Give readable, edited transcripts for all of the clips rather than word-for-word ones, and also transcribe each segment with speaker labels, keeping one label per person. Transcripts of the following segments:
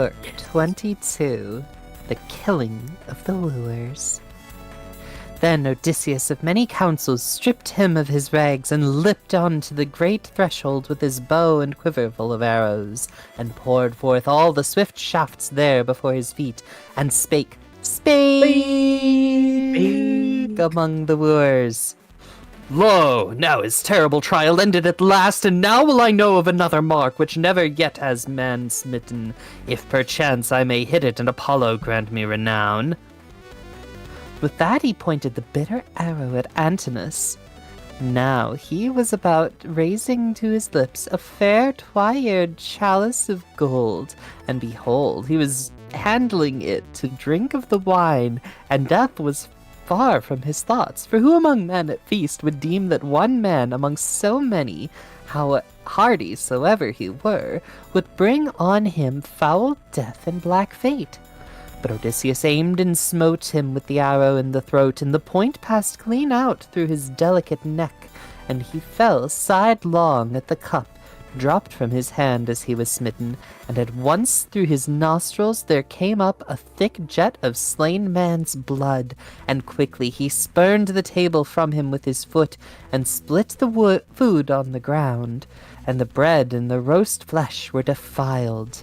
Speaker 1: Book 22, The Killing of the Wooers. Then Odysseus of many counsels stripped him of his rags and leapt on to the great threshold with his bow and quiver full of arrows, and poured forth all the swift shafts there before his feet, and spake among the wooers. Lo, now is terrible trial ended at last, and now will I know of another mark which never yet has man smitten, if perchance I may hit it and Apollo grant me renown. With that he pointed the bitter arrow at Antinous. Now he was about raising to his lips a fair twy-eared chalice of gold, and behold, he was handling it to drink of the wine, and death was far from his thoughts. For who among men at feast would deem that one man among so many, how hardy soever he were, would bring on him foul death and black fate? But Odysseus aimed and smote him with the arrow in the throat, and the point passed clean out through his delicate neck, and he fell sidelong at the cup, dropped from his hand as he was smitten, and at once through his nostrils there came up a thick jet of slain man's blood, and quickly he spurned the table from him with his foot, and split the food on the ground, and the bread and the roast flesh were defiled.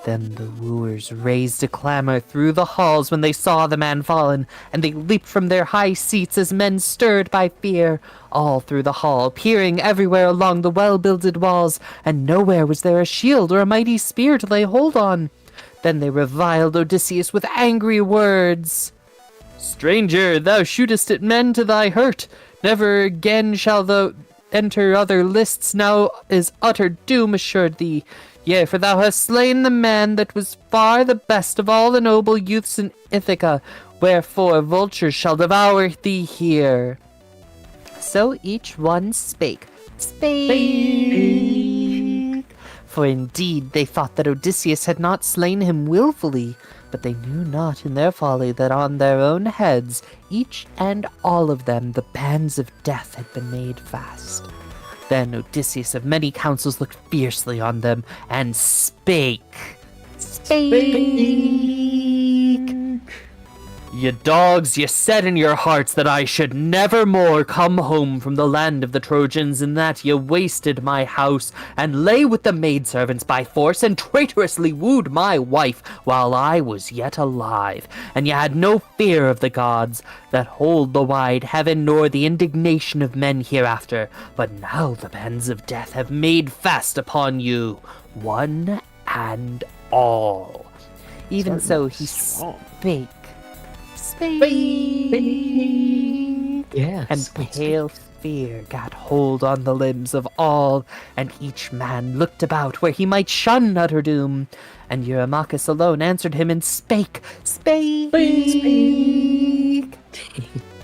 Speaker 1: Then the wooers raised a clamor through the halls when they saw the man fallen, and they leaped from their high seats as men stirred by fear, all through the hall, peering everywhere along the well-builded walls, and nowhere was there a shield or a mighty spear to lay hold on. Then they reviled Odysseus with angry words. Stranger, thou shootest at men to thy hurt. Never again shalt thou enter other lists. Now is utter doom assured thee. Yea, for thou hast slain the man that was far the best of all the noble youths in Ithaca, wherefore vultures shall devour thee here. So each one spake. For indeed they thought that Odysseus had not slain him willfully, but they knew not in their folly that on their own heads, each and all of them, the bands of death had been made fast. Then Odysseus of many counsels looked fiercely on them, and spake. Ye dogs, ye said in your hearts that I should never more come home from the land of the Trojans, and that ye wasted my house, and lay with the maidservants by force, and traitorously wooed my wife while I was yet alive. And ye had no fear of the gods that hold the wide heaven, nor the indignation of men hereafter. But now the bands of death have made fast upon you, one and all. Even so he spake.
Speaker 2: Yeah,
Speaker 1: and pale fear got hold on the limbs of all, and each man looked about where he might shun utter doom. And Eurymachus alone answered him and spake.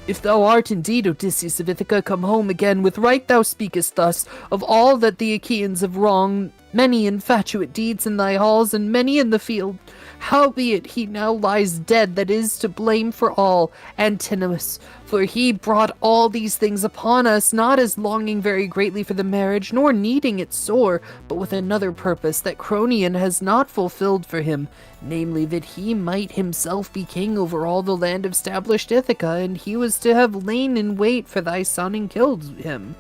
Speaker 1: If thou art indeed Odysseus of Ithaca, come home again. With right thou speakest thus. Of all that the Achaeans have wronged, many infatuate deeds in thy halls, and many in the field. Howbeit he now lies dead that is to blame for all, Antinous, for he brought all these things upon us, not as longing very greatly for the marriage, nor needing it sore, but with another purpose that Cronion has not fulfilled for him, namely that he might himself be king over all the land of stablished Ithaca, and he was to have lain in wait for thy son and killed him.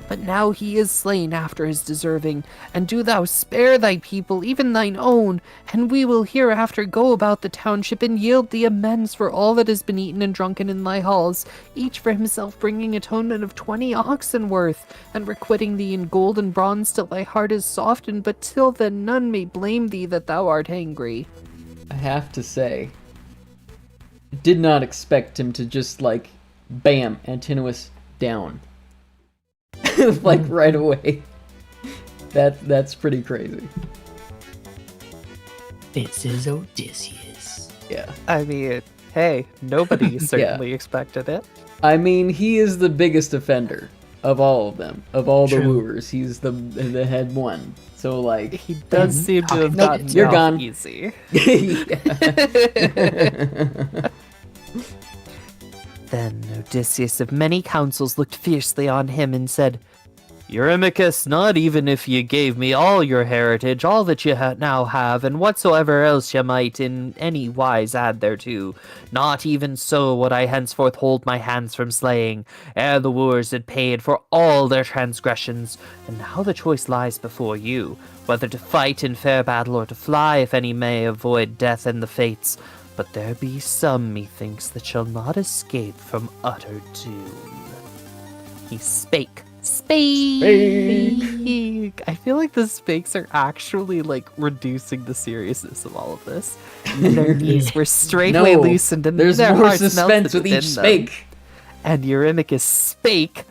Speaker 1: But now he is slain after his deserving, and do thou spare thy people, even thine own, and we will hereafter go about the township and yield thee amends for all that has been eaten and drunken in thy halls, each for himself bringing atonement of 20 oxen worth, and requiting thee in gold and bronze till thy heart is softened, but till then none may blame thee that thou art angry.
Speaker 2: I have to say, I did not expect him to just, like, bam, Antinous down. Like, right away. That's pretty crazy.
Speaker 3: This is Odysseus.
Speaker 2: Yeah.
Speaker 1: I mean, hey, nobody certainly expected it.
Speaker 2: I mean, he is the biggest offender of all of them. Of all the
Speaker 3: True.
Speaker 2: wooers, he's the head one. So, like...
Speaker 1: He does seem to have
Speaker 2: Nope,
Speaker 1: gotten
Speaker 2: you're
Speaker 1: off
Speaker 2: gone.
Speaker 1: easy.
Speaker 2: Yeah.
Speaker 1: Then Odysseus of many counsels looked fiercely on him and said, Eurymachus, not even if ye gave me all your heritage, all that ye now have, and whatsoever else ye might in any wise add thereto, not even so would I henceforth hold my hands from slaying, ere the wooers had paid for all their transgressions. And now the choice lies before you, whether to fight in fair battle or to fly, if any may avoid death and the fates. But there be some, methinks, that shall not escape from utter doom. He spake. Spake. I feel like the spakes are actually like reducing the seriousness of all of this. And their knees were straightway loosened, and
Speaker 2: there's
Speaker 1: their
Speaker 2: more
Speaker 1: hearts
Speaker 2: suspense
Speaker 1: melted
Speaker 2: with each
Speaker 1: within them.
Speaker 2: spake.
Speaker 1: And Eurymachus spake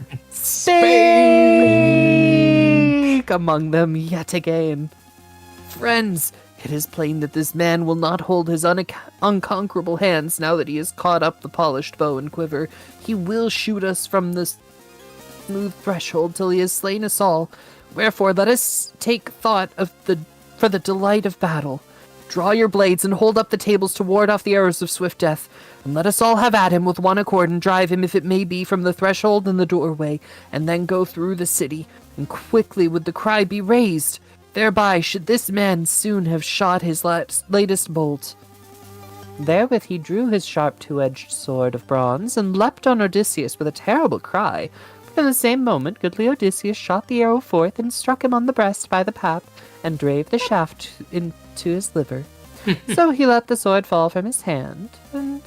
Speaker 1: among them yet again. Friends, it is plain that this man will not hold his unconquerable hands now that he has caught up the polished bow and quiver. He will shoot us from this smooth threshold till he has slain us all. Wherefore let us take thought for the delight of battle. Draw your blades and hold up the tables to ward off the arrows of swift death, and let us all have at him with one accord, and drive him, if it may be, from the threshold and the doorway, and then go through the city, and quickly would the cry be raised. Thereby should this man soon have shot his latest bolt. Therewith he drew his sharp two-edged sword of bronze, and leapt on Odysseus with a terrible cry. But in the same moment goodly Odysseus shot the arrow forth, and struck him on the breast by the pap, and drave the shaft into his liver. So he let the sword fall from his hand, and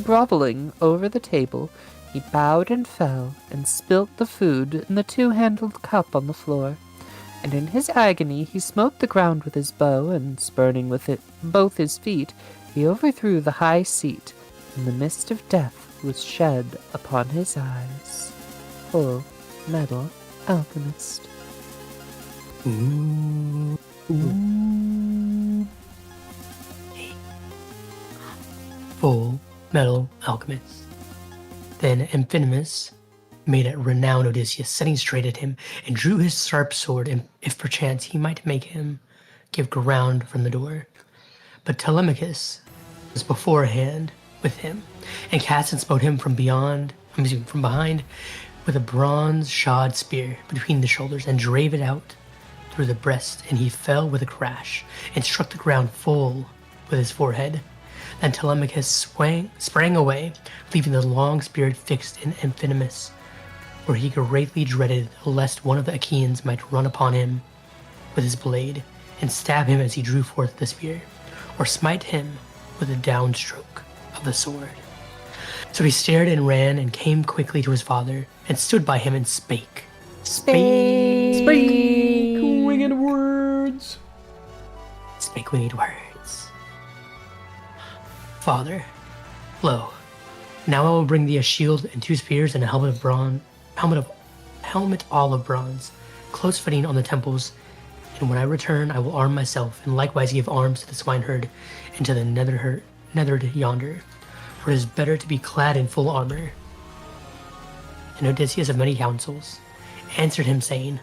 Speaker 1: groveling over the table, he bowed and fell, and spilt the food in the two-handled cup on the floor. And in his agony he smote the ground with his bow, and spurning with it both his feet, he overthrew the high seat, and the mist of death was shed upon his eyes. Full Metal Alchemist.
Speaker 3: Ooh. Full Metal Alchemist. Then Amphinomus made at renowned Odysseus, setting straight at him, and drew his sharp sword, and if perchance he might make him give ground from the door. But Telemachus was beforehand with him, and cast and smote him from behind with a bronze-shod spear between the shoulders, and drave it out through the breast, and he fell with a crash, and struck the ground full with his forehead. Then Telemachus sprang away, leaving the long spear fixed in Amphinomus, for he greatly dreaded lest one of the Achaeans might run upon him with his blade, and stab him as he drew forth the spear, or smite him with a downstroke of the sword. So he stared and ran, and came quickly to his father, and stood by him and spake.
Speaker 2: Spake winged words.
Speaker 3: Spake winged words. Father, lo, now I will bring thee a shield and 2 spears and a helmet of bronze, helmet all of bronze, close fitting on the temples. And when I return, I will arm myself, and likewise give arms to the swineherd and to the nethered yonder. For it is better to be clad in full armor. And Odysseus of many counsels answered him, saying,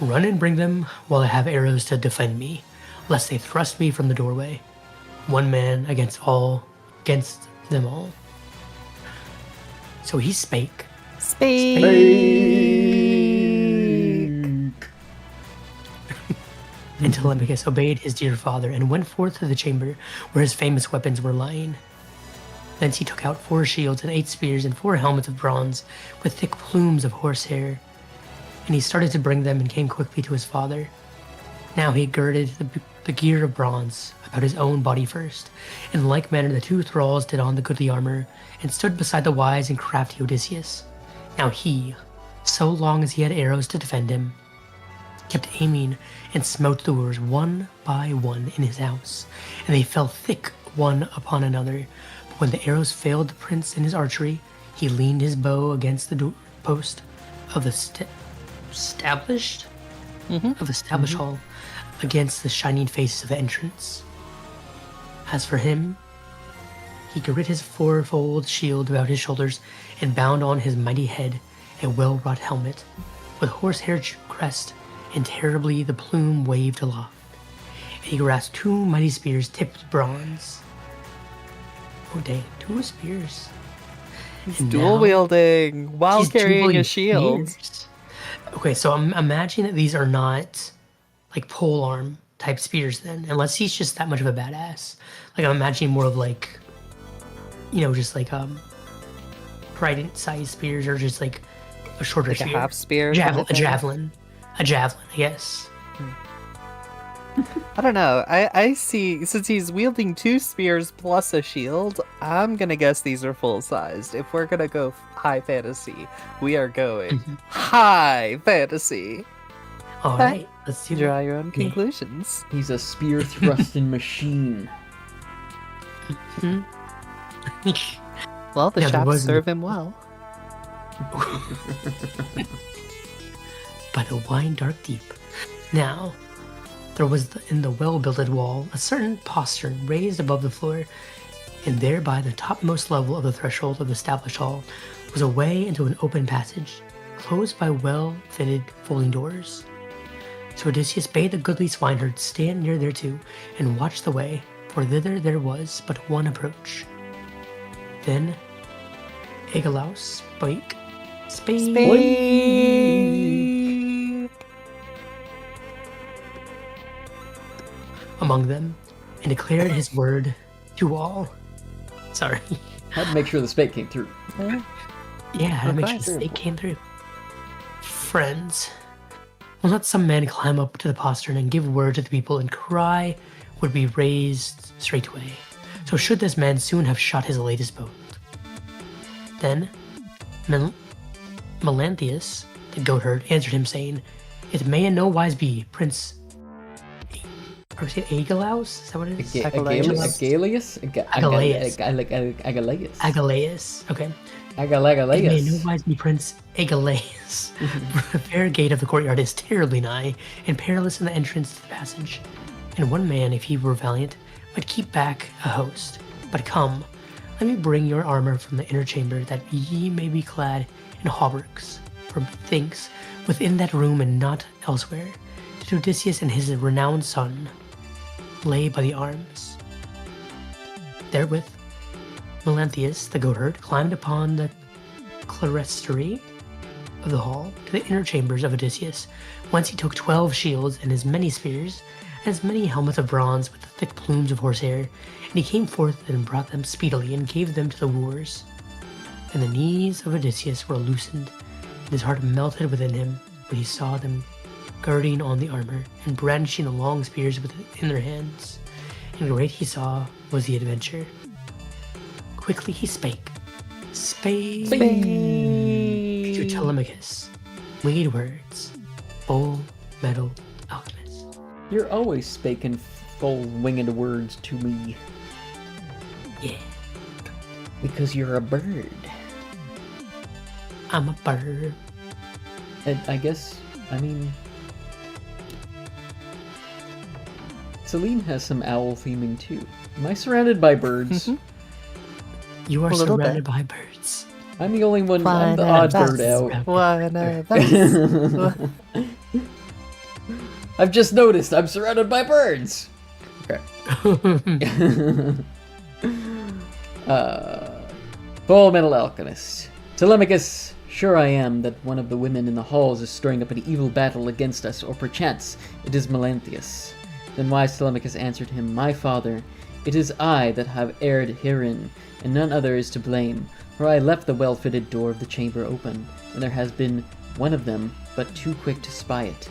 Speaker 3: Run and bring them while I have arrows to defend me, lest they thrust me from the doorway. One man against them all. So he spake. And Telemachus obeyed his dear father, and went forth to the chamber where his famous weapons were lying. Thence he took out 4 shields and 8 spears and 4 helmets of bronze with thick plumes of horsehair. And he started to bring them, and came quickly to his father. Now he girded the gear of bronze about his own body first. In like manner the 2 thralls did on the goodly armor, and stood beside the wise and crafty Odysseus. Now he, so long as he had arrows to defend him, kept aiming and smote the wooers one by one in his house, and they fell thick one upon another. But when the arrows failed the prince in his archery, he leaned his bow against the post of the established hall, against the shining face of the entrance. As for him, he girded his 4-fold shield about his shoulders, and bound on his mighty head a well-wrought helmet, with horsehair crest, and terribly the plume waved aloft. And he grasped 2 mighty spears tipped with bronze. Oh dang, 2 spears.
Speaker 1: He's
Speaker 3: And
Speaker 1: dual
Speaker 3: now
Speaker 1: wielding while
Speaker 3: he's
Speaker 1: carrying
Speaker 3: dueling
Speaker 1: a shield.
Speaker 3: spears. Okay, so I'm imagining that these are not like pole arm type spears then, unless he's just that much of a badass. Like I'm imagining more of like, just like trident sized spears or just like a shorter
Speaker 1: Like a
Speaker 3: spear.
Speaker 1: half spear.
Speaker 3: A
Speaker 1: kind of thing.
Speaker 3: javelin. A javelin, I guess.
Speaker 1: I don't know. I see, since he's wielding 2 spears plus a shield, I'm gonna guess these are full sized. If we're gonna go high fantasy, we are going high fantasy.
Speaker 3: All right, let's do
Speaker 1: Draw
Speaker 3: that.
Speaker 1: your own conclusions.
Speaker 2: He's a spear thrusting machine.
Speaker 1: Well, the
Speaker 3: Yeah, there
Speaker 1: shafts
Speaker 3: was
Speaker 1: serve him well.
Speaker 3: By the wine dark deep. Now, there was in the well-builded wall a certain postern raised above the floor, and there by the topmost level of the threshold of the established hall was a way into an open passage, closed by well-fitted folding doors. So Odysseus bade the goodly swineherd stand near thereto and watch the way, for thither there was but one approach. Then Agelaus spake. Among them, and declared his word to all. Sorry.
Speaker 2: Had to make sure the spake came through.
Speaker 3: Yeah, I had to make sure
Speaker 1: Okay.
Speaker 3: the snake came through. Friends, will not some man climb up to the postern and give word to the people, and cry would be raised straightway. So should this man soon have shot his latest bolt. Then Melanthius, the goatherd, answered him, saying, It may in no wise be, Prince. Or is it Agelaus? Is that what it is?
Speaker 2: Agelaus?
Speaker 3: Agelaus. Okay. It may in no
Speaker 2: Agelaus.
Speaker 3: wise be Prince Agelaus. For the fair gate of the courtyard is terribly nigh, and perilous in the entrance to the passage. And one man, if he were valiant, might keep back a host. But come, let me bring your armor from the inner chamber, that ye may be clad in hauberks. For methinks, within that room and not elsewhere, did Odysseus and his renowned son lay by the arms. Therewith, Melanthius, the goatherd, climbed upon the clerestory of the hall to the inner chambers of Odysseus, whence he took 12 shields and as many spears, and as many helmets of bronze with the thick plumes of horsehair, and he came forth and brought them speedily, and gave them to the wooers. And the knees of Odysseus were loosened, and his heart melted within him when he saw them girding on the armor, and brandishing the long spears in their hands. And great he saw was the adventure. Quickly he spake to Telemachus, winged words, full metal alchemist.
Speaker 2: You're always spaking full winged words to me.
Speaker 3: Yeah,
Speaker 2: Because you're a bird.
Speaker 3: I'm a bird.
Speaker 2: And I guess, Celine has some owl theming too. Am I surrounded by birds?
Speaker 3: You are
Speaker 1: A little
Speaker 3: surrounded
Speaker 1: bit.
Speaker 3: by birds.
Speaker 2: I'm the only one. I'm the
Speaker 1: Fine,
Speaker 2: odd
Speaker 1: that's-
Speaker 2: bird out.
Speaker 1: One of us.
Speaker 2: I've just noticed I'm surrounded by birds. Okay. Full metal alchemist. Telemachus, sure I am that one of the women in the halls is stirring up an evil battle against us, or perchance it is Melanthius. Then wise Telemachus answered him, My father, it is I that have erred herein, and none other is to blame, for I left the well-fitted door of the chamber open, and there has been one of them but too quick to spy it.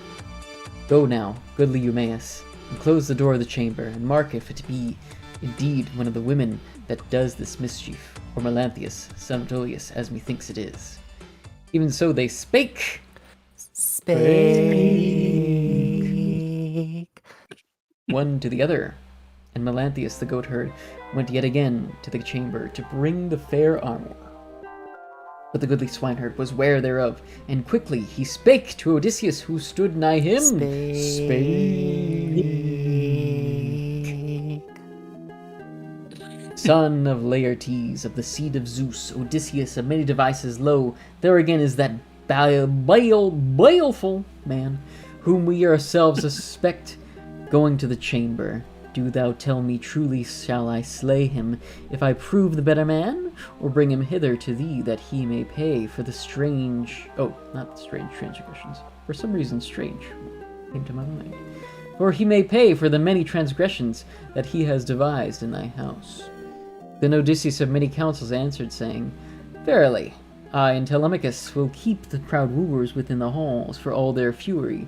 Speaker 2: Go now, goodly Eumaeus, and close the door of the chamber, and mark if it be indeed one of the women that does this mischief, or Melanthius, son of Dolius, as methinks it is. Even so they spake.
Speaker 1: Spake.
Speaker 2: One to the other, and Melanthius the goatherd went yet again to the chamber to bring the fair armor. But the goodly swineherd was ware thereof, and quickly he spake to Odysseus, who stood nigh him.
Speaker 1: Spake.
Speaker 2: Son of Laertes, of the seed of Zeus, Odysseus of many devices, lo, there again is that baleful man, whom we ourselves suspect going to the chamber. Do thou tell me truly, shall I slay him, if I prove the better man, or bring him hither to thee, that he may pay for the strange... Oh, not strange transgressions. For some reason, strange came to my mind. For he may pay for the many transgressions that he has devised in thy house. Then Odysseus of many counsels answered, saying, Verily, I and Telemachus will keep the proud wooers within the halls for all their fury,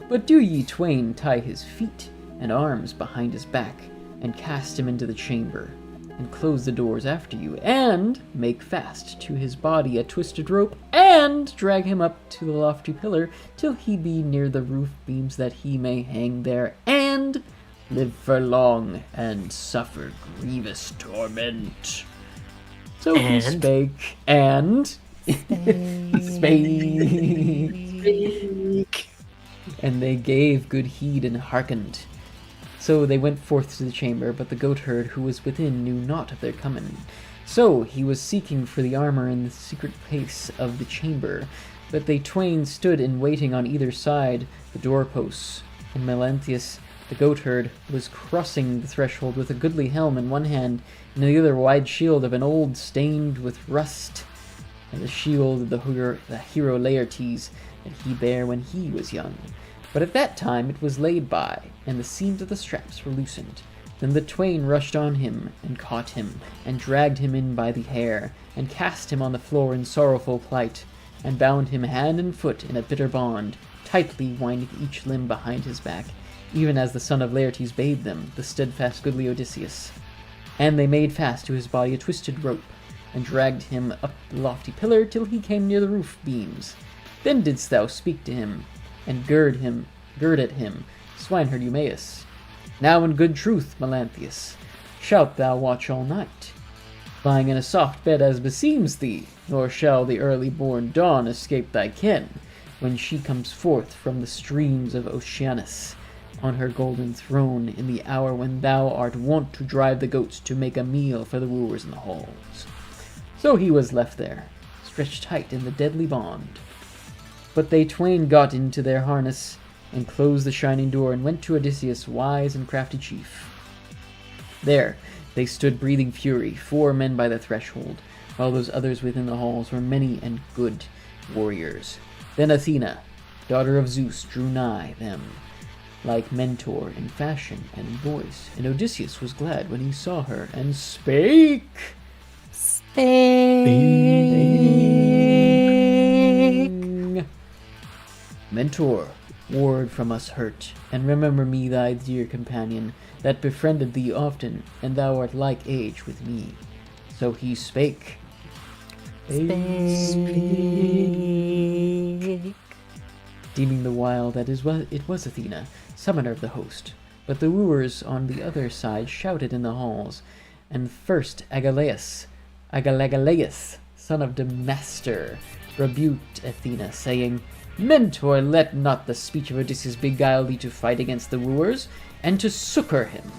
Speaker 2: but do ye twain tie his feet and arms behind his back, and cast him into the chamber, and close the doors after you, and make fast to his body a twisted rope, and drag him up to the lofty pillar till he be near the roof beams, that he may hang there, and live for long, and suffer grievous torment. So he spake, and spake, and they gave good heed and hearkened. So they went forth to the chamber, but the goatherd who was within knew not of their coming. So he was seeking for the armor in the secret place of the chamber, but they twain stood in waiting on either side the doorposts, and Melanthius the goatherd was crossing the threshold with a goodly helm in one hand, and in the other wide shield of an old stained with rust, and the shield of the hero Laertes that he bare when he was young. But at that time it was laid by, and the seams of the straps were loosened. Then the twain rushed on him, and caught him, and dragged him in by the hair, and cast him on the floor in sorrowful plight, and bound him hand and foot in a bitter bond, tightly winding each limb behind his back, even as the son of Laertes bade them, the steadfast goodly Odysseus. And they made fast to his body a twisted rope, and dragged him up the lofty pillar till he came near the roof beams. Then didst thou speak to him, and gird at him, swineherd Eumaeus. Now in good truth, Melanthius, shalt thou watch all night, lying in a soft bed as beseems thee, nor shall the early-born dawn escape thy ken, when she comes forth from the streams of Oceanus, on her golden throne, in the hour when thou art wont to drive the goats to make a meal for the wooers in the halls. So he was left there, stretched tight in the deadly bond. But they twain got into their harness, and closed the shining door, and went to Odysseus, wise and crafty chief. There they stood breathing fury, 4 men by the threshold, while those others within the halls were many and good warriors. Then Athena, daughter of Zeus, drew nigh them, like Mentor in fashion and in voice, and Odysseus was glad when he saw her, and spake. Mentor, ward from us hurt, and remember me thy dear companion, that befriended thee often, and thou art like age with me. So he spake. Deeming the while that it was Athena, summoner of the host. But the wooers on the other side shouted in the halls, and first Agelaus, son of Damastor, rebuked Athena, saying, Mentor, let not the speech of Odysseus beguile thee to fight against the wooers, and to succour him.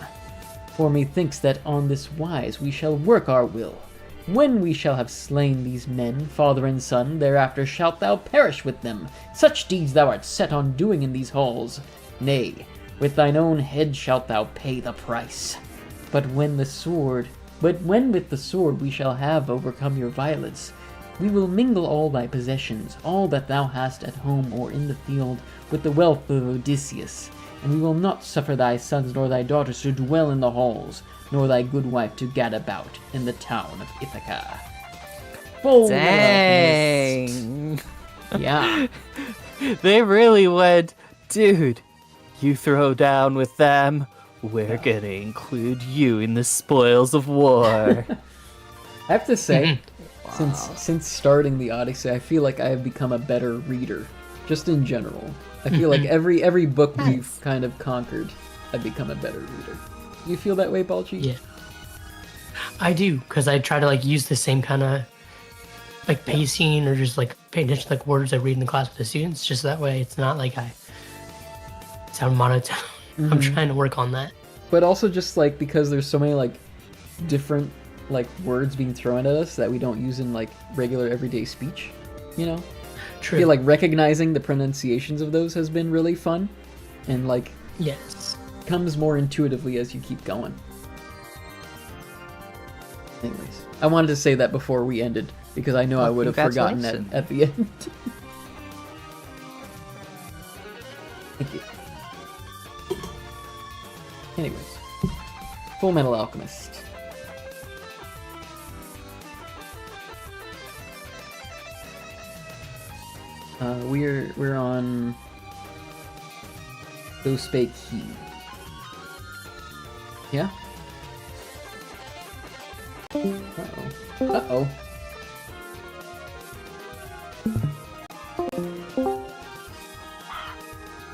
Speaker 2: For methinks that on this wise we shall work our will. When we shall have slain these men, father and son, thereafter shalt thou perish with them. Such deeds thou art set on doing in these halls. Nay, with thine own head shalt thou pay the price. But when with the sword we shall have overcome your violence, we will mingle all thy possessions, all that thou hast at home or in the field, with the wealth of Odysseus, and we will not suffer thy sons nor thy daughters to dwell in the halls, nor thy good wife to gad about in the town of Ithaca. Full
Speaker 1: Dang!
Speaker 2: Yeah.
Speaker 1: They really went, dude, you throw down with them, we're gonna include you in the spoils of war.
Speaker 2: I have to say, since starting the Odyssey, I feel like I have become a better reader, just in general. I feel like every book we've kind of conquered, I've become a better reader. Do you feel that way, Balchi?
Speaker 3: Yeah. I do, because I try to like use the same kind of like pacing or just like paying attention to like words I read in the class with the students. Just that way it's not like I sound monotone. I'm trying to work on that.
Speaker 2: But also just like because there's so many like different like words being thrown at us that we don't use in like regular everyday speech, you know?
Speaker 3: True.
Speaker 2: I feel like recognizing the pronunciations of those has been really fun. And like
Speaker 3: yes.
Speaker 2: comes more intuitively as you keep going. Anyways, I wanted to say that before we ended, because I know I would have forgotten it at the end. Thank you. Anyways, Full Metal Alchemist. We're on So Spake He. Yeah? Uh-oh. Uh-oh.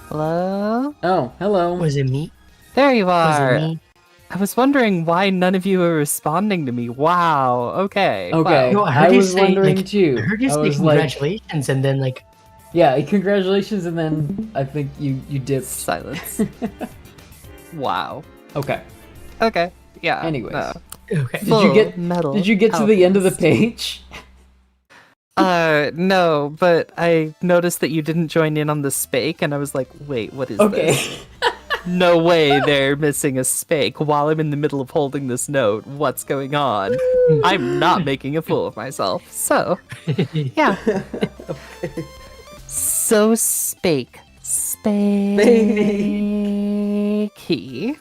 Speaker 1: Hello?
Speaker 2: Oh, hello.
Speaker 3: Was it me?
Speaker 1: There you
Speaker 3: Was it
Speaker 1: are.
Speaker 3: me?
Speaker 1: I was wondering why none of you were responding to me. Wow. Okay.
Speaker 2: Okay.
Speaker 3: No,
Speaker 2: I
Speaker 3: I heard you
Speaker 2: was
Speaker 3: say,
Speaker 2: wondering
Speaker 3: like,
Speaker 2: too.
Speaker 3: I heard you
Speaker 2: I
Speaker 3: say
Speaker 2: was like,
Speaker 3: congratulations, and then like,
Speaker 2: yeah, congratulations, and then I think you dipped.
Speaker 1: Silence. Wow.
Speaker 2: Okay.
Speaker 1: Okay. Yeah.
Speaker 2: Anyways.
Speaker 1: no.
Speaker 3: okay.
Speaker 2: Did you get to the end of the page?
Speaker 1: No, but I noticed that you didn't join in on the spake, and I was like, wait, what is this?
Speaker 2: Okay.
Speaker 1: No way they're missing a spake while I'm in the middle of holding this note. What's going on? I'm not making a fool of myself. So, yeah.
Speaker 2: Okay.
Speaker 1: So spake he.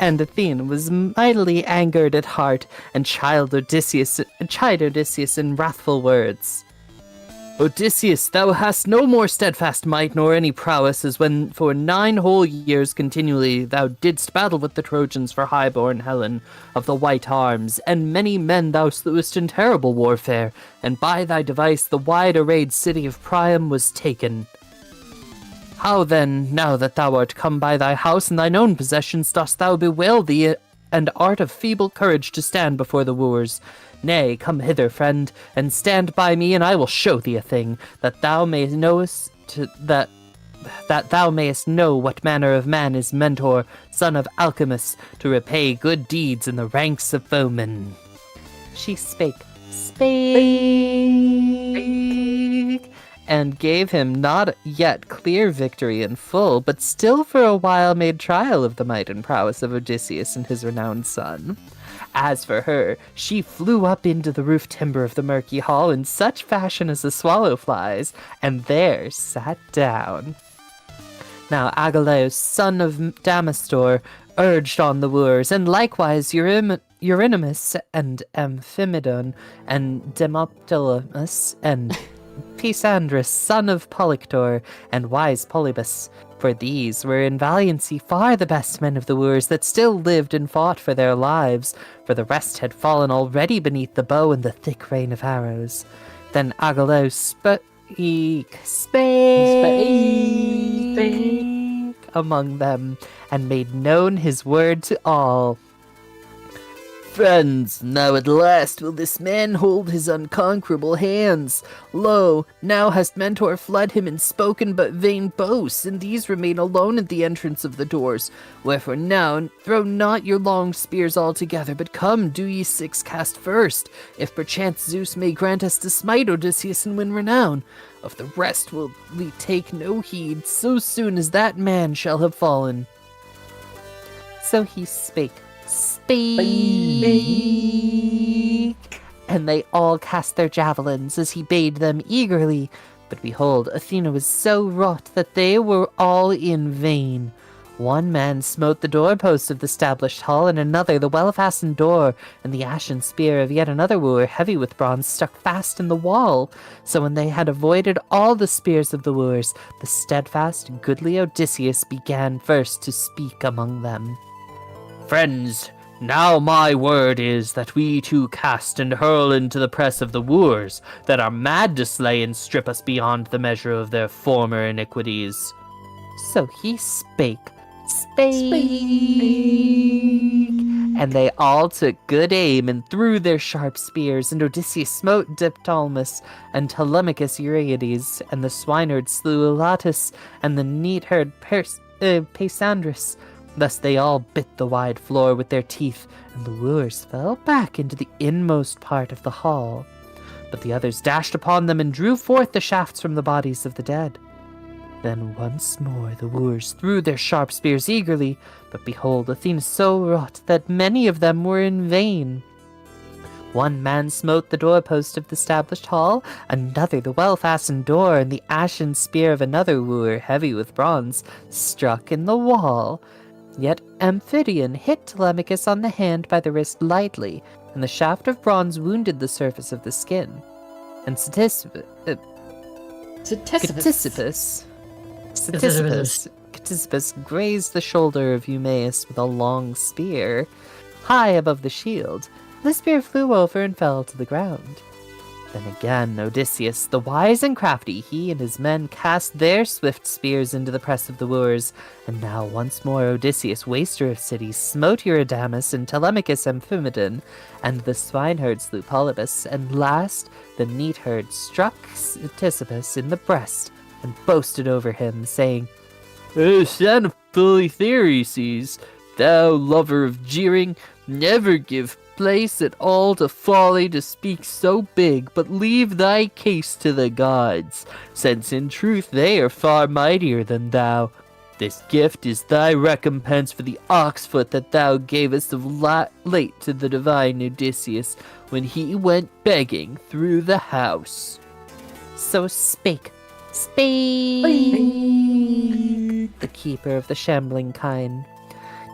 Speaker 1: And Athena was mightily angered at heart, and chid Odysseus in wrathful words. Odysseus, thou hast no more steadfast might nor any prowess as when for 9 whole years continually thou didst battle with the Trojans for high-born Helen of the white arms, and many men thou slewest in terrible warfare, and by thy device the wide-arrayed city of Priam was taken. How then, now that thou art come by thy house and thine own possessions, dost thou bewail thee, and art of feeble courage to stand before the wooers? Nay, come hither, friend, and stand by me, and I will show thee a thing, that thou mayest know what manner of man is Mentor, son of Alchemist, to repay good deeds in the ranks of foemen. She spake, and gave him not yet clear victory in full, but still for a while made trial of the might and prowess of Odysseus and his renowned son. As for her, she flew up into the roof timber of the murky hall in such fashion as the swallow flies, and there sat down. Now Agelaus, son of Damastor, urged on the wooers, and likewise Eurynomus and Amphimedon and Demoptolemus and Pisandrus, son of Polyctor, and wise Polybus, for these were in valiancy far the best men of the wooers that still lived and fought for their lives, for the rest had fallen already beneath the bow and the thick rain of arrows. Then Agelaus spake among them, and made known his word to all. Friends, now at last will this man hold his unconquerable hands. Lo, now hast Mentor fled him and spoken but vain boasts, and these remain alone at the entrance of the doors. Wherefore now, throw not your long spears altogether, but come, do ye 6 cast first, if perchance Zeus may grant us to smite Odysseus and win renown. Of the rest will we take no heed, so soon as that man shall have fallen. So he spake. And they all cast their javelins as he bade them eagerly. But behold, Athena was so wroth that they were all in vain. One man smote the doorpost of the stablished hall, and another the well-fastened door, and the ashen spear of yet another wooer, heavy with bronze, stuck fast in the wall. So when they had avoided all the spears of the wooers, the steadfast, goodly Odysseus began first to speak among them. Friends, now my word is that we two cast and hurl into the press of the wooers, that are mad to slay and strip us beyond the measure of their former iniquities. So he spake. And they all took good aim and threw their sharp spears, and Odysseus smote Diptolmus and Telemachus Euryades, and the swineherd slew Elatus, and the neatherd Paisandrus. Thus they all bit the wide floor with their teeth, and the wooers fell back into the inmost part of the hall. But the others dashed upon them and drew forth the shafts from the bodies of the dead. Then once more the wooers threw their sharp spears eagerly, but behold, a thing so wrought that many of them were in vain. One man smote the doorpost of the established hall, another the well-fastened door, and the ashen spear of another wooer, heavy with bronze, struck in the wall. Yet Amphitryon hit Telemachus on the hand by the wrist lightly, and the shaft of bronze wounded the surface of the skin. And Ctesippus grazed the shoulder of Eumaeus with a long spear, high above the shield. The spear flew over and fell to the ground. Then again Odysseus, the wise and crafty, he and his men cast their swift spears into the press of the wooers, and now once more Odysseus, waster of cities, smote Eurydamas and Telemachus Amphimedon, and the swineherd slew Polybus, and last the neatherd struck Ctesippus in the breast, and boasted over him, saying, "O son of Polytherses, thou lover of jeering, never give place at all to folly to speak so big, but leave thy case to the gods, since in truth they are far mightier than thou. This gift is thy recompense for the oxfoot that thou gavest of late to the divine Odysseus when he went begging through the house." So spake the keeper of the shambling kine.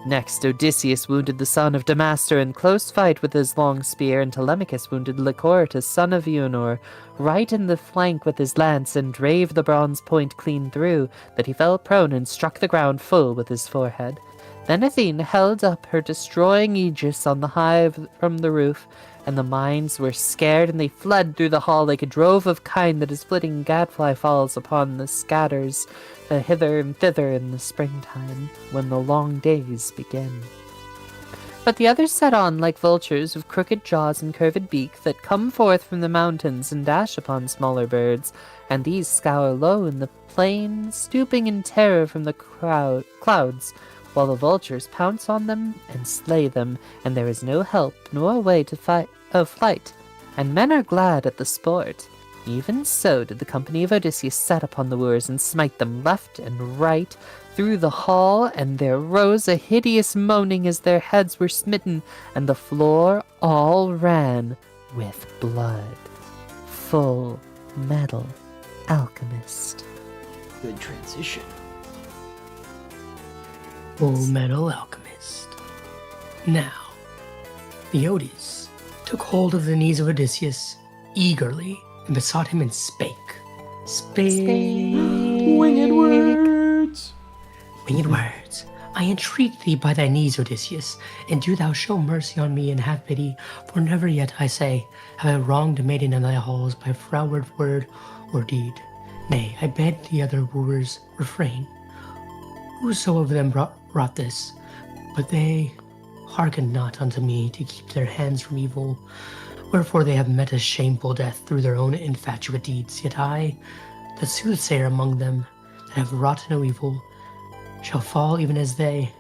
Speaker 1: Next, Odysseus wounded the son of Damastor in close fight with his long spear, and Telemachus wounded Lycurgus, son of Eunor, right in the flank with his lance, and drave the bronze point clean through, that he fell prone and struck the ground full with his forehead. Then Athene held up her destroying aegis on the high from the roof, and the mines were scared, and they fled through the hall like a drove of kine that is flitting gadfly falls upon the scatters, hither and thither in the springtime, when the long days begin. But the others set on like vultures with crooked jaws and curved beak that come forth from the mountains and dash upon smaller birds, and these scour low in the plain, stooping in terror from the clouds, while the vultures pounce on them and slay them, and there is no help nor way to flight, and men are glad at the sport. Even so did the company of Odysseus set upon the wooers and smite them left and right through the hall, and there rose a hideous moaning as their heads were smitten, and the floor all ran with blood. Full Metal Alchemist.
Speaker 2: Good transition.
Speaker 3: Full Metal Alchemist. Now, the Odys took hold of the knees of Odysseus eagerly and besought him and spake.
Speaker 2: Winged words.
Speaker 3: Winged words. I entreat thee by thy knees, Odysseus, and do thou show mercy on me and have pity, for never yet, I say, have I wronged a maiden in thy halls by froward word or deed. Nay, I bid the other wooers refrain. Whoso of them wrought this, but they hearkened not unto me to keep their hands from evil. Wherefore they have met a shameful death through their own infatuate deeds. Yet I, the soothsayer among them, that have wrought no evil, shall fall even as they,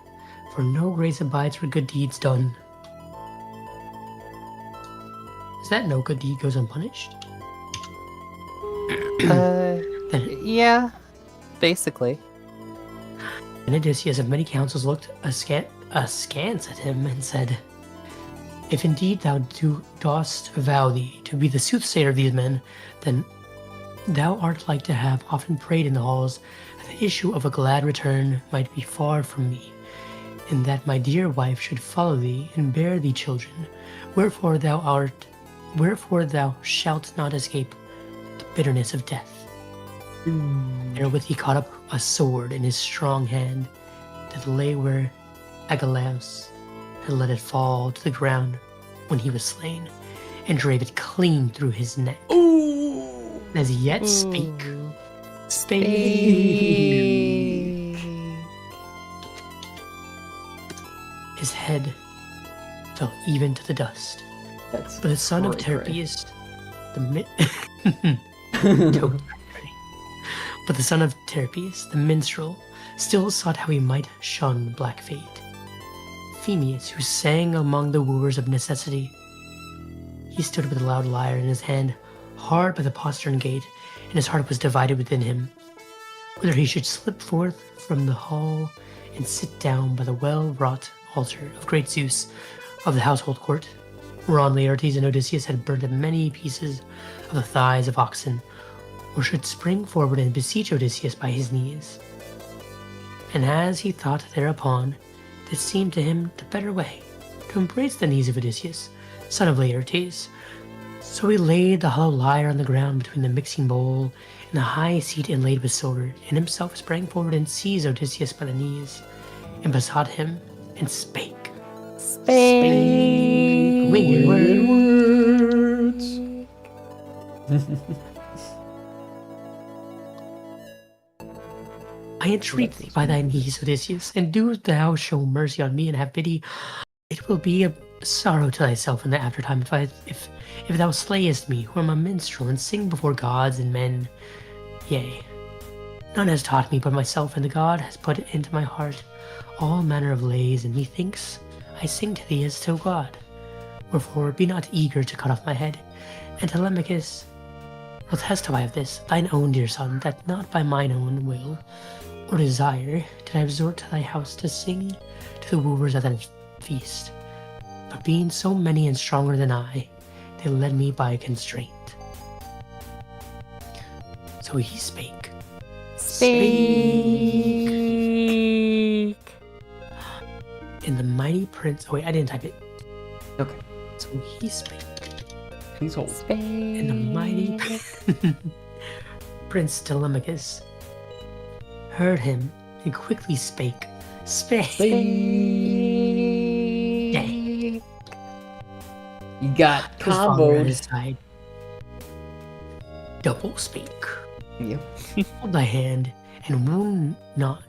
Speaker 3: for no grace abides for good deeds done. Is that no good deed goes unpunished?
Speaker 1: Yeah, basically.
Speaker 3: And Odysseus of many counsels looked askance at him and said, If indeed thou dost avow thee to be the soothsayer of these men, then thou art like to have often prayed in the halls that the issue of a glad return might be far from me, and that my dear wife should follow thee and bear thee children. Wherefore thou shalt not escape the bitterness of death. Therewith he caught up a sword in his strong hand that lay where Agelaus had let it fall to the ground when he was slain, and drave it clean through his neck.
Speaker 2: Ooh.
Speaker 3: As yet spake. His head fell even to the dust.
Speaker 2: That's
Speaker 3: But the son of
Speaker 2: cray-cray.
Speaker 3: Terpius, But the son of Terpius, the minstrel, still sought how he might shun black fate. Phemius, who sang among the wooers of necessity, he stood with a loud lyre in his hand, hard by the postern gate, and his heart was divided within him. whether he should slip forth from the hall and sit down by the well-wrought altar of great Zeus of the household court, whereon Laertes and Odysseus had burnt many pieces of the thighs of oxen, or should spring forward and beseech Odysseus by his knees. And as he thought thereupon, this seemed to him the better way, to embrace the knees of Odysseus, son of Laertes. So he laid the hollow lyre on the ground between the mixing bowl and the high seat inlaid with silver, and himself sprang forward and seized Odysseus by the knees, and besought him, and spake.
Speaker 1: Spake.
Speaker 3: Winged
Speaker 2: words.
Speaker 3: I entreat thee by thy knees, Odysseus, and do thou show mercy on me and have pity. It will be a sorrow to thyself in the aftertime if thou slayest me, who am a minstrel, and sing before gods and men. Yea, none has taught me but myself, and the God has put into my heart all manner of lays, and methinks I sing to thee as to God. Wherefore be not eager to cut off my head. And Telemachus will testify of this, thine own dear son, that not by mine own will or desire did I resort to thy house to sing to the wooers at thy feast, but being so many and stronger than I, they led me by constraint. So he spake.
Speaker 1: Spake.
Speaker 3: And the mighty prince. Oh wait, I didn't type it.
Speaker 2: Okay,
Speaker 3: So he spake.
Speaker 2: please hold.
Speaker 1: Spake.
Speaker 3: And the mighty Prince Telemachus heard him and quickly spake. Spake. Yea.
Speaker 2: You got
Speaker 3: His father at
Speaker 2: comboed.
Speaker 3: his side. Double spake.
Speaker 2: Yep.
Speaker 3: Hold thy hand and wound not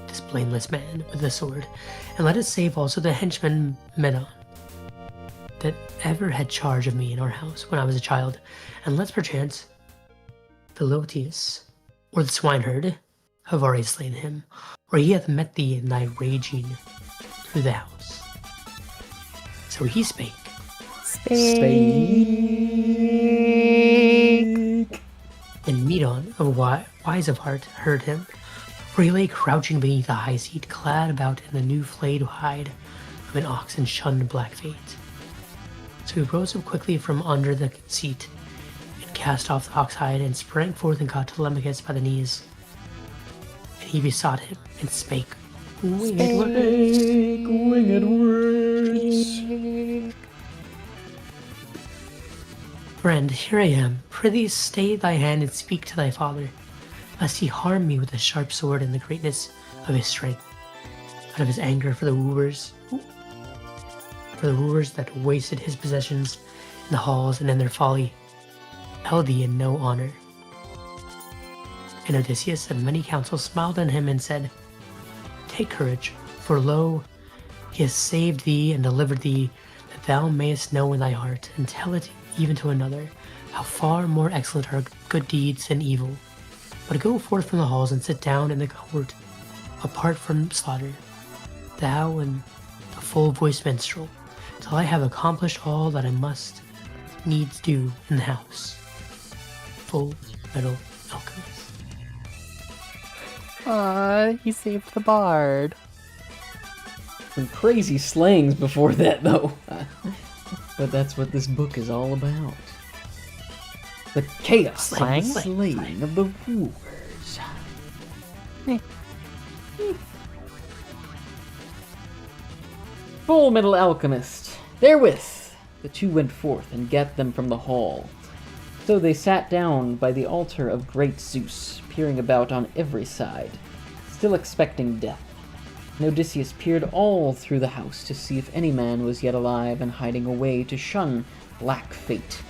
Speaker 3: this blameless man with the sword, and let us save also the henchman Medon that ever had charge of me in our house when I was a child, and let perchance Philotius or the swineherd have already slain him, or he hath met thee in thy raging through the house. So he spake.
Speaker 2: Spake.
Speaker 3: And Medon, wise of heart, heard him, for he lay crouching beneath a high seat, clad about in the new flayed hide of an ox and shunned black fate. So he rose up quickly from under the seat, and cast off the ox hide, and sprang forth and caught Telemachus by the knees. And he besought him, and spake winged words.
Speaker 2: Winged words.
Speaker 3: Friend, here I am. Prithee, stay thy hand and speak to thy father, lest he harm me with the sharp sword in the greatness of his strength, out of his anger for the wooers that wasted his possessions in the halls, and in their folly held thee in no honor. And Odysseus of many counsels smiled on him and said, Take courage, for lo, he has saved thee and delivered thee, that thou mayest know in thy heart, and tell it even to another, how far more excellent are good deeds than evil. But go forth from the halls and sit down in the court, apart from slaughter, thou and the full-voiced minstrel, till I have accomplished all that I must needs do in the house. Full Metal Alchemist.
Speaker 1: He saved the bard.
Speaker 2: Some crazy slayings before that, though. But that's what this book is all about. The chaos
Speaker 1: Slang?
Speaker 2: and slaying of the wooers. Full Metal Alchemist. Therewith, the two went forth and gat them from the hall. So they sat down by the altar of great Zeus, peering about on every side, still expecting death. And Odysseus peered all through the house to see if any man was yet alive and hiding away to shun black fate.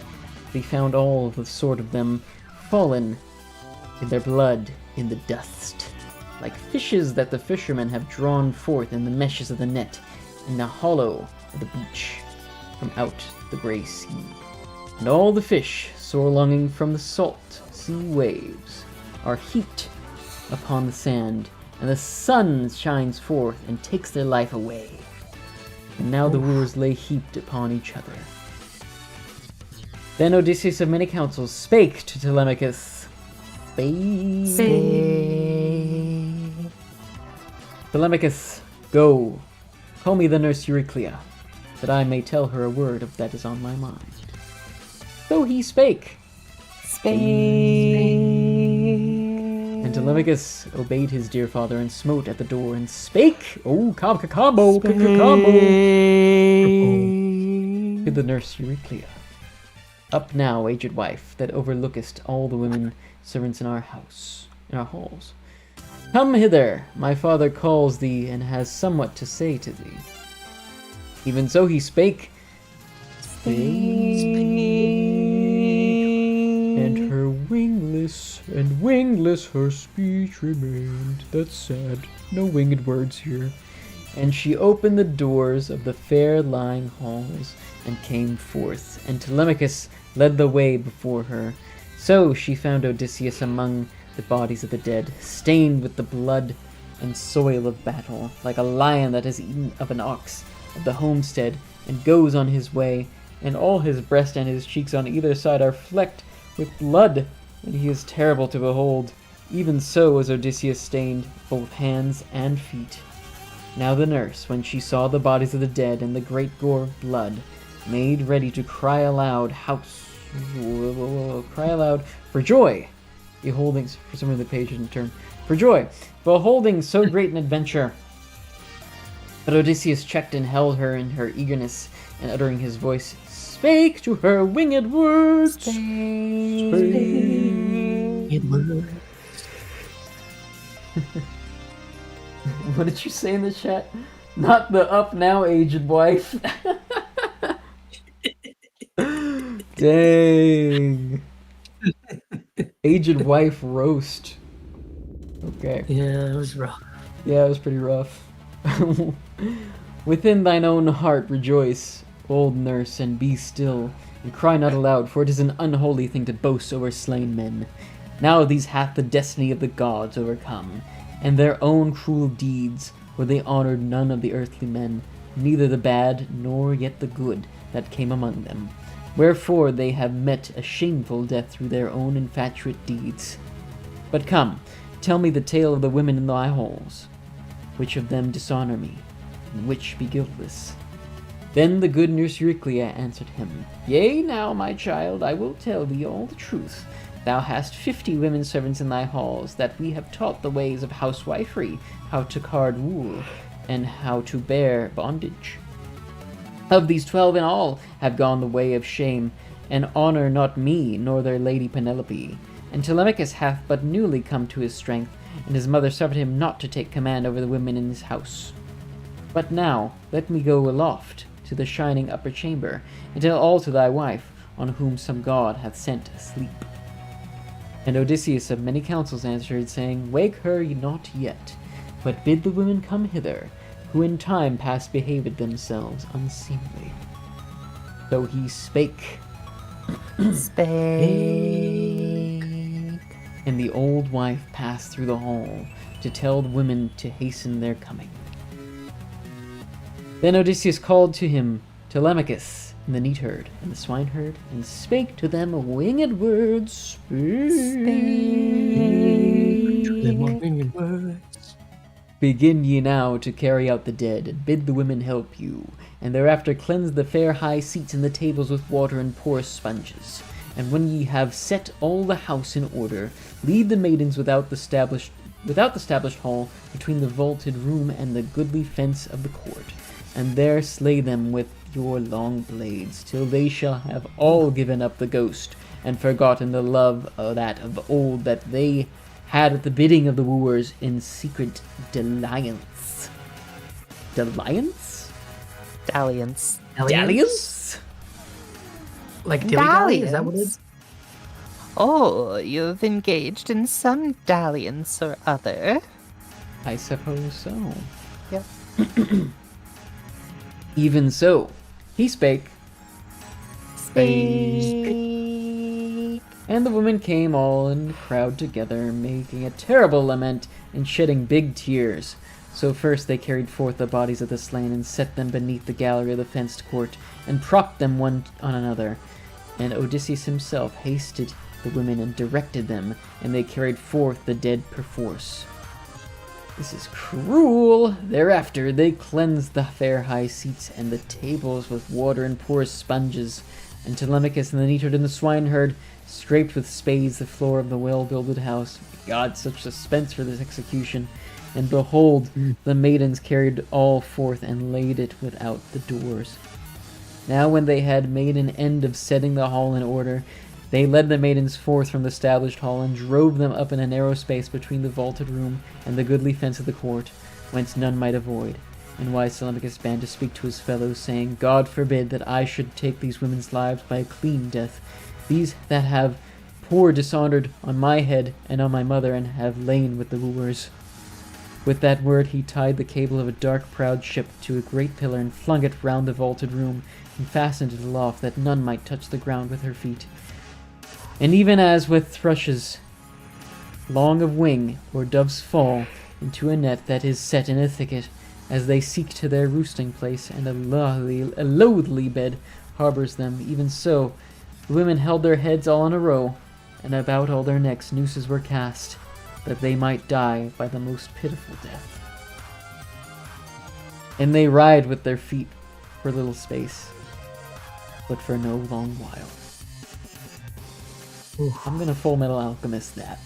Speaker 2: But he found all the sort of them fallen in their blood in the dust, like fishes that the fishermen have drawn forth in the meshes of the net in the hollow of the beach from out the grey sea. And all the fish, sore longing from the salt sea waves, are heaped upon the sand, and the sun shines forth and takes their life away. And now the wooers lay heaped upon each other. Then Odysseus of many counsels spake to Telemachus, Telemachus, go. Call me the nurse Euryclea, that I may tell her a word of that is on my mind. So he spake. And Telemachus obeyed his dear father and smote at the door and spake. Oh, combo, to the nurse Euryclea. Up now, aged wife, that overlookest all the women servants in our halls. Come hither, my father calls thee, and has somewhat to say to thee. Even so he spake. And her wingless her speech remained. That's sad. No winged words here. And she opened the doors of the fair lying halls, and came forth, and Telemachus led the way before her. So she found Odysseus among the bodies of the dead, stained with the blood and soil of battle, like a lion that has eaten of an ox of the homestead, and goes on his way, and all his breast and his cheeks on either side are flecked with blood, and he is terrible to behold. Even so was Odysseus stained, both hands and feet. Now the nurse, when she saw the bodies of the dead and the great gore of blood, made ready to cry aloud for joy, beholding, for some reason the page didn't turn, for joy, beholding so great an adventure. But Odysseus checked and held her in her eagerness, and uttering his voice, spake to her winged words. What did you say in the chat? Not the up now, aged wife. Dang. Aged wife roast. Okay.
Speaker 3: Yeah, it was rough.
Speaker 2: Yeah, it was pretty rough. Within thine own heart rejoice, old nurse, and be still, and cry not aloud, for it is an unholy thing to boast over slain men. Now these hath the destiny of the gods overcome, and their own cruel deeds, where they honored none of the earthly men, neither the bad nor yet the good that came among them. Wherefore they have met a shameful death through their own infatuate deeds. But come, tell me the tale of the women in thy halls. Which of them dishonor me, and which be guiltless? Then the good nurse Euryclea answered him, Yea, now, my child, I will tell thee all the truth. Thou hast 50 women servants in thy halls, that we have taught the ways of housewifery, how to card wool, and how to bear bondage. Of these 12 in all have gone the way of shame, and honor not me, nor their lady Penelope. And Telemachus hath but newly come to his strength, and his mother suffered him not to take command over the women in his house. But now let me go aloft to the shining upper chamber, and tell all to thy wife, on whom some god hath sent asleep. And Odysseus of many counsels answered, saying, Wake her not yet, but bid the women come hither, who in time past behaved themselves unseemly. So he spake. And the old wife passed through the hall to tell the women to hasten their coming. Then Odysseus called to him Telemachus and the neatherd and the swineherd, and spake to them winged words. Begin ye now to carry out the dead, and bid the women help you, and thereafter cleanse the fair high seats and the tables with water and porous sponges. And when ye have set all the house in order, lead the maidens without the established hall, between the vaulted room and the goodly fence of the court, and there slay them with your long blades, till they shall have all given up the ghost, and forgotten the love that of old that they had at the bidding of the wooers in secret dalliance. Dalliance?
Speaker 1: Dalliance.
Speaker 2: Dalliance?
Speaker 3: Like dilly-dally? Is that what it is?
Speaker 1: Oh, you've engaged in some dalliance or other.
Speaker 2: I suppose so.
Speaker 1: Yep.
Speaker 2: Even so, he spake. And the women came all in a crowd together, making a terrible lament and shedding big tears. So first they carried forth the bodies of the slain, and set them beneath the gallery of the fenced court, and propped them one on another. And Odysseus himself hasted the women and directed them, and they carried forth the dead perforce. This is cruel. Thereafter they cleansed the fair high seats and the tables with water and porous sponges, and Telemachus and the neatherd and the swineherd scraped with spades the floor of the well-builded house. God, such suspense for this execution. And behold, the maidens carried all forth and laid it without the doors. Now when they had made an end of setting the hall in order, they led the maidens forth from the established hall and drove them up in a narrow space between the vaulted room and the goodly fence of the court, whence none might avoid. And wise Telemachus began to speak to his fellows, saying, God forbid that I should take these women's lives by a clean death, these that have poor dishonored on my head and on my mother, and have lain with the wooers. With that word he tied the cable of a dark proud ship to a great pillar and flung it round the vaulted room, and fastened it aloft that none might touch the ground with her feet. And even as with thrushes long of wing, or doves fall into a net that is set in a thicket, as they seek to their roosting place, and a loathly bed harbors them, even so the women held their heads all in a row, and about all their necks nooses were cast, that they might die by the most pitiful death. And they ride with their feet for a little space, but for no long while. Ooh, I'm gonna Full Metal Alchemist that.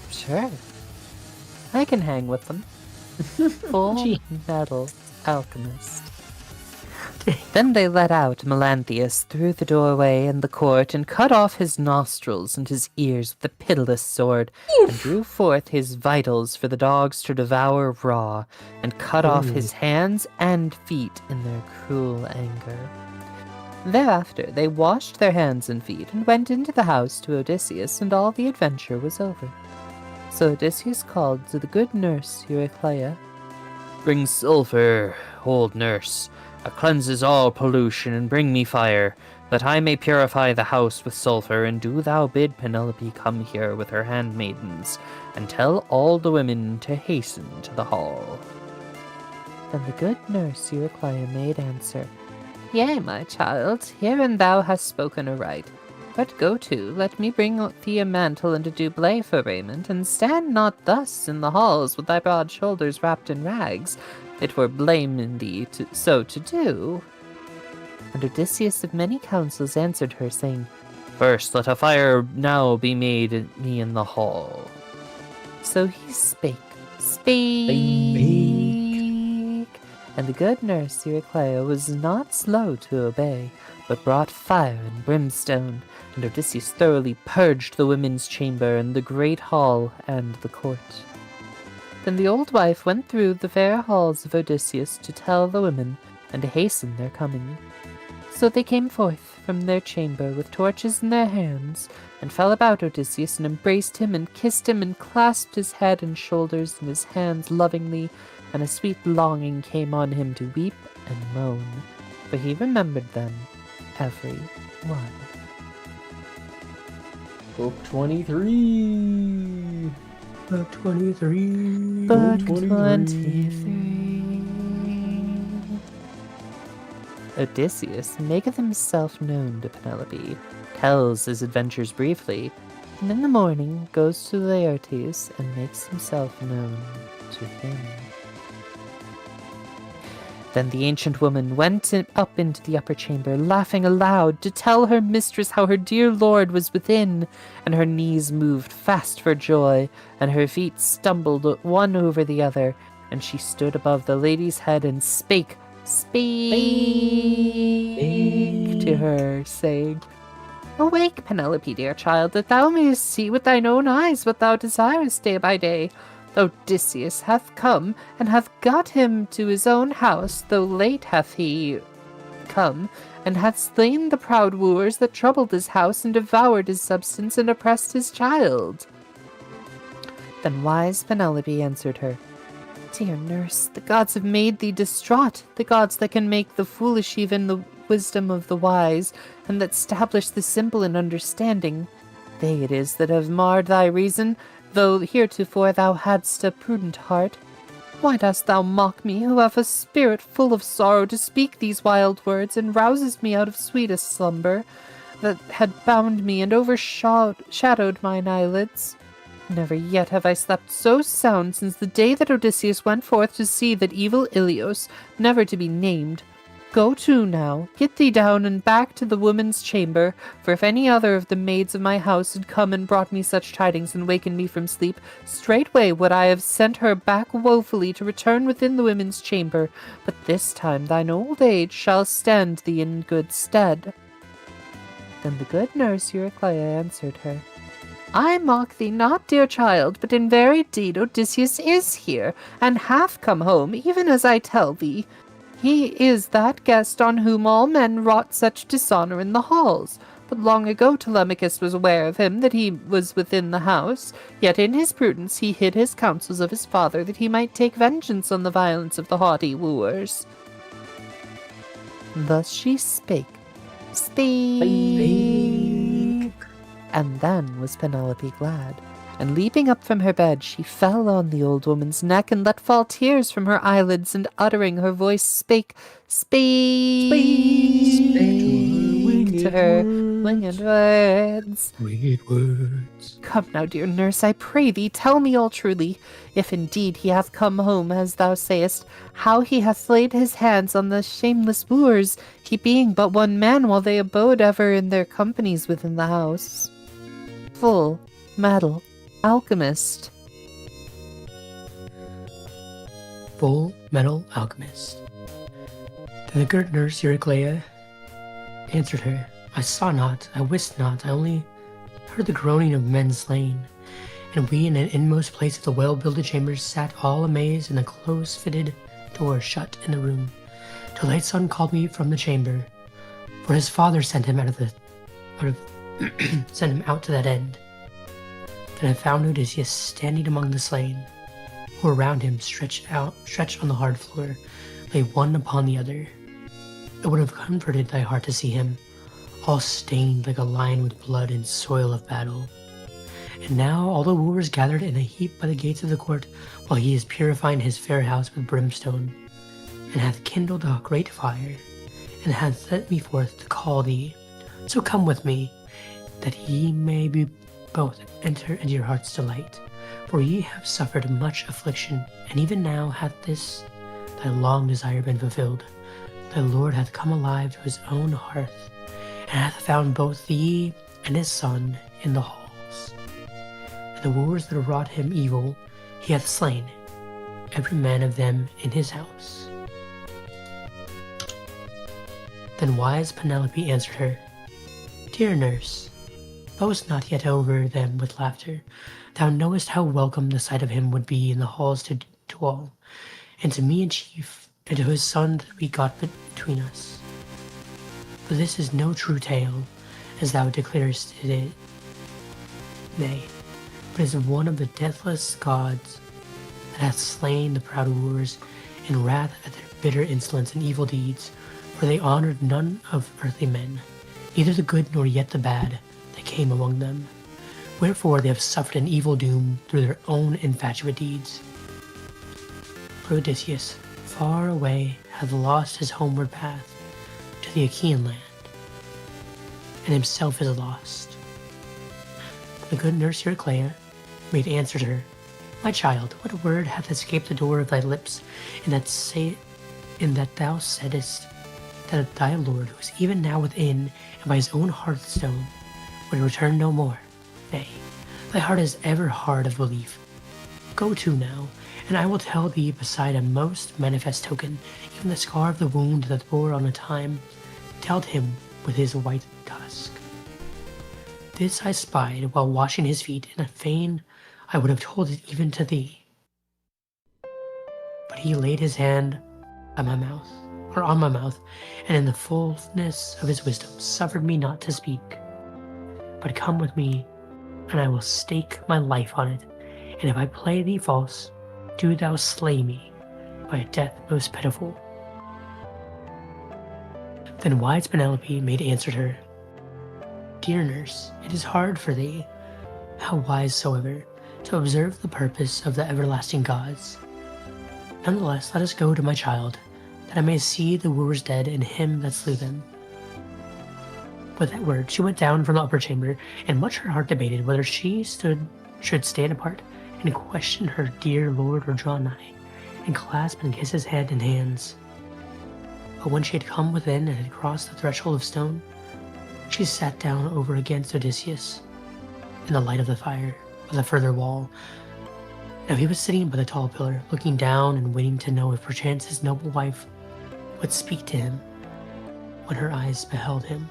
Speaker 1: Sure. I can hang with them. Full Metal Alchemist. Then they let out Melanthius through the doorway in the court and cut off his nostrils and his ears with the pitiless sword, and drew forth his vitals for the dogs to devour raw, and cut off his hands and feet in their cruel anger. Thereafter they washed their hands and feet and went into the house to Odysseus, and all the adventure was over. So Odysseus called to the good nurse Eurycleia. Bring sulphur, old nurse. It cleanses all pollution, and bring me fire, that I may purify the house with sulphur, and do thou bid Penelope come here with her handmaidens, and tell all the women to hasten to the hall. Then the good nurse Eurycleia made answer, Yea, my child, herein thou hast spoken aright. But go to, let me bring thee a mantle and a doublet for raiment, and stand not thus in the halls with thy broad shoulders wrapped in rags. It were blame in thee so to do. And Odysseus of many counsels answered her, saying, First let a fire now be made me in the hall. So he spake. And the good nurse Eurycleia was not slow to obey, but brought fire and brimstone, and Odysseus thoroughly purged the women's chamber and the great hall and the court. Then the old wife went through the fair halls of Odysseus to tell the women, and to hasten their coming. So they came forth from their chamber with torches in their hands, and fell about Odysseus, and embraced him, and kissed him, and clasped his head and shoulders in his hands lovingly, and a sweet longing came on him to weep and moan, for he remembered them, every one.
Speaker 2: Book 23.
Speaker 3: Book 23.
Speaker 1: Book 23. Odysseus maketh himself known to Penelope, tells his adventures briefly, and in the morning goes to Laertes and makes himself known to him. Then the ancient woman went up into the upper chamber, laughing aloud, to tell her mistress how her dear lord was within, and her knees moved fast for joy, and her feet stumbled one over the other, and she stood above the lady's head and spake to her, saying, Awake, Penelope, dear child, that thou mayest see with thine own eyes what thou desirest day by day. Odysseus hath come, and hath got him to his own house, though late hath he come, and hath slain the proud wooers that troubled his house, and devoured his substance, and oppressed his child. Then wise Penelope answered her, Dear nurse, the gods have made thee distraught, the gods that can make the foolish even the wisdom of the wise, and that stablish the simple in understanding. They it is that have marred thy reason, though heretofore thou hadst a prudent heart. Why dost thou mock me, who have a spirit full of sorrow, to speak these wild words, and rousest me out of sweetest slumber? that had bound me and overshadowed mine eyelids. Never yet have I slept so sound since the day that Odysseus went forth to see that evil Ilios, never to be named. Go to now, get thee down and back to the woman's chamber, for if any other of the maids of my house had come and brought me such tidings and wakened me from sleep, straightway would I have sent her back woefully to return within the women's chamber, but this time thine old age shall stand thee in good stead. Then the good nurse Eurycleia answered her, I mock thee not, dear child, but in very deed Odysseus is here, and hath come home, even as I tell thee. He is that guest on whom all men wrought such dishonour in the halls. But long ago Telemachus was aware of him, that he was within the house, yet in his prudence he hid his counsels of his father, that he might take vengeance on the violence of the haughty wooers. Thus she spake. Speak! And then was Penelope glad, and leaping up from her bed, she fell on the old woman's neck and let fall tears from her eyelids, and uttering her voice spake, Speak! To her winged words.
Speaker 3: Winged words.
Speaker 1: Come now, dear nurse, I pray thee, tell me all truly, if indeed he hath come home, as thou sayest, how he hath laid his hands on the shameless wooers, he being but one man, while they abode ever in their companies within the house. Full metal alchemist.
Speaker 3: Full metal alchemist. Then the good nurse Eurycleia answered her, I saw not, I wist not, I only heard the groaning of men slain. And we in an inmost place of the well-builded chambers sat all amazed, and the close-fitted door shut in the room. Till late sun called me from the chamber, for his father sent him sent him out to that end. Then I found Odysseus standing among the slain, who around him stretched on the hard floor, lay one upon the other. It would have comforted thy heart to see him, all stained like a lion with blood and soil of battle. And now all the wooers gathered in a heap by the gates of the court, while he is purifying his fair house with brimstone, and hath kindled a great fire, and hath sent me forth to call thee. So come with me, that ye may be both enter into your heart's delight. For ye have suffered much affliction, and even now hath this thy long desire been fulfilled. Thy Lord hath come alive to his own hearth, and hath found both thee and his son in the halls. And the wooers that wrought him evil he hath slain, every man of them in his house. Then wise Penelope answered her, Dear nurse, boast not yet over them with laughter. Thou knowest how welcome the sight of him would be in the halls to all, and to me in chief, and to his son that we got between us. For this is no true tale, as thou declarest it, nay, but is one of the deathless gods that hath slain the proud wooers in wrath at their bitter insolence and evil deeds, for they honored none of earthly men, neither the good nor yet the bad, that came among them. Wherefore they have suffered an evil doom through their own infatuate deeds. For Odysseus, far away, hath lost his homeward path to the Achaean land, and himself is lost. The good nurse Eurycleia made answer to her, My child, what word hath escaped the door of thy lips, in that thou saidst that thy Lord, who is even now within, and by his own hearthstone, would return no more? Nay, thy heart is ever hard of belief. Go to now, and I will tell thee beside a most manifest token, even the scar of the wound that bore on a time dealt him with his white tusk. This I spied while washing his feet, and fain I would have told it even to thee. But he laid his hand on my mouth, and in the fullness of his wisdom suffered me not to speak. But come with me, and I will stake my life on it, and if I play thee false, do thou slay me by a death most pitiful. Then wise Penelope made answer to her, Dear nurse, it is hard for thee, how wise soever, to observe the purpose of the everlasting gods. Nonetheless, let us go to my child, that I may see the wooers dead and him that slew them. With that word, she went down from the upper chamber, and much her heart debated whether she should stand apart and question her dear lord or draw nigh, and clasp and kiss his head and hands. But when she had come within and had crossed the threshold of stone, she sat down over against Odysseus, in the light of the fire, by the further wall. Now he was sitting by the tall pillar, looking down and waiting to know if perchance his noble wife would speak to him when her eyes beheld him.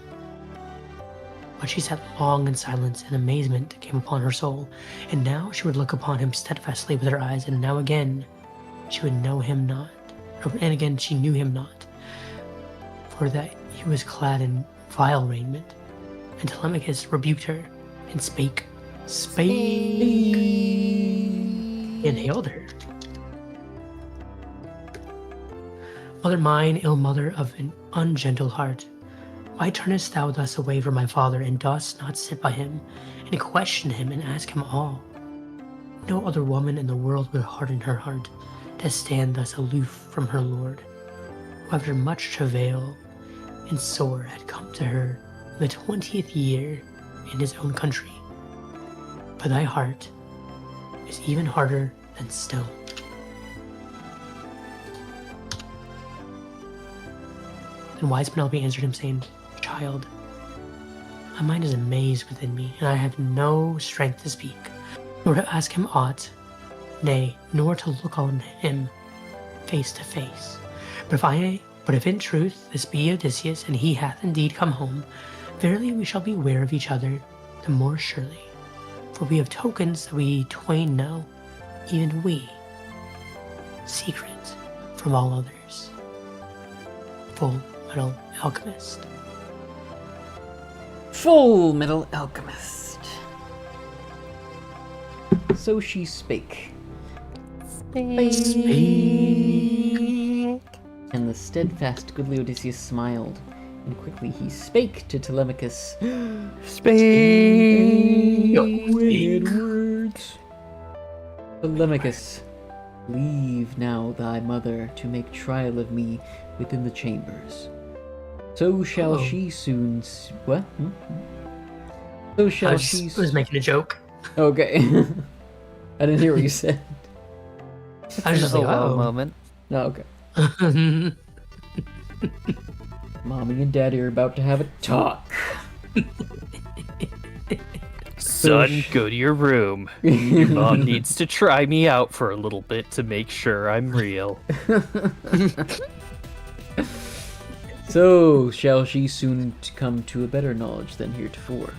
Speaker 3: But she sat long in silence, and amazement came upon her soul, and now she would look upon him steadfastly with her eyes, and now again she would know him not, and again she knew him not, for that he was clad in vile raiment. And Telemachus rebuked her, and spake, and hailed her. Mother mine, ill mother of an ungentle heart, why turnest thou thus away from my father, and dost not sit by him, and question him, and ask him all? No other woman in the world would harden her heart to stand thus aloof from her lord, who after much travail and sore had come to her in the 20th year in his own country. But thy heart is even harder than stone. And wise Penelope answered him, saying, Child, my mind is amazed within me, and I have no strength to speak, nor to ask him aught, nay, nor to look on him face to face. But if in truth this be Odysseus, and he hath indeed come home, verily we shall beware of each other the more surely. For we have tokens that we twain know, even we, secret from all others. Full Metal Alchemist.
Speaker 2: Full Metal Alchemist. So she spake. And the steadfast goodly Odysseus smiled, and quickly he spake to Telemachus. Wicked words. Telemachus, leave now thy mother to make trial of me within the chambers. So shall she soon. What? So shall she.
Speaker 3: I was making a joke.
Speaker 2: Okay. I didn't hear what you said.
Speaker 3: I was just like,
Speaker 1: a moment.
Speaker 2: No, okay. Mommy and Daddy are about to have a talk.
Speaker 1: Son, go to your room. Your mom needs to try me out for a little bit to make sure I'm real.
Speaker 2: So shall she soon come to a better knowledge than heretofore.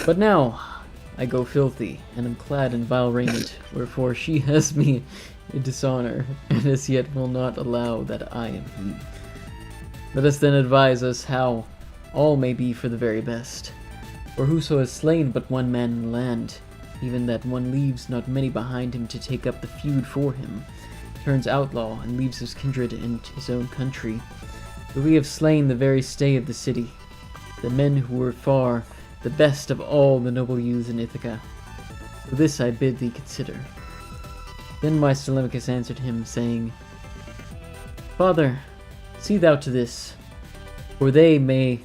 Speaker 2: But now I go filthy, and am clad in vile raiment, wherefore she has me in dishonor, and as yet will not allow that I am he. Let us then advise us how all may be for the very best. For whoso has slain but one man in the land, even that one leaves not many behind him to take up the feud for him, turns outlaw and leaves his kindred and his own country. For we have slain the very stay of the city, the men who were far the best of all the noble youths in Ithaca. So this I bid thee consider. Then wise Telemachus answered him, saying, Father, see thou to this, for they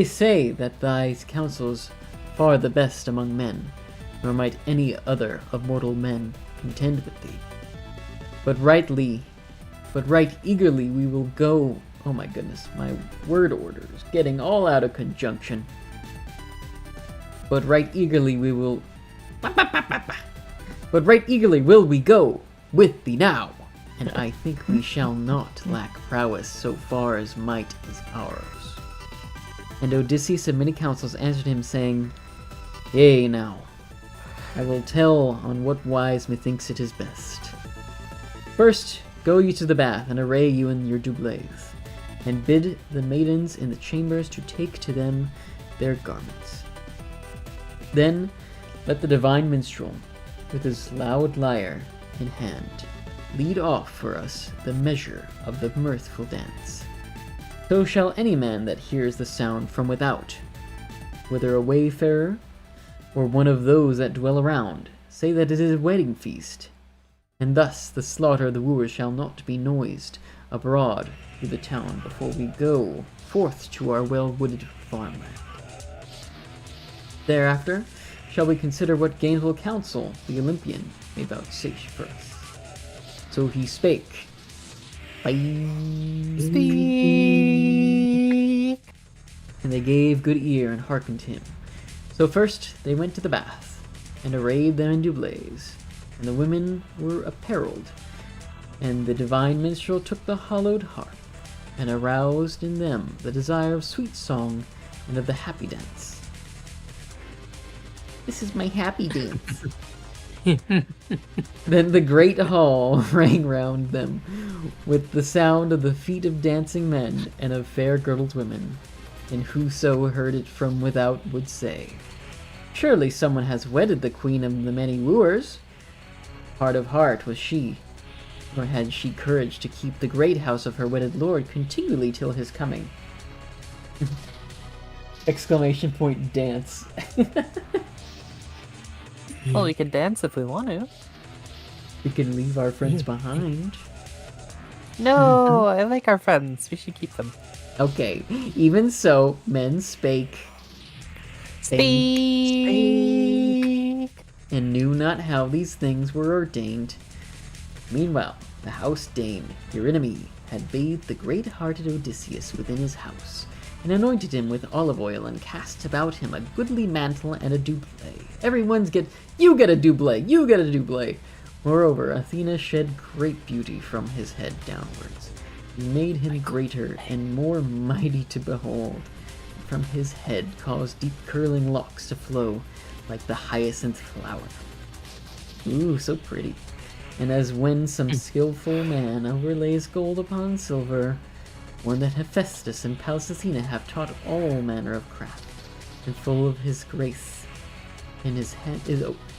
Speaker 2: say that thy counsels far the best among men, nor might any other of mortal men contend with thee. But right eagerly we will go. Oh my goodness, my word order is getting all out of conjunction. But right eagerly will we go with thee now, and I think we shall not lack prowess so far as might is ours. And Odysseus of many counsels answered him, saying, Yea, now, I will tell on what wise methinks it is best. First, go ye to the bath, and array you in your doublets, and bid the maidens in the chambers to take to them their garments. Then let the divine minstrel, with his loud lyre in hand, lead off for us the measure of the mirthful dance. So shall any man that hears the sound from without, whether a wayfarer or one of those that dwell around, say that it is a wedding feast, and thus the slaughter of the wooers shall not be noised abroad through the town before we go forth to our well-wooded farmland. Thereafter, shall we consider what gainful counsel the Olympian may vouchsafe for us. So he spake.
Speaker 1: Speak.
Speaker 2: And they gave good ear and hearkened him. So first they went to the bath, and arrayed them in doublees, and the women were apparelled, and the divine minstrel took the hollowed harp, and aroused in them the desire of sweet song and of the happy dance. This is my happy dance. Then the great hall rang round them with the sound of the feet of dancing men and of fair girdled women, and whoso heard it from without would say, "Surely someone has wedded the queen of the many wooers." Heart of heart was she, nor had she courage to keep the great house of her wedded lord continually till his coming. Exclamation point dance.
Speaker 1: Well, we can dance if we want to.
Speaker 2: We can leave our friends behind.
Speaker 1: No, I like our friends. We should keep them.
Speaker 2: Okay, even so, men spake.
Speaker 1: Speak.
Speaker 2: And knew not how these things were ordained. Meanwhile, the house dame, Eurynomé, had bathed the great-hearted Odysseus within his house, and anointed him with olive oil, and cast about him a goodly mantle and a doublet. You get a doublet, you get a doublet. Moreover, Athena shed great beauty from his head downwards, and made him greater and more mighty to behold. And from his head caused deep curling locks to flow, like the hyacinth flower. Ooh, so pretty. And as when some skillful man overlays gold upon silver, one that Hephaestus and Pallas Athena have taught all manner of craft, and full of his grace in his hand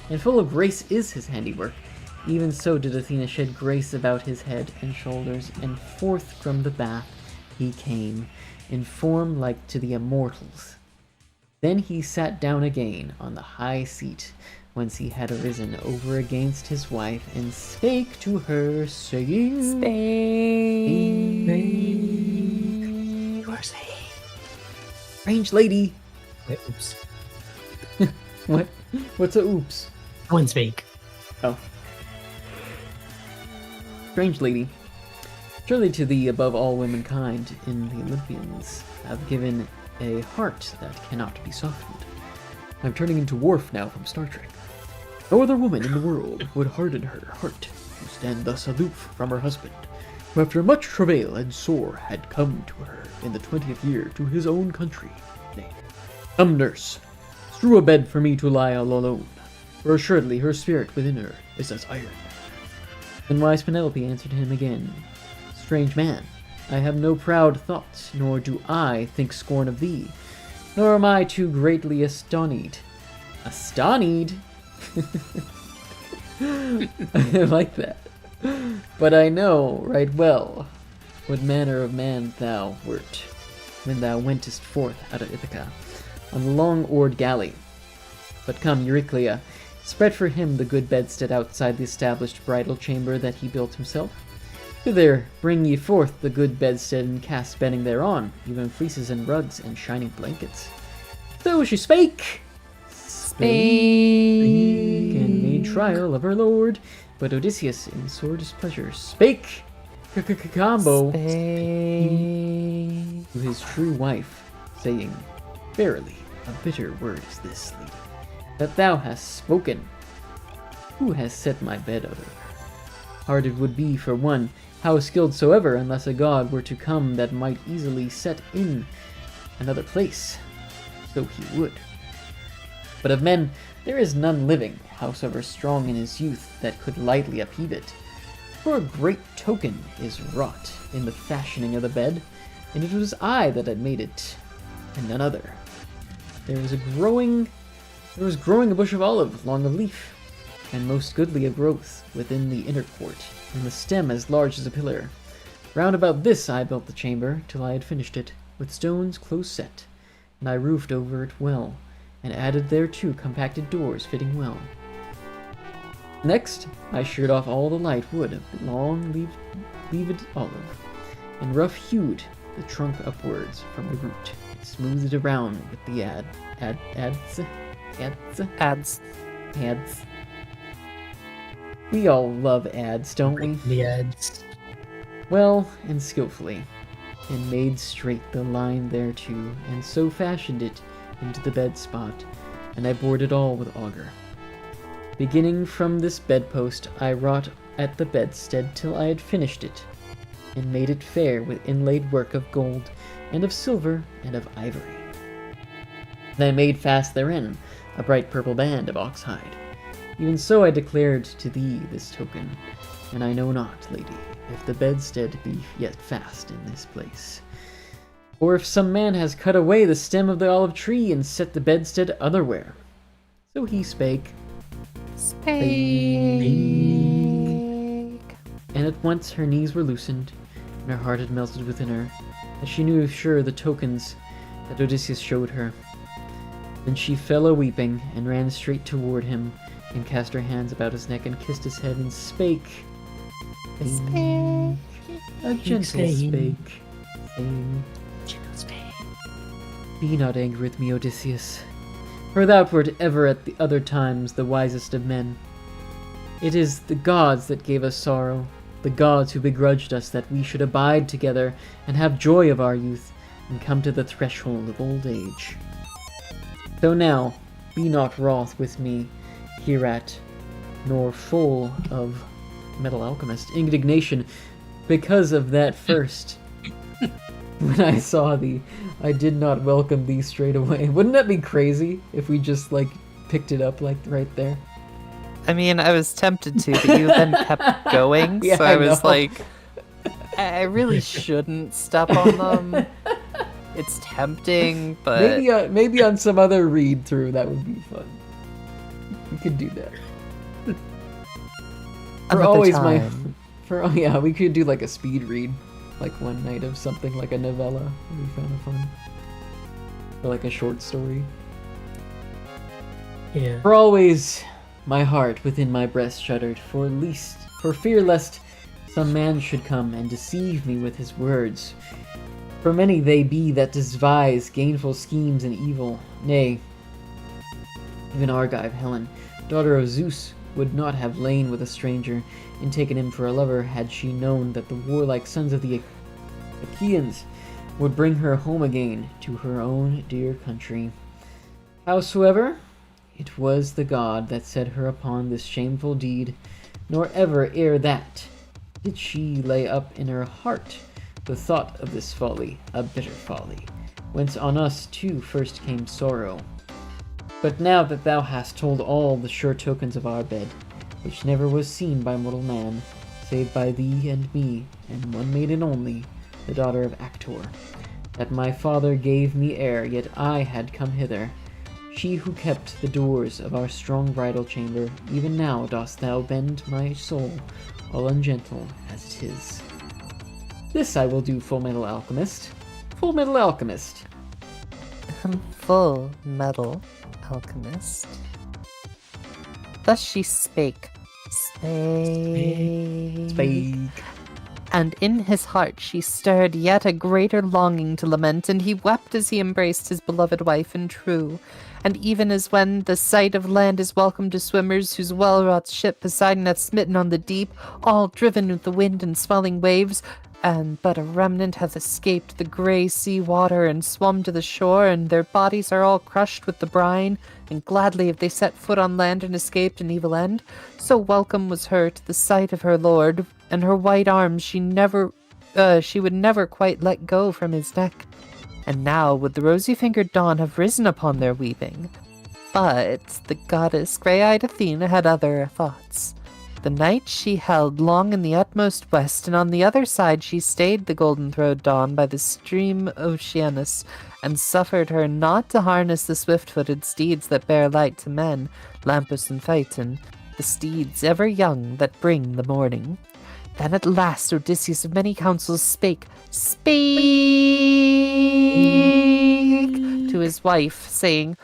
Speaker 2: and full of grace is his handiwork. Even so did Athena shed grace about his head and shoulders, and forth from the bath he came, in form like to the immortals. Then he sat down again on the high seat whence he had arisen over against his wife, and spake to her, saying,
Speaker 3: You are saying.
Speaker 2: Strange lady.
Speaker 3: Wait, oops.
Speaker 2: What? What's a oops?
Speaker 3: I wouldn't speak.
Speaker 2: Oh. Strange lady, surely to thee above all womankind in the Olympians have given a heart that cannot be softened. I'm turning into Worf now from Star Trek. No other woman in the world would harden her heart to stand thus aloof from her husband, who after much travail and sore had come to her in the 20th year to his own country. Nay, come nurse, strew a bed for me to lie all alone, for assuredly her spirit within her is as iron. Then wise Penelope answered him again, Strange man, I have no proud thoughts, nor do I think scorn of thee, nor am I too greatly astonied. Astonied? I like that. But I know right well what manner of man thou wert, when thou wentest forth out of Ithaca on the long-oared galley. But come, Euryclea, spread for him the good bedstead outside the established bridal chamber that he built himself. Hither bring ye forth the good bedstead, and cast bedding thereon, even fleeces and rugs and shining blankets. So she spake, and made trial of her lord, but Odysseus in sore displeasure spake, combo, to his true wife, saying, Verily, a bitter word is this, lady, that thou hast spoken. Who has set my bed other? Hard it would be for one, how skilled soever, unless a god were to come that might easily set in another place. So he would. But of men there is none living, howsoever strong in his youth, that could lightly upheave it. For a great token is wrought in the fashioning of the bed, and it was I that had made it, and none other. There was growing a bush of olive, long of leaf, and most goodly of growth, within the inner court, and the stem as large as a pillar. Round about this I built the chamber, till I had finished it, with stones close set, and I roofed over it well, and added thereto compacted doors fitting well. Next, I sheared off all the light wood of long leaved olive, and rough-hewed the trunk upwards from the root, and smoothed it around with the
Speaker 1: Ads.
Speaker 2: ads. We all love ads, don't we?
Speaker 3: The ads.
Speaker 2: Well and skillfully, and made straight the line thereto, and so fashioned it into the bed spot, and I bored it all with auger. Beginning from this bedpost, I wrought at the bedstead till I had finished it, and made it fair with inlaid work of gold, and of silver, and of ivory. And I made fast therein a bright purple band of oxhide. Even so I declared to thee this token, and I know not, lady, if the bedstead be yet fast in this place, or if some man has cut away the stem of the olive tree and set the bedstead otherwhere. So he spake, and at once her knees were loosened, and her heart had melted within her, as she knew sure the tokens that Odysseus showed her. Then she fell a-weeping, and ran straight toward him, and cast her hands about his neck, and kissed his head, and spake. A gentle spake, saying, Be not angry with me, Odysseus, for thou wert ever at the other times the wisest of men. It is the gods that gave us sorrow, the gods who begrudged us that we should abide together, and have joy of our youth, and come to the threshold of old age. So now, be not wroth with me hereat, nor full of metal alchemist indignation, because of that first. When I saw thee, I did not welcome thee straight away. Wouldn't that be crazy if we just, like, picked it up, like, right there?
Speaker 1: I mean, I was tempted to, but you then kept going,
Speaker 2: Yeah,
Speaker 1: so I
Speaker 2: I
Speaker 1: was
Speaker 2: know.
Speaker 1: like, I really shouldn't step on them. It's tempting, but
Speaker 2: Maybe on some other read through that would be fun. We could do that.
Speaker 1: another time.
Speaker 2: We could do like a speed read, like one night of something like a novella. It'd be kind of fun. Or like a short story.
Speaker 3: Yeah.
Speaker 2: For always my heart within my breast shuddered, for fear lest some man should come and deceive me with his words. For many they be that devise gainful schemes and evil. Nay, even Argive Helen, daughter of Zeus, would not have lain with a stranger and taken him for a lover had she known that the warlike sons of the Achaeans would bring her home again to her own dear country. Howsoever, it was the god that set her upon this shameful deed, nor ever ere that did she lay up in her heart the thought of this folly, a bitter folly, whence on us too first came sorrow. But now that thou hast told all the sure tokens of our bed, which never was seen by mortal man, save by thee and me, and one maiden only, the daughter of Actor, that my father gave me ere yet I had come hither, she who kept the doors of our strong bridal chamber, even now dost thou bend my soul, all ungentle as 'tis. This I will do, Full Metal Alchemist. Full Metal Alchemist.
Speaker 1: Full Metal Alchemist. Thus she spake.
Speaker 2: Spake.
Speaker 1: And in his heart she stirred yet a greater longing to lament, and he wept as he embraced his beloved wife and true. And even as when the sight of land is welcome to swimmers, whose well-wrought ship Poseidon hath smitten on the deep, all driven with the wind and swelling waves, and but a remnant hath escaped the grey sea water and swum to the shore, and their bodies are all crushed with the brine, and gladly have they set foot on land and escaped an evil end. So welcome was her to the sight of her lord, and her white arms she would never quite let go from his neck. And now would the rosy-fingered dawn have risen upon their weeping. But the goddess grey-eyed Athena had other thoughts. The night she held long in the utmost west, and on the other side she stayed the golden-throated dawn by the stream Oceanus, and suffered her not to harness the swift-footed steeds that bear light to men, Lampus and Phaeton, the steeds ever young that bring the morning. Then at last Odysseus of many counsels spake to his wife, saying,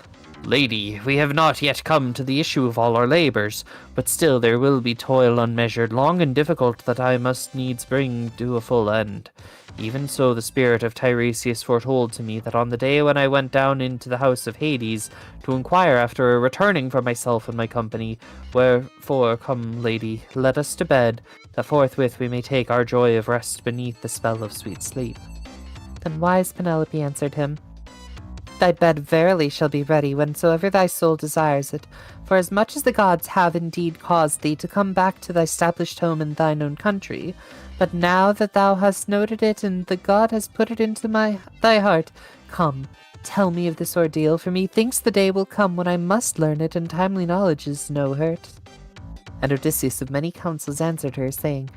Speaker 1: Lady, we have not yet come to the issue of all our labours, but still there will be toil unmeasured, long and difficult, that I must needs bring to a full end. Even so the spirit of Tiresias foretold to me that on the day when I went down into the house of Hades to inquire after returning for myself and my company, wherefore come, lady, let us to bed, that forthwith we may take our joy of rest beneath the spell of sweet sleep.
Speaker 4: Then wise Penelope answered him, Thy bed verily shall be ready whensoever thy soul desires it, for as much as the gods have indeed caused thee to come back to thy established home in thine own country, but now that thou hast noted it and the god has put it into thy heart, come, tell me of this ordeal, for methinks the day will come when I must learn it, and timely knowledge is no hurt. And Odysseus of many counsels answered her, saying,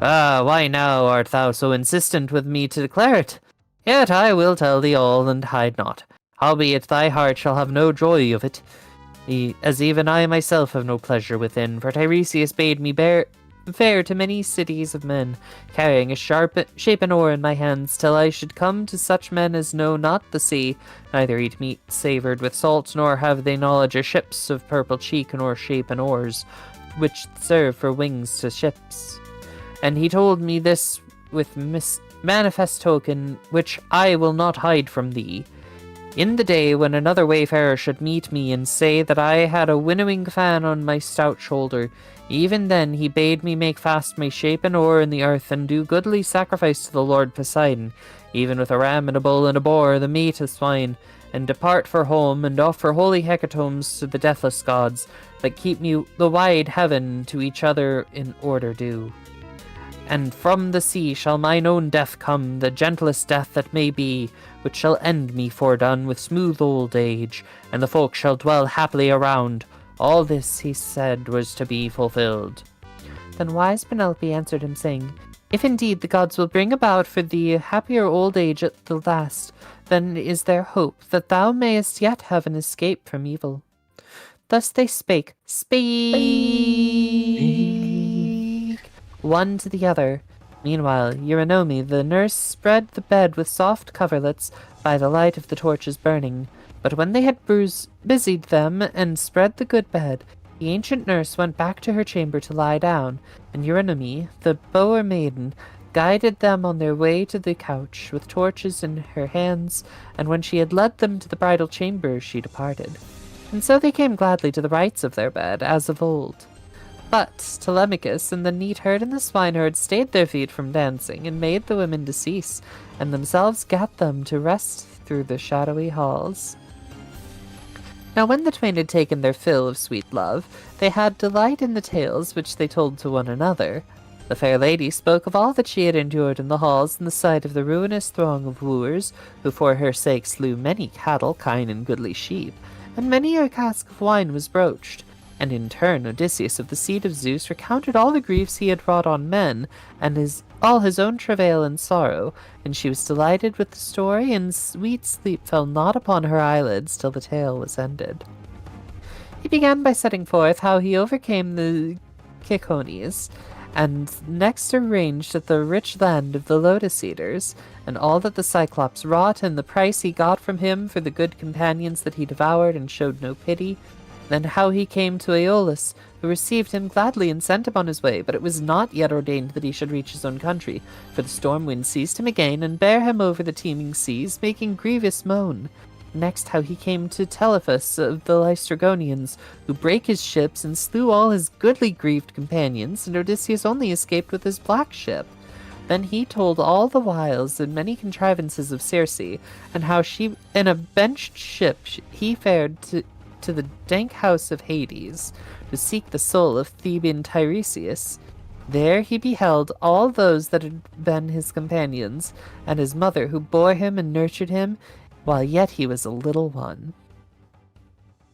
Speaker 1: Ah, why now art thou so insistent with me to declare it? Yet I will tell thee all, and hide not. Howbeit thy heart shall have no joy of it, as even I myself have no pleasure within, for Tiresias bade me fare to many cities of men, carrying a shapen oar in my hands, till I should come to such men as know not the sea, neither eat meat savoured with salt, nor have they knowledge of ships of purple cheek, nor shapen oars, which serve for wings to ships. And he told me this with manifest token, which I will not hide from thee. In the day when another wayfarer should meet me and say that I had a winnowing fan on my stout shoulder, even then he bade me make fast my shapen oar in the earth, and do goodly sacrifice to the Lord Poseidon, even with a ram and a bull and a boar, the meat of swine, and depart for home, and offer holy hecatombs to the deathless gods, that keep me the wide heaven to each other in order due. And from the sea shall mine own death come, the gentlest death that may be, which shall end me fordone with smooth old age, and the folk shall dwell happily around. All this, he said, was to be fulfilled.
Speaker 4: Then wise Penelope answered him, saying, If indeed the gods will bring about for thee a happier old age at the last, then is there hope that thou mayest yet have an escape from evil. Thus they spake, one to the other. Meanwhile, Eurynome, the nurse, spread the bed with soft coverlets by the light of the torches burning. But when they had busied them and spread the good bed, the ancient nurse went back to her chamber to lie down, and Eurynome, the bower maiden, guided them on their way to the couch with torches in her hands, and when she had led them to the bridal chamber, she departed. And so they came gladly to the rites of their bed, as of old. But Telemachus and the neatherd and the swineherd stayed their feet from dancing, and made the women to cease, and themselves gat them to rest through the shadowy halls. Now when the twain had taken their fill of sweet love, they had delight in the tales which they told to one another. The fair lady spoke of all that she had endured in the halls in the sight of the ruinous throng of wooers, who for her sake slew many cattle, kine, and goodly sheep, and many a cask of wine was broached. And in turn Odysseus of the seed of Zeus recounted all the griefs he had wrought on men, and all his own travail and sorrow, and she was delighted with the story, and sweet sleep fell not upon her eyelids till the tale was ended. He began by setting forth how he overcame the Cicones, and next arranged at the rich land of the Lotus Eaters, and all that the Cyclops wrought, and the price he got from him for the good companions that he devoured and showed no pity. Then how he came to Aeolus, who received him gladly and sent him on his way, but it was not yet ordained that he should reach his own country, for the storm wind seized him again, and bare him over the teeming seas, making grievous moan. Next how he came to Telephus of the Laestrygonians, who brake his ships and slew all his goodly grieved companions, and Odysseus only escaped with his black ship. Then he told all the wiles and many contrivances of Circe, and how she, in a benched ship, he fared to the dank house of Hades, to seek the soul of Theban Tiresias. There he beheld all those that had been his companions, and his mother who bore him and nurtured him, while yet he was a little one.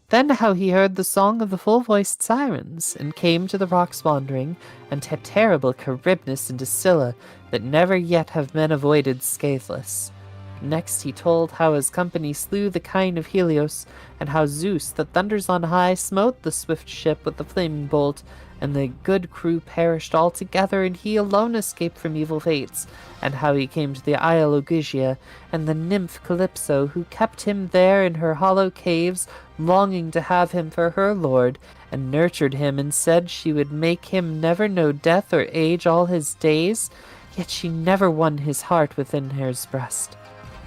Speaker 4: Then how he heard the song of the full-voiced sirens, and came to the rocks wandering, and had terrible Charybdis and Scylla, that never yet have men avoided scatheless. Next he told how his company slew the kine of Helios, and how Zeus, that thunders on high, smote the swift ship with the flaming bolt, and the good crew perished altogether, and he alone escaped from evil fates, and how he came to the isle Ogygia, and the nymph Calypso, who kept him there in her hollow caves, longing to have him for her lord, and nurtured him, and said she would make him never know death or age all his days, yet she never won his heart within his breast.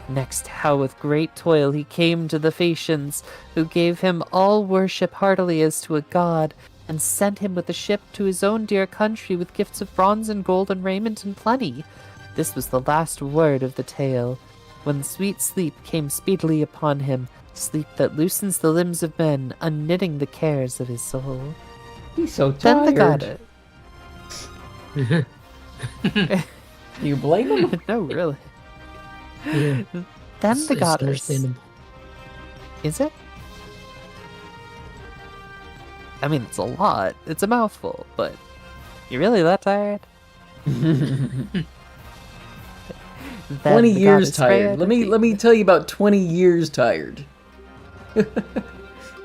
Speaker 4: Next, how with great toil he came to the Phaeacians, who gave him all worship heartily as to a god, and sent him with a ship to his own dear country with gifts of bronze and gold and raiment in plenty. This was the last word of the tale, when sweet sleep came speedily upon him, sleep that loosens the limbs of men, unknitting the cares of his soul.
Speaker 2: He's so
Speaker 4: Then the
Speaker 2: tired.
Speaker 4: goddess.
Speaker 2: You blame him?
Speaker 4: No, really.
Speaker 3: Yeah.
Speaker 4: Then
Speaker 3: It's
Speaker 4: the goddess.
Speaker 3: understandable.
Speaker 4: Is it? I mean, it's a lot. It's a mouthful, but you really that tired?
Speaker 2: 20 years tired. Let me tell you about 20 years tired.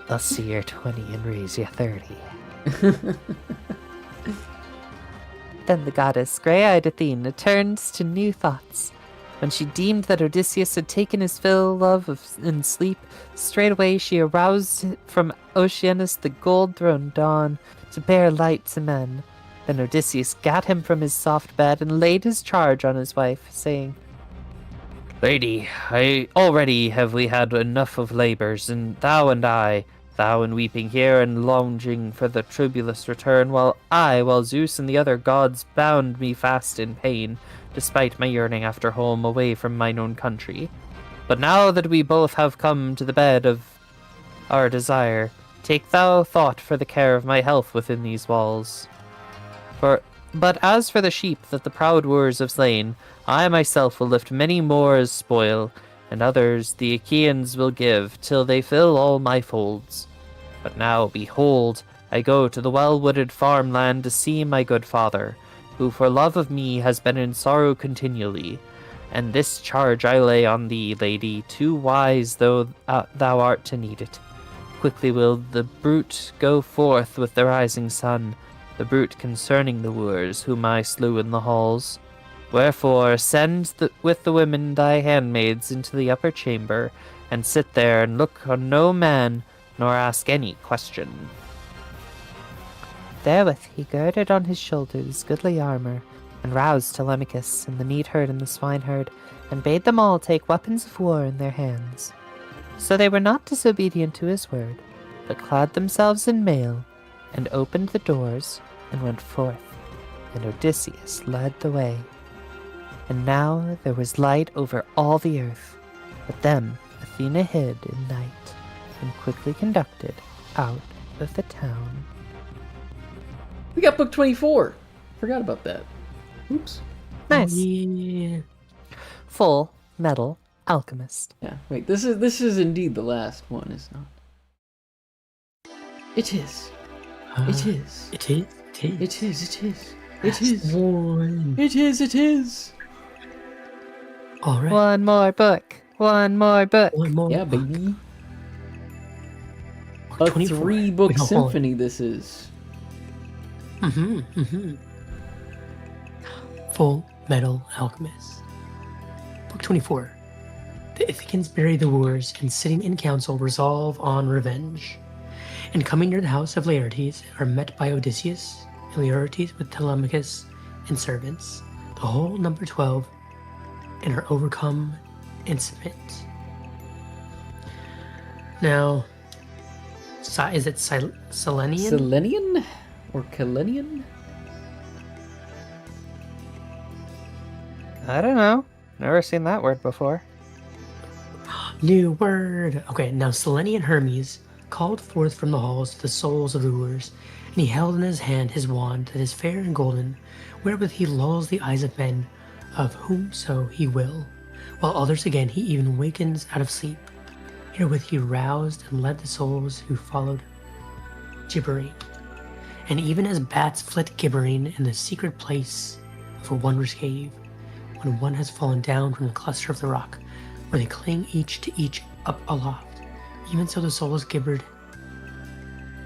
Speaker 4: I'll see you're 20 and raise you 30. Then the goddess, grey-eyed Athena, turns to new thoughts. When she deemed that Odysseus had taken his fill in sleep, straightway she aroused from Oceanus the gold-throned dawn to bear light to men. Then Odysseus gat him from his soft bed and laid his charge on his wife, saying, Lady, already have we had enough of labours, and thou in weeping here and longing for the troublous return, while Zeus and the other gods bound me fast in pain, despite my yearning after home away from mine own country. But now that we both have come to the bed of our desire, take thou thought for the care of my health within these walls. But as for the sheep that the proud wooers have slain, I myself will lift many more as spoil, and others the Achaeans will give, till they fill all my folds. But now, behold, I go to the well-wooded farmland to see my good father, who for love of me has been in sorrow continually. And this charge I lay on thee, lady, too wise though thou art to need it. Quickly will the bruit go forth with the rising sun, the bruit concerning the wooers whom I slew in the halls. Wherefore send with the women thy handmaids into the upper chamber, and sit there and look on no man, nor ask any question. Therewith he girded on his shoulders goodly armour, and roused Telemachus, and the neatherd and the swineherd, and bade them all take weapons of war in their hands. So they were not disobedient to his word, but clad themselves in mail, and opened the doors, and went forth, and Odysseus led the way. And now there was light over all the earth, but them Athena hid in night, and quickly conducted out of the town.
Speaker 2: We got book 24. Forgot about that. Oops.
Speaker 4: Nice.
Speaker 3: Yeah.
Speaker 4: Full Metal Alchemist.
Speaker 2: Yeah, wait, this is indeed the last one, is not? It is. It is.
Speaker 3: It is. It is.
Speaker 2: It is. It is. It
Speaker 3: Last
Speaker 2: is.
Speaker 3: one.
Speaker 2: It is. It is.
Speaker 3: All right.
Speaker 4: One more book. One more book.
Speaker 3: One more.
Speaker 2: Yeah, baby.
Speaker 3: Book
Speaker 2: A
Speaker 3: 24.
Speaker 2: 3-book
Speaker 3: Wait, hold on.
Speaker 2: symphony this is.
Speaker 3: Full Metal Alchemist. Book 24. The Ithacians bury the wooers, and sitting in council resolve on revenge. And coming near the house of Laertes are met by Odysseus, and Laertes with Telemachus and servants, the whole number 12, and are overcome and submit. Now, is it Selenian?
Speaker 2: Selenian? Or Kalenian?
Speaker 4: I don't know. Never seen that word before.
Speaker 3: New word. Okay, now Selenian Hermes called forth from the halls the souls of the wooers, and he held in his hand his wand that is fair and golden, wherewith he lulls the eyes of men, of whomso he will, while others again he even wakens out of sleep. Herewith he roused and led the souls who followed gibbering. And even as bats flit gibbering in the secret place of a wondrous cave, when one has fallen down from the cluster of the rock, where they cling each to each up aloft. Even so the souls gibbered,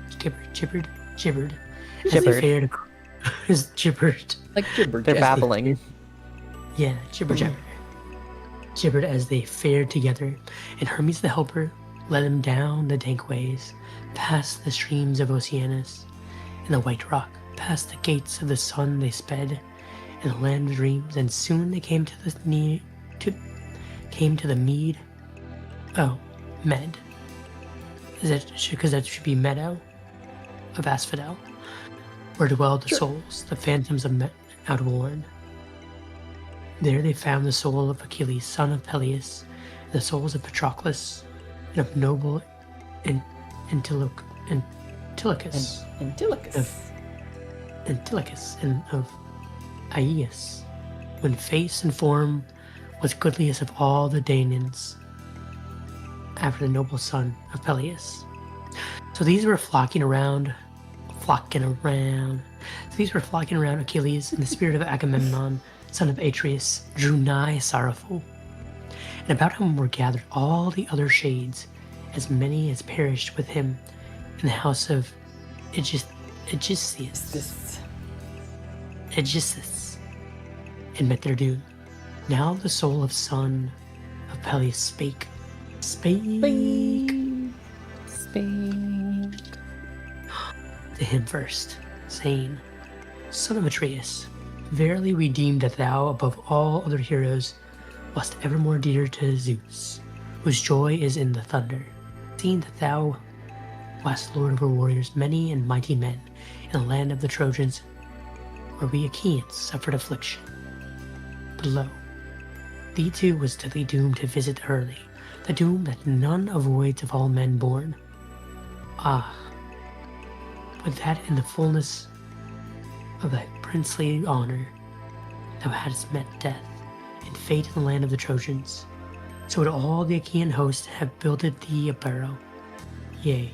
Speaker 3: as they
Speaker 1: Gibbered.
Speaker 3: fared is gibbered.
Speaker 2: Like gibber
Speaker 1: They're
Speaker 2: jabber.
Speaker 1: babbling.
Speaker 3: Yeah, gibbered as they fared together, and Hermes the Helper led them down the dank ways, past the streams of Oceanus, and the white rock, past the gates of the sun they sped, in the land of dreams, and soon they came to the mead. Oh, Med. Because that should be meadow of Asphodel, where dwelled the souls, the phantoms of outworn. There they found the soul of Achilles, son of Peleus, the souls of Patroclus, and of noble Antilochus, and of Aeneas, when face and form was goodliest of all the Danaans, after the noble son of Peleus. So these were flocking around. So these were flocking around Achilles, and the spirit of Agamemnon, son of Atreus, drew nigh sorrowful. And about him were gathered all the other shades, as many as perished with him in the house of Aegisthus, and met their doom. Now the soul of son of Peleus spake to him first, saying, Son of Atreus, verily we deemed that thou, above all other heroes, wast evermore dear to Zeus, whose joy is in the thunder, seeing that thou wast lord over warriors, many and mighty men, in the land of the Trojans, where we Achaeans suffered affliction. But lo, thee too was deadly doomed to visit early, the doom that none avoids of all men born. Ah, but that in the fullness of thy princely honor thou hadst met death and fate in the land of the Trojans, so would all the Achaean host have builded thee a barrow. Yea,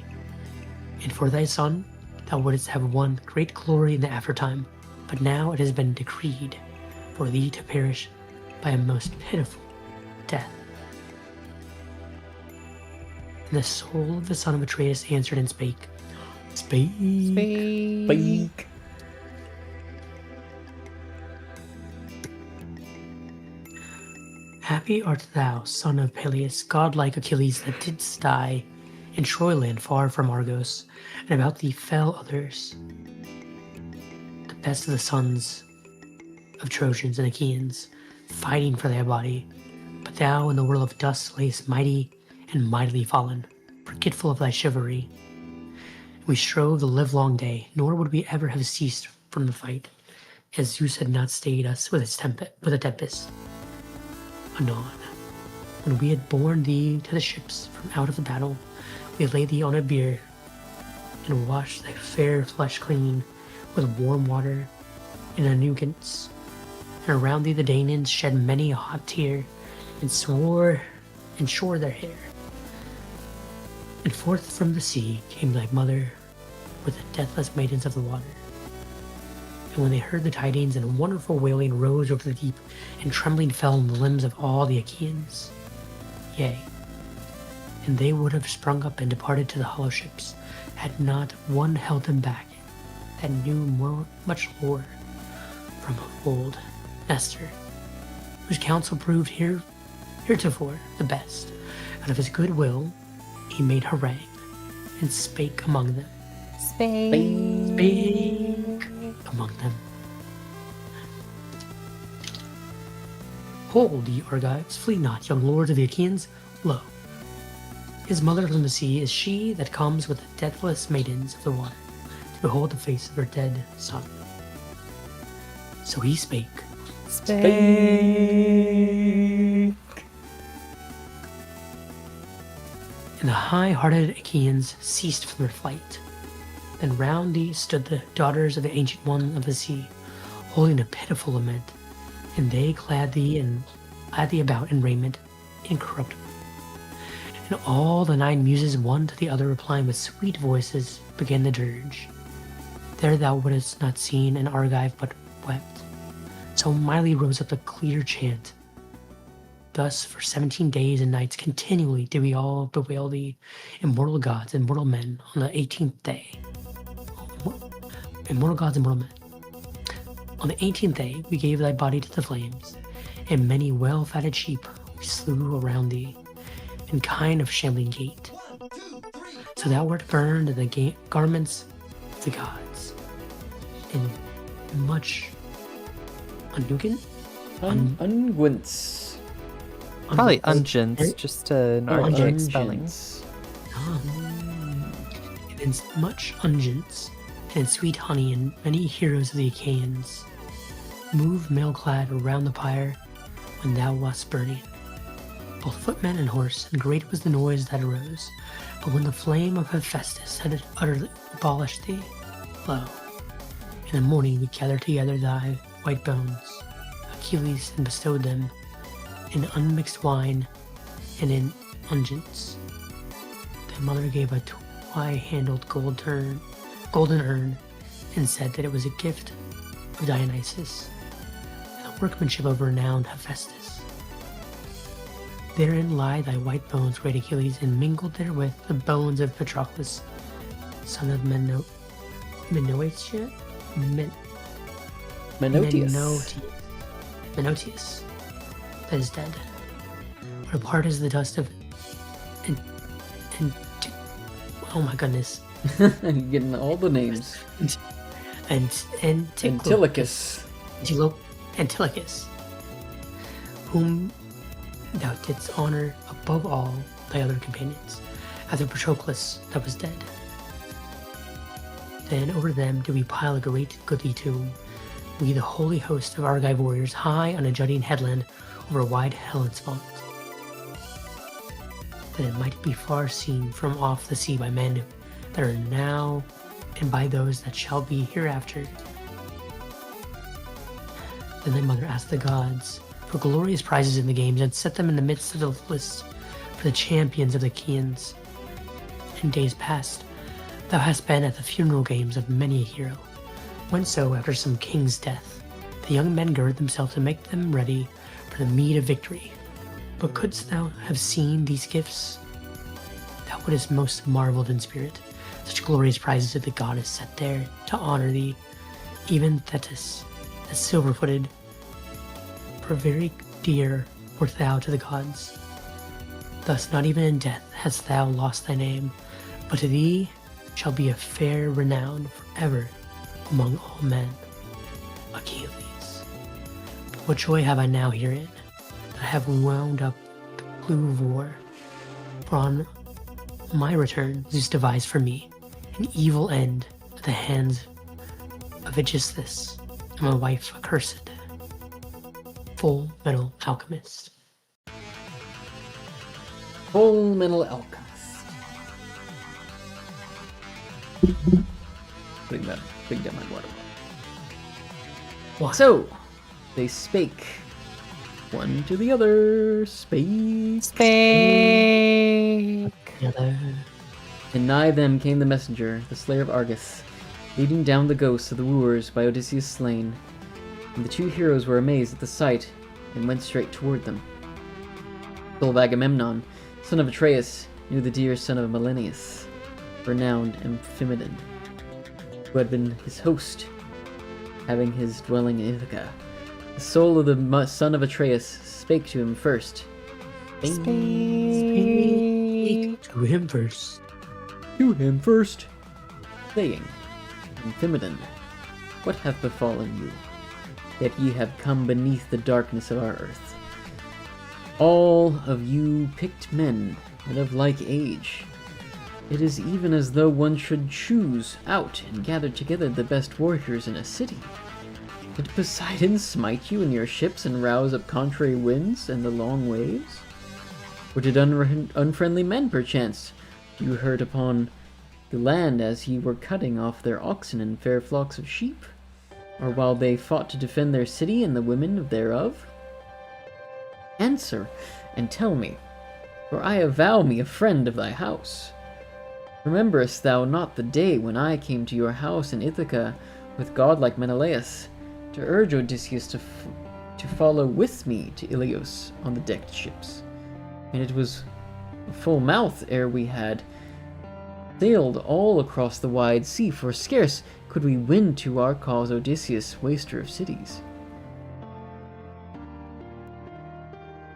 Speaker 3: and for thy son thou wouldst have won great glory in the aftertime, but now it has been decreed for thee to perish by a most pitiful death. And the soul of the son of Atreus answered and spake,
Speaker 2: Speak.
Speaker 3: Happy art thou, son of Peleus, godlike Achilles, that didst die in Troyland far from Argos, and about thee fell others, the best of the sons of Trojans and Achaeans, fighting for thy body. But thou in the whirl of dust layest mighty and mightily fallen, forgetful of thy chivalry. We strove the livelong day, nor would we ever have ceased from the fight, as Zeus had not stayed us with a tempest. Anon, when we had borne thee to the ships from out of the battle, we laid thee on a bier, and washed thy fair flesh clean with warm water and unguents. And around thee the Danaans shed many a hot tear, and shore their hair. And forth from the sea came thy mother with the deathless maidens of the water. And when they heard the tidings, and wonderful wailing rose over the deep, and trembling fell on the limbs of all the Achaeans. Yea, and they would have sprung up and departed to the hollow ships, had not one held them back, that knew much lore from old Nestor, whose counsel proved heretofore the best. Out of his good will he made harangue, and spake among them. Spake among them. Hold, ye Argives, flee not, young lords of the Achaeans. Lo, his mother from the sea is she that comes with the deathless maidens of the water, to behold the face of her dead son. So he spake. And the high-hearted Achaeans ceased from their flight. Then round thee stood the daughters of the Ancient One of the Sea, holding a pitiful lament, and they clad thee about in raiment incorruptible. And all the 9 muses, one to the other, replying with sweet voices, began the dirge. There thou wouldst not seen an Argive but wept. So mightily rose up the clear chant. Thus, for 17 days and nights continually did we all bewail the immortal gods and mortal men on the 18th day. Immortal gods and mortal men. On the 18th day we gave thy body to the flames, and many well-fatted sheep we slew around thee, in kind of shambling gait. So thou wert burned in the garments of the gods, in much unguent?
Speaker 2: Unguents.
Speaker 1: Probably unguents, just an archaic spelling.
Speaker 3: And in much unguents, and sweet honey, and many heroes of the Achaeans moved mail-clad around the pyre when thou wast burning, both footmen and horse, and great was the noise that arose. But when the flame of Hephaestus had utterly abolished thee, lo, in the morning we gathered together thy white bones, Achilles, and bestowed them in unmixed wine and in unguents. Thy mother gave a twy-handled golden urn, and said that it was a gift of Dionysus, and the workmanship of renowned Hephaestus. Therein lie thy white bones, great Achilles, and mingled therewith the bones of Patroclus, son of Menoetius, that is dead. What a part is the dust of oh my goodness.
Speaker 2: You're getting all the names.
Speaker 3: Antilochus, whom thou didst honor above all thy other companions, after Patroclus that was dead. Then over them did we pile a great goodly tomb, we the holy host of Argive warriors, high on a jutting headland over a wide Hellespont, that it might be far seen from off the sea by men that are now, and by those that shall be hereafter. Then thy mother asked the gods for glorious prizes in the games, and set them in the midst of the list for the champions of the Achaeans. In days past, thou hast been at the funeral games of many a hero. When so, after some king's death, the young men gird themselves to make them ready for the meed of victory. But couldst thou have seen these gifts, thou wouldst most marveled in spirit. Such glorious prizes did the goddess set there to honor thee, even Thetis, the silver-footed, for very dear wert thou to the gods. Thus not even in death hast thou lost thy name, but to thee shall be a fair renown forever among all men, Achilles. But what joy have I now herein, that I have wound up the clue of war? For on my return Zeus devised for me an evil end at the hands of Aegisthus and my wife accursed, Full Metal Alchemist.
Speaker 2: Full Metal Alchemist. Putting down my water bottle. So, they spake, one to the other, spake. And nigh them came the messenger, the slayer of Argus, leading down the ghosts of the wooers by Odysseus slain. And the two heroes were amazed at the sight, and went straight toward them. Full of Agamemnon, son of Atreus, knew the dear son of Melenius, renowned Amphimedon, who had been his host, having his dwelling in Ithaca. The soul of the son of Atreus spake to him first.
Speaker 3: Speak to him first.
Speaker 2: To him first, saying, Amphimedon, what hath befallen you? Yet ye have come beneath the darkness of our earth. All of you picked men, and of like age. It is even as though one should choose out and gather together the best warriors in a city. Did Poseidon smite you in your ships and rouse up contrary winds and the long waves? Or did unfriendly men, perchance, do hurt upon the land as ye were cutting off their oxen and fair flocks of sheep? Or while they fought to defend their city and the women thereof? Answer, and tell me, for I avow me a friend of thy house. Rememberest thou not the day when I came to your house in Ithaca with godlike Menelaus, to urge Odysseus to follow with me to Ilios on the decked ships, and it was a full mouth ere we had sailed all across the wide sea, for scarce could we win to our cause Odysseus, waster of cities.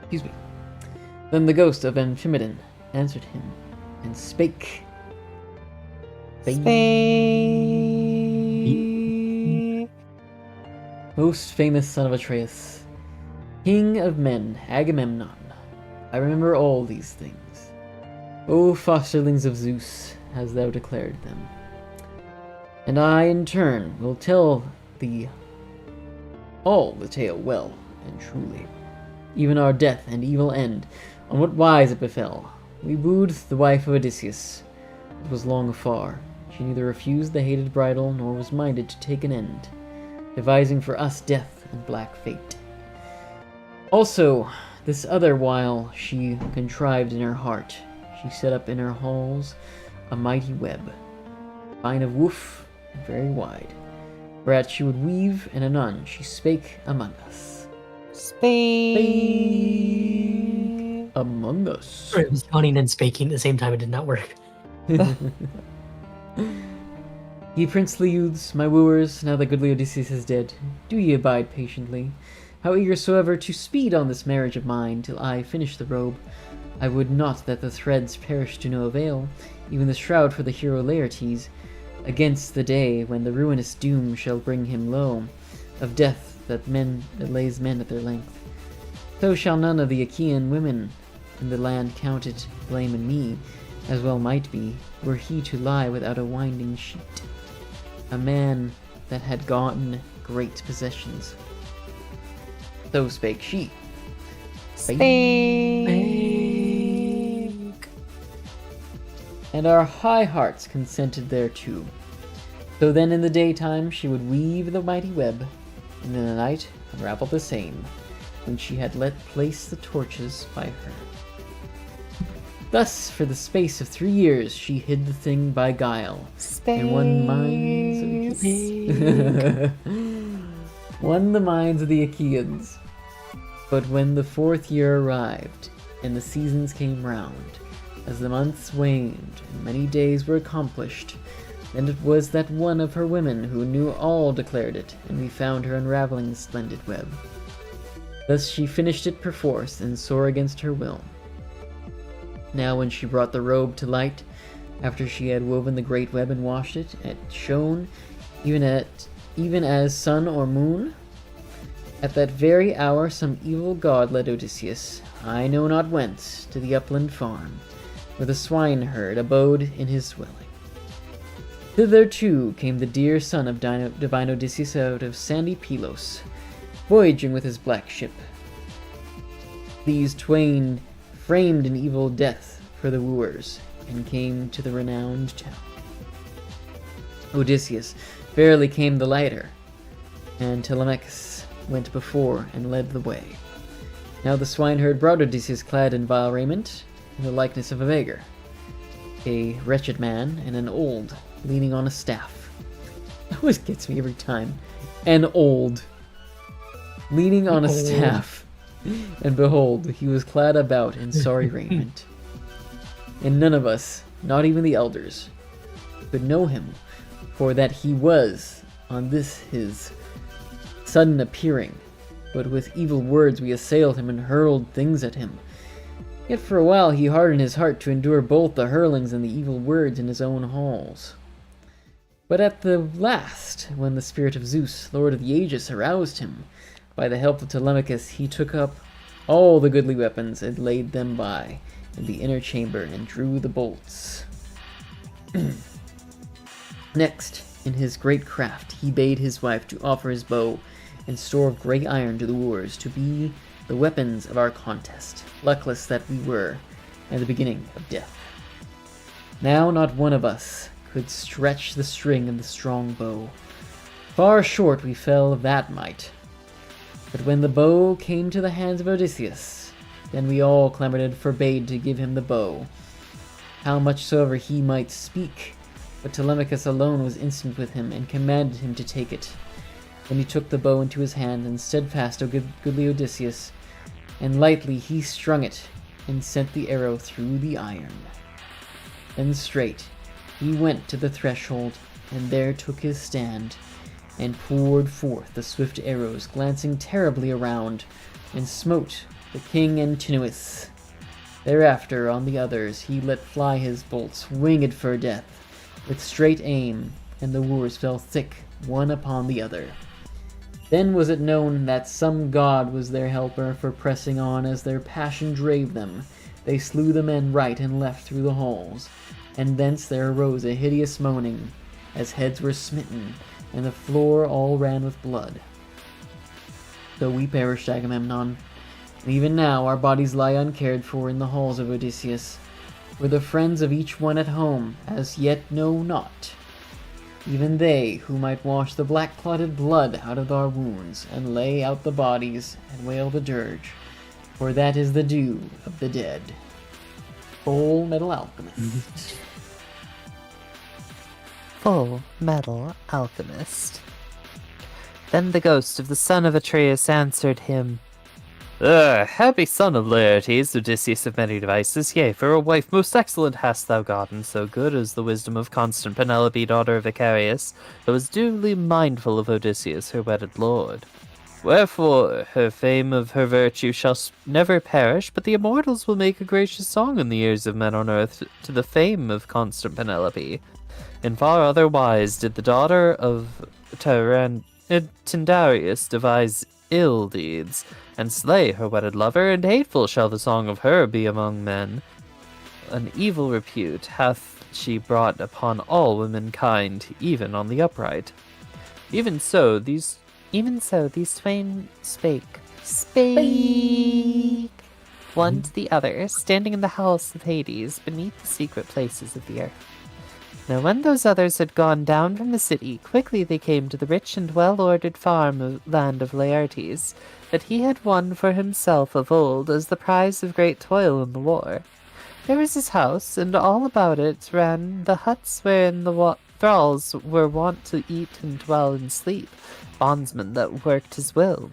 Speaker 2: Excuse me. Then the ghost of Amphimedon answered him, and spake. Most famous son of Atreus, king of men, Agamemnon, I remember all these things. O fosterlings of Zeus, as thou declared them. And I, in turn, will tell thee all the tale well and truly, even our death and evil end, on what wise it befell. We wooed the wife of Odysseus. It was long afar. She neither refused the hated bridal, nor was minded to take an end, devising for us death and black fate. Also, this other while she contrived in her heart, she set up in her halls a mighty web, fine of woof and very wide, whereat she would weave, and anon she spake among us.
Speaker 4: Spake
Speaker 2: Among us.
Speaker 3: It was yawning and speaking at the same time. It did not work.
Speaker 2: Ye princely youths, my wooers, now that goodly Odysseus is dead, do ye abide patiently, how eager soever to speed on this marriage of mine, till I finish the robe. I would not that the threads perish to no avail, even the shroud for the hero Laertes, against the day when the ruinous doom shall bring him low, of death that lays men at their length. So shall none of the Achaean women in the land count it blame in me, as well might be, were he to lie without a winding sheet, a man that had gotten great possessions. So spake she. And our high hearts consented thereto. So then in the daytime she would weave the mighty web, and in the night unravel the same, when she had let place the torches by her. Thus, for the space of 3 years, she hid the thing by guile, and won the minds of the Achaeans. But when the 4th year arrived, and the seasons came round, as the months waned, and many days were accomplished, then it was that one of her women who knew all declared it, and we found her unraveling the splendid web. Thus she finished it perforce, and sore against her will. Now when she brought the robe to light, after she had woven the great web and washed it, it shone even as sun or moon. At that very hour some evil god led Odysseus, I know not whence, to the upland farm, where the swineherd abode in his dwelling. Thither too came the dear son of divine Odysseus out of sandy Pylos, voyaging with his black ship. These twain framed an evil death for the wooers, and came to the renowned town. Odysseus verily came the lighter, and Telemachus went before and led the way. Now the swineherd brought Odysseus clad in vile raiment, in the likeness of a beggar, a wretched man, and an old, leaning on a staff. That always gets me every time. An old, leaning on a staff. And behold, he was clad about in sorry raiment. And none of us, not even the elders, could know him, for that he was, on this his sudden appearing, but with evil words we assailed him and hurled things at him. Yet for a while he hardened his heart to endure both the hurlings and the evil words in his own halls. But at the last, when the spirit of Zeus, lord of the Aegis, aroused him, by the help of Telemachus, he took up all the goodly weapons and laid them by in the inner chamber and drew the bolts. Next, in his great craft, he bade his wife to offer his bow and store of grey iron to the wooers to be the weapons of our contest, luckless that we were, and the beginning of death. Now not one of us could stretch the string of the strong bow. Far short we fell of that might. But when the bow came to the hands of Odysseus, then we all clamored and forbade to give him the bow, how much soever he might speak. But Telemachus alone was instant with him, and commanded him to take it. Then he took the bow into his hand and steadfast, O goodly Odysseus, and lightly he strung it, and sent the arrow through the iron. Then straight he went to the threshold, and there took his stand, and poured forth the swift arrows, glancing terribly around, and smote the king Antinous. Thereafter on the others he let fly his bolts, winged for death, with straight aim, and the wooers fell thick one upon the other. Then was it known that some god was their helper, for pressing on as their passion drave them, they slew the men right and left through the halls, and thence there arose a hideous moaning, as heads were smitten, and the floor all ran with blood. So we perished, Agamemnon, and even now our bodies lie uncared for in the halls of Odysseus, for the friends of each one at home as yet know not, even they who might wash the black-clotted blood out of our wounds, and lay out the bodies, and wail the dirge, for that is the due of the dead. Full Metal Alchemist.
Speaker 4: Full Metal Alchemist. Then the ghost of the son of Atreus answered him, Happy son of Laertes, Odysseus of many devices, yea, for a wife most excellent hast thou gotten, so good as the wisdom of constant Penelope, daughter of Icarius, who was duly mindful of Odysseus, her wedded lord. Wherefore, her fame of her virtue shall never perish, but the immortals will make a gracious song in the ears of men on earth to the fame of constant Penelope. In far other wise did the daughter of Tyndareus devise ill deeds, and slay her wedded lover, and hateful shall the song of her be among men. An evil repute hath she brought upon all womankind, even on the upright. Even so these twain spake, one to the other, standing in the house of Hades, beneath the secret places of the earth. Now when those others had gone down from the city, quickly they came to the rich and well-ordered land of Laertes, that he had won for himself of old as the prize of great toil in the war. There was his house, and all about it ran the huts wherein the thralls were wont to eat and dwell and sleep, bondsmen that worked his will.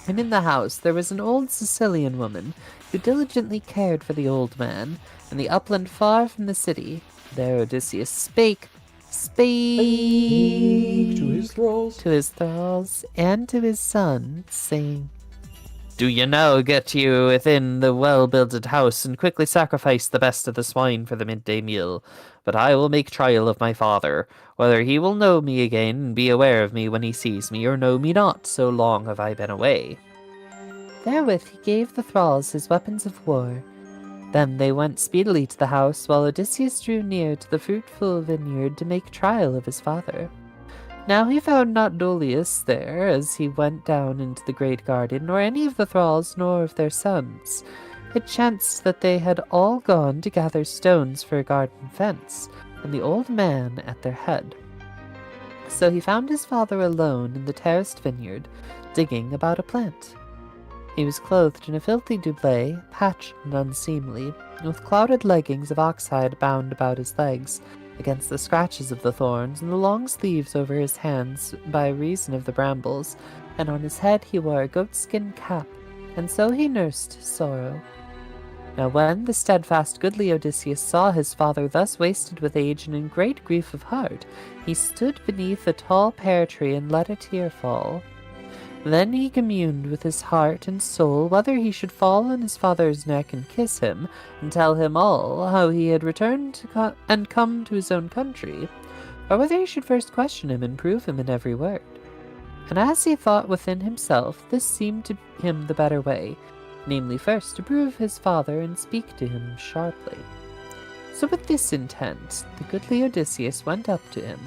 Speaker 4: And in the house there was an old Sicilian woman, who diligently cared for the old man, in the upland far from the city. There Odysseus spake to his thralls and to his son, saying, Do ye now get you within the well-builded house, and quickly sacrifice the best of the swine for the midday meal. But I will make trial of my father, whether he will know me again, and be aware of me when he sees me, or know me not, so long have I been away. Therewith he gave the thralls his weapons of war. Then they went speedily to the house, while Odysseus drew near to the fruitful vineyard to make trial of his father. Now he found not Dolius there, as he went down into the great garden, nor any of the thralls, nor of their sons. It chanced that they had all gone to gather stones for a garden fence, and the old man at their head. So he found his father alone in the terraced vineyard, digging about a plant. He was clothed in a filthy doublet, patched and unseemly, with clouded leggings of oxhide bound about his legs, against the scratches of the thorns, and the long sleeves over his hands by reason of the brambles, and on his head he wore a goatskin cap, and so he nursed his sorrow. Now when the steadfast goodly Odysseus saw his father thus wasted with age and in great grief of heart, he stood beneath a tall pear tree and let a tear fall. Then he communed with his heart and soul whether he should fall on his father's neck and kiss him, and tell him all, how he had returned and come to his own country, or whether he should first question him and prove him in every word. And as he thought within himself, this seemed to him the better way, namely first to prove his father and speak to him sharply. So with this intent, the goodly Odysseus went up to him.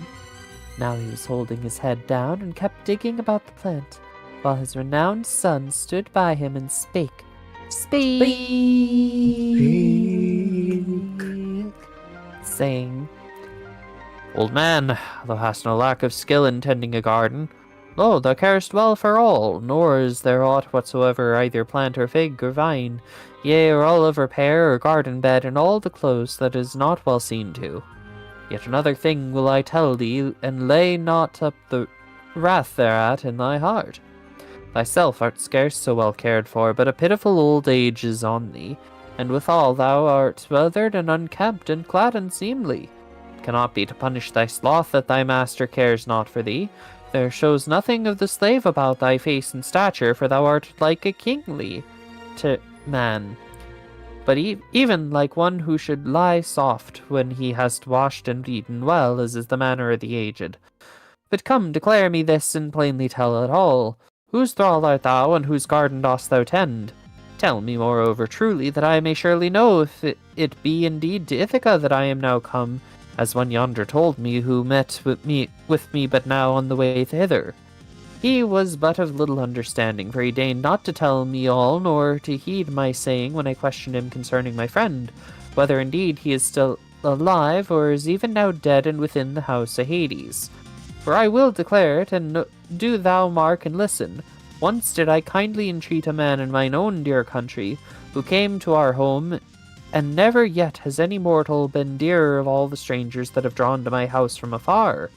Speaker 4: Now he was holding his head down and kept digging about the plant, while his renowned son stood by him and spake, saying, Old man, thou hast no lack of skill in tending a garden. Lo, thou carest well for all, nor is there aught whatsoever, either plant or fig or vine, yea, or olive or pear or garden bed in all the close that is not well seen to. Yet another thing will I tell thee, and lay not up the wrath thereat in thy heart. Thyself art scarce so well cared for, but a pitiful old age is on thee, and withal thou art weathered and unkempt and clad unseemly. It cannot be to punish thy sloth that thy master cares not for thee. There shows nothing of the slave about thy face and stature, for thou art like a kingly man, but even like one who should lie soft when he hast washed and eaten well, as is the manner of the aged. But come, declare me this, and plainly tell it all. Whose thrall art thou, and whose garden dost thou tend? Tell me, moreover, truly, that I may surely know if it be indeed to Ithaca that I am now come, as one yonder told me, who met with me but now on the way thither. He was but of little understanding, for he deigned not to tell me all, nor to heed my saying when I questioned him concerning my friend, whether indeed he is still alive, or is even now dead and within the house of Hades. For I will declare it, and do thou mark and listen. Once did I kindly entreat a man in mine own dear country, who came to our home, and never yet has any mortal been dearer of all the strangers that have drawn to my house from afar.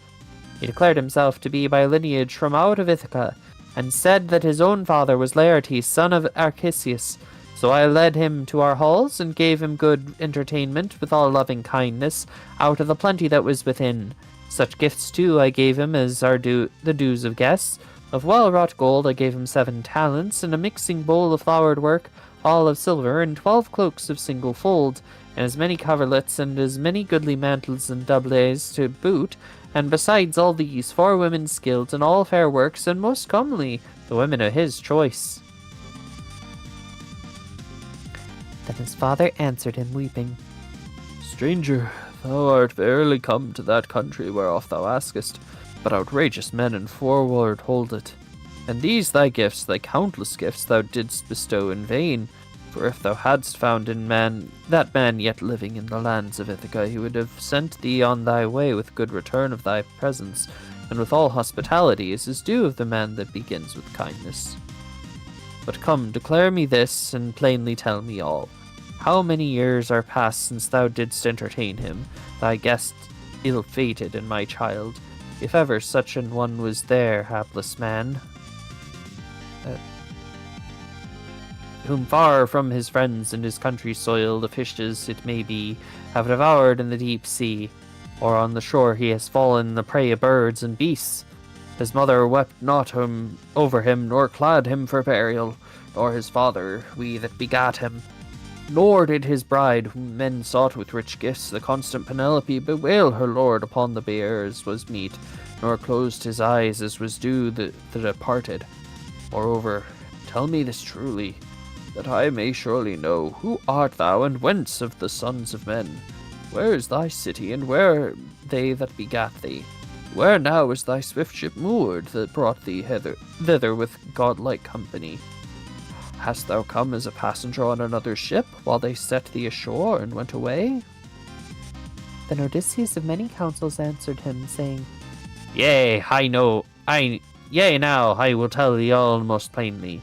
Speaker 4: He declared himself to be by lineage from out of Ithaca, and said that his own father was Laertes, son of Archisius. So I led him to our halls, and gave him good entertainment, with all loving kindness, out of the plenty that was within. Such gifts, too, I gave him as are the dues of guests. Of well-wrought gold I gave him 7 talents, and a mixing bowl of flowered work, all of silver, and 12 cloaks of single fold, and as many coverlets, and as many goodly mantles and doublets to boot, and besides all these, 4 women skilled in all fair works, and most comely, the women of his choice.
Speaker 1: Then his father answered him, weeping,
Speaker 5: Stranger, thou art verily come to that country whereof thou askest, but outrageous men and forward hold it. And these thy gifts, thy countless gifts, thou didst bestow in vain. For if thou hadst found in that man yet living in the lands of Ithaca, he would have sent thee on thy way with good return of thy presence, and with all hospitality, as is due of the man that begins with kindness. But come, declare me this, and plainly tell me all. How many years are past since thou didst entertain him, thy guest ill-fated and my child, if ever such an one was there, hapless man? Whom far from his friends and his country soil the fishes, it may be, have devoured in the deep sea, or on the shore he has fallen the prey of birds and beasts. His mother wept not over him, nor clad him for burial, nor his father, we that begat him. Nor did his bride, whom men sought with rich gifts, the constant Penelope, bewail her lord upon the bier as was meet, nor closed his eyes as was due the departed. Moreover, tell me this truly, that I may surely know, who art thou, and whence of the sons of men? Where is thy city, and where are they that begat thee? Where now is thy swift ship moored, that brought thee thither with godlike company? Hast thou come as a passenger on another ship, while they set thee ashore and went away?
Speaker 1: Then Odysseus of many counsels answered him, saying,
Speaker 4: Yea, now I will tell thee all most plainly.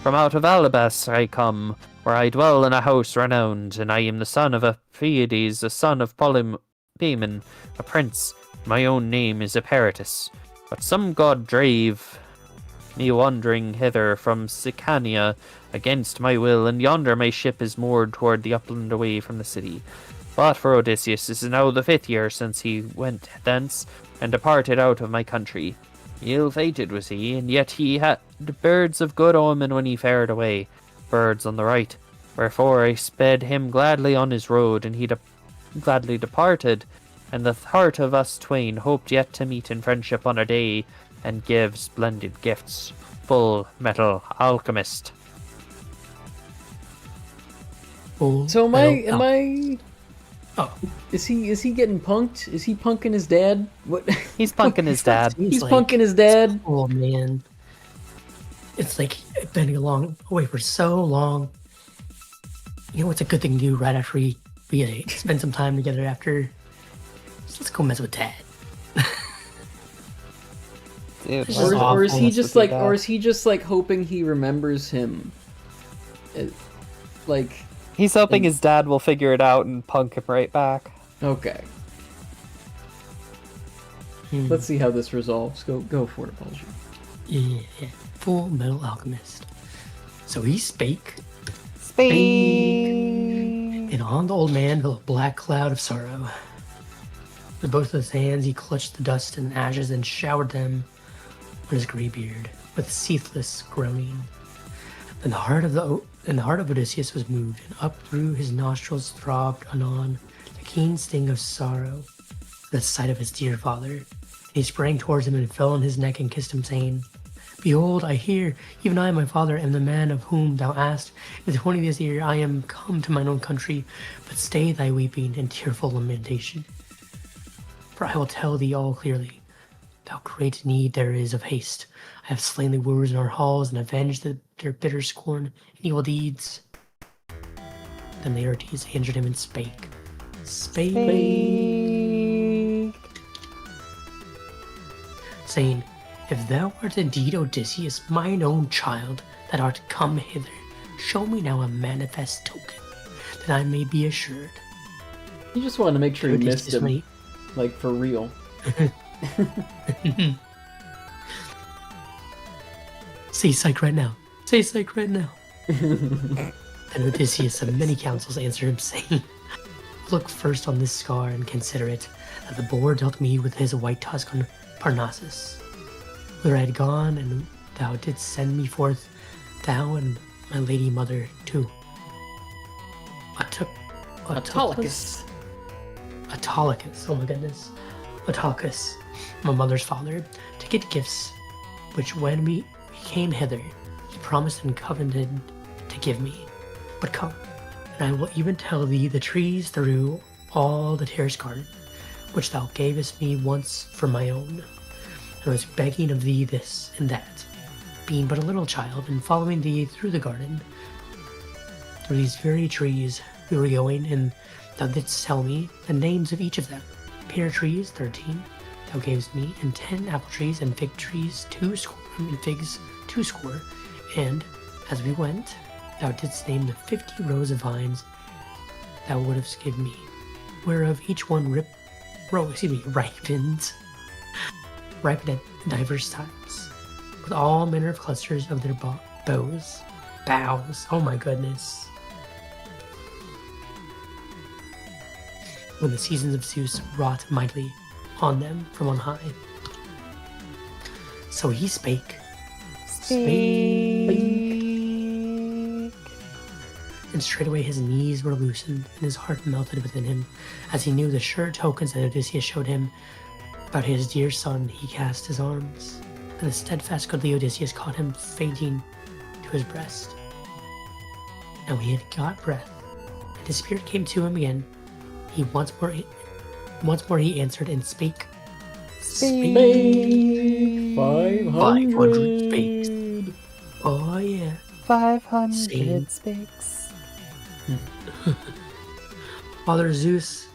Speaker 4: From out of Alabas I come, where I dwell in a house renowned, and I am the son of Pleiades, a son of Polypemon, a prince. My own name is Eperitus. But some god drave me wandering hither from Sicania against my will, and yonder my ship is moored toward the upland away from the city. But for Odysseus, this is now the 5th year since he went thence, and departed out of my country. Ill-fated was he, and yet he had birds of good omen when he fared away, birds on the right. Wherefore I sped him gladly on his road, and he gladly departed, and the heart of us twain hoped yet to meet in friendship on a day, and give splendid gifts. Full Metal Alchemist.
Speaker 2: So am I?
Speaker 3: Oh,
Speaker 2: Is he getting punked? Is he punking his dad? What?
Speaker 1: He's punking his dad.
Speaker 2: He's punking his dad.
Speaker 3: Oh man, it's like been away for so long. You know what's a good thing to do right after we spend some time together after? Let's go mess with Dad.
Speaker 1: Dude,
Speaker 3: It's
Speaker 1: what
Speaker 3: just
Speaker 2: Or is
Speaker 3: awful.
Speaker 2: he
Speaker 1: with
Speaker 2: just
Speaker 1: your
Speaker 2: like,
Speaker 1: dad?
Speaker 2: or is he just like hoping he remembers him? Like,
Speaker 1: He's hoping his dad will figure it out and punk him right back.
Speaker 2: okay. Let's see how this resolves. Go for it, Baldur.
Speaker 3: Yeah. Full Metal Alchemist. So he spake,
Speaker 4: Speak.
Speaker 3: and on the old man fell a black cloud of sorrow. With both of his hands he clutched the dust and ashes and showered them on his grey beard with ceaseless groaning. And the heart of Odysseus was moved, and up through his nostrils throbbed anon the keen sting of sorrow at the sight of his dear father. And he sprang towards him and fell on his neck and kissed him, saying, Behold, I hear, even I, my father, am the man of whom thou asked. In the 20th year I am come to mine own country, but stay thy weeping and tearful lamentation. For I will tell thee all clearly. Thou great need there is of haste. I have slain the wooers in our halls and avenged their bitter scorn and evil deeds. Then Laertes answered him and spake. Saying, If thou art indeed Odysseus, mine own child, that art come hither, show me now a manifest token, that I may be assured.
Speaker 2: You just wanted to make sure you missed
Speaker 3: Odysseus
Speaker 2: him.
Speaker 3: may-
Speaker 2: Like, for real.
Speaker 3: Say psych right now. Say psych right now. Then Odysseus of many counsels answered him, saying, Look first on this scar and consider it, that the boar dealt me with his white tusk on Parnassus, whither I had gone, and thou didst send me forth, thou and my lady mother too.
Speaker 2: Autolycus.
Speaker 3: Autolycus, oh my goodness. Autolycus, my mother's father, to get gifts, which when we came hither, he promised and covenanted to give me. But come, and I will even tell thee the trees through all the terrace garden, which thou gavest me once for my own. And I was begging of thee this and that, being but a little child, and following thee through the garden. Through these very trees we were going, and thou didst tell me the names of each of them. Pear trees, 13, thou gavest me, and 10 apple trees, and fig trees, 2 score, and figs, 2 score. And as we went, thou didst name the 50 rows of vines thou wouldst give me, whereof each one ripened at diverse times, with all manner of clusters of their boughs. Oh my goodness. When the seasons of Zeus wrought mightily on them from on high. So he spake. And straightway his knees were loosened, and his heart melted within him, as he knew the sure tokens that Odysseus showed him about his dear son. He cast his arms, and the steadfast goodly Odysseus caught him fainting to his breast. Now he had got breath, and his spirit came to him again. He once more he answered and spake. 500 spakes. Oh yeah.
Speaker 4: 500
Speaker 3: Same.
Speaker 4: speaks.
Speaker 3: Father Zeus,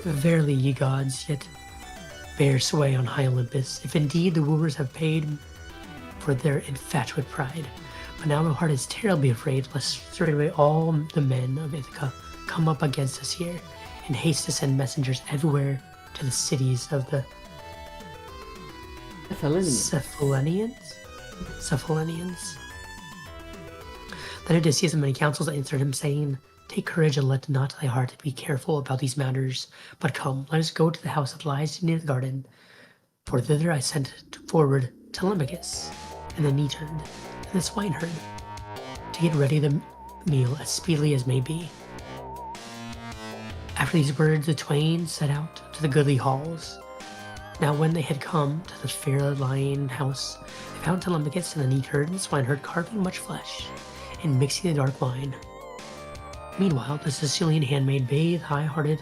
Speaker 3: verily ye gods yet bear sway on high Olympus, if indeed the wooers have paid for their infatuate pride. But now my heart is terribly afraid, lest straightway all the men of Ithaca come up against us here, in haste to send messengers everywhere to the cities of the Cephallenians. Then Odysseus and many counsels answered him, saying, Take courage and let not thy heart be careful about these matters, but come, let us go to the house that lies near the garden. For thither I sent forward Telemachus, and the neatherd, and the swineherd, to get ready the meal as speedily as may be. After these words, the twain set out to the goodly halls. Now when they had come to the fair lying house, they found Telemachus and the neatherd and the swineherd carving much flesh, and mixing the dark wine. Meanwhile, the Sicilian handmaid bathed high-hearted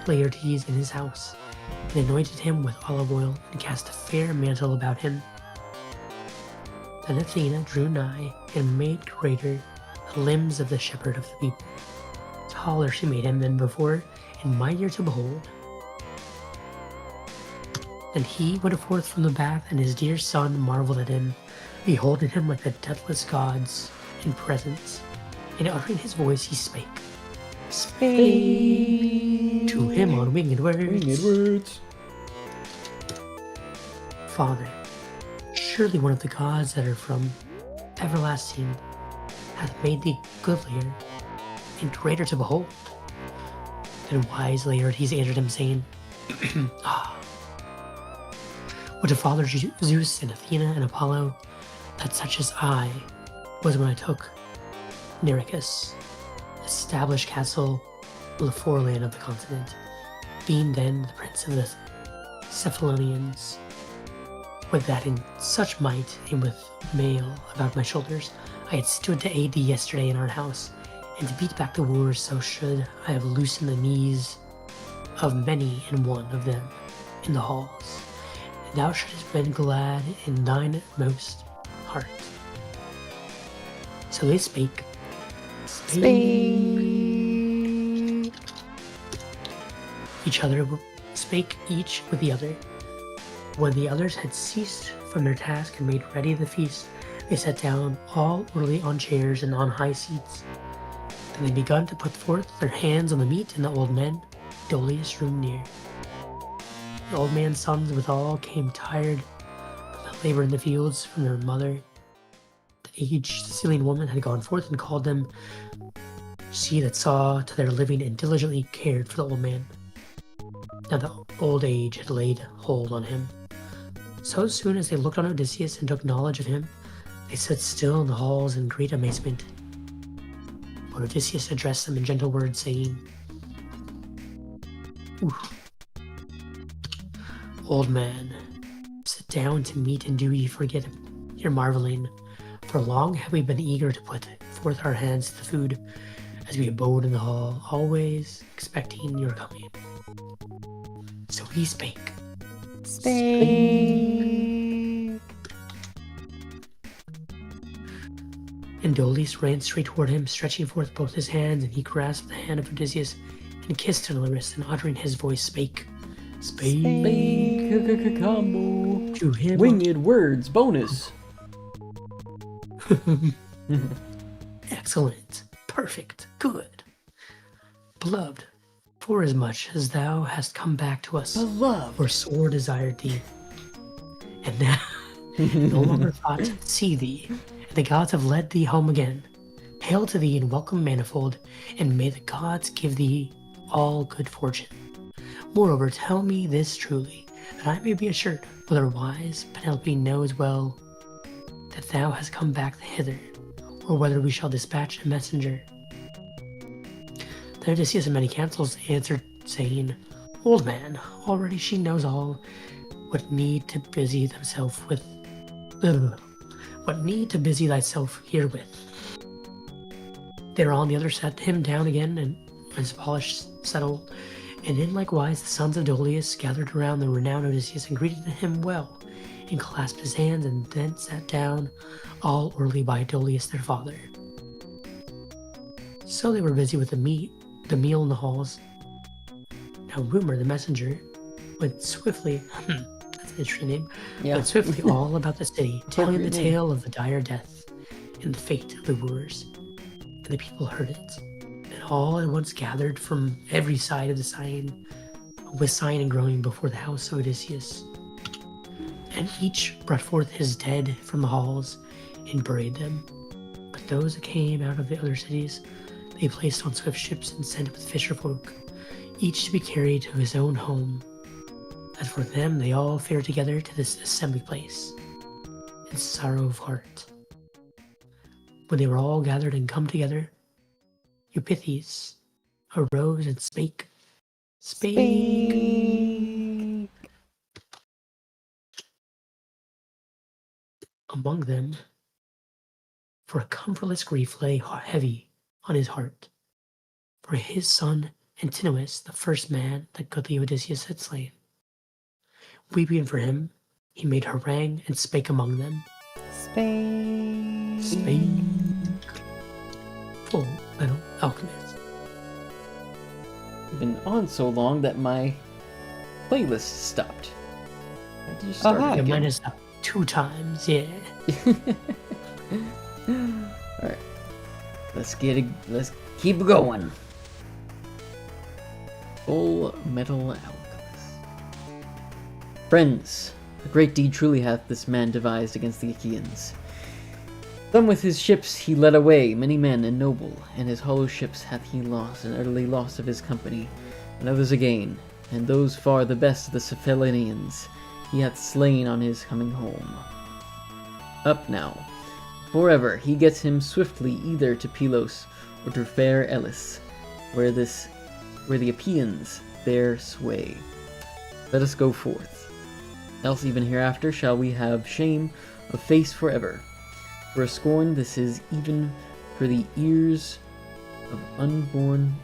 Speaker 3: Laertes in his house, and anointed him with olive oil, and cast a fair mantle about him. Then Athena drew nigh, and made greater the limbs of the shepherd of the people. Taller she made him than before, and mightier to behold. Then he went forth from the bath, and his dear son marveled at him, beholding him like the deathless gods in presence. And uttering his voice, he spake. To him on winged words. Father, surely one of the gods that are from everlasting hath made thee goodlier and greater to behold. Then wisely Laertes answered him, saying, Would to Father Zeus and Athena and Apollo that such as I was when I took Nericus, established castle on the foreland of the continent, being then the prince of the Cephalonians. With that in such might and with mail about my shoulders, I had stood to aid thee yesterday in our house, and to beat back the wooers, so should I have loosened the knees of many and one of them in the halls, and thou shouldst have been glad in thine most heart. So they spake. Each other spake each with the other. When the others had ceased from their task and made ready the feast, they sat down all early on chairs and on high seats. Then they begun to put forth their hands on the meat, and the old men, Dolius, drew near. The old man's sons withal came tired from the labor in the fields from their mother. The aged Sicilian woman had gone forth and called them, she that saw to their living and diligently cared for the old man. Now the old age had laid hold on him. So soon as they looked on Odysseus and took knowledge of him, they stood still in the halls in great amazement. But Odysseus addressed them in gentle words, saying, Old man, sit down to meat, and do ye forget your marveling, for long have we been eager to put forth our hands to the food, as we abode in the hall, always expecting your coming. So he spake. And Dolius ran straight toward him, stretching forth both his hands, and he grasped the hand of Odysseus and kissed her on the wrist, and uttering his voice spake.
Speaker 2: Combo.
Speaker 3: To him.
Speaker 2: Winged words bonus.
Speaker 3: Excellent. Perfect. Good. Beloved, forasmuch as thou hast come back to us,
Speaker 2: Beloved.
Speaker 3: for sore desired thee, and now no longer thought to see thee, and the gods have led thee home again. Hail to thee and welcome manifold, and may the gods give thee all good fortune. Moreover, tell me this truly, that I may be assured, whether wise Penelope knows well that thou hast come back hither, or whether we shall dispatch a messenger. Then Odysseus and many counsels answered, saying, Old man, already she knows all, what need to busy thyself herewith. Thereon the other sat him down again, and his polish settled, and in likewise the sons of Dolius gathered around the renowned Odysseus and greeted him well, and clasped his hands, and then sat down all early by Dolius their father. So they were busy with the meal in the halls. Now Rumor the messenger went swiftly, that's an interesting name, went swiftly all about the city, telling the tale of the dire death and the fate of the wooers. And the people heard it, and all at once gathered from every side of the sign, with sighing and groaning before the house of Odysseus. And each brought forth his dead from the halls and buried them. But those that came out of the other cities, they placed on swift ships and sent with fisher folk, each to be carried to his own home. As for them, they all fared together to this assembly place, in sorrow of heart. When they were all gathered and come together, Eupeithes arose and spake. Among them, for a comfortless grief lay heavy on his heart, for his son Antinous, the first man that goodly Odysseus had slain. Weeping for him, he made harangue and spake among them. Spake. Full Metal Alchemist.
Speaker 2: Been on so long that my playlist stopped. I had to just start
Speaker 3: Yeah,
Speaker 2: again.
Speaker 3: mine is up 2 times, yeah.
Speaker 2: Alright. Let's keep going. Full Metal Alchemist. Friends, A great deed truly hath this man devised against the Achaeans. Some with his ships he led away, many men and noble, and his hollow ships hath he lost, and utterly lost of his company, and others again, and those far the best of the Cephallenians he hath slain on his coming home. Up now, forever he gets him swiftly either to Pylos or to fair Elis, where the Epeans bear sway. Let us go forth, else even hereafter shall we have shame of face forever. For a scorn this is even for the ears of unborn...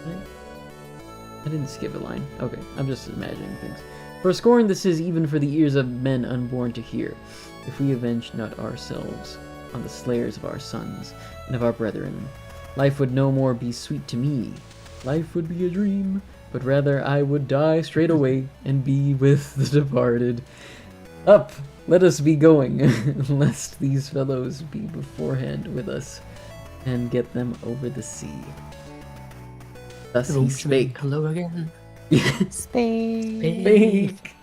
Speaker 2: I didn't skip a line. Okay, I'm just imagining things. For a scorn this is even for the ears of men unborn to hear, if we avenge not ourselves on the slayers of our sons and of our brethren. Life would no more be sweet to me. Life would be a dream, but rather I would die straight away and be with the departed. Up! Let us be going, lest these fellows be beforehand with us, and get them over the sea. Thus he spake.
Speaker 3: Hello again.
Speaker 2: Spake.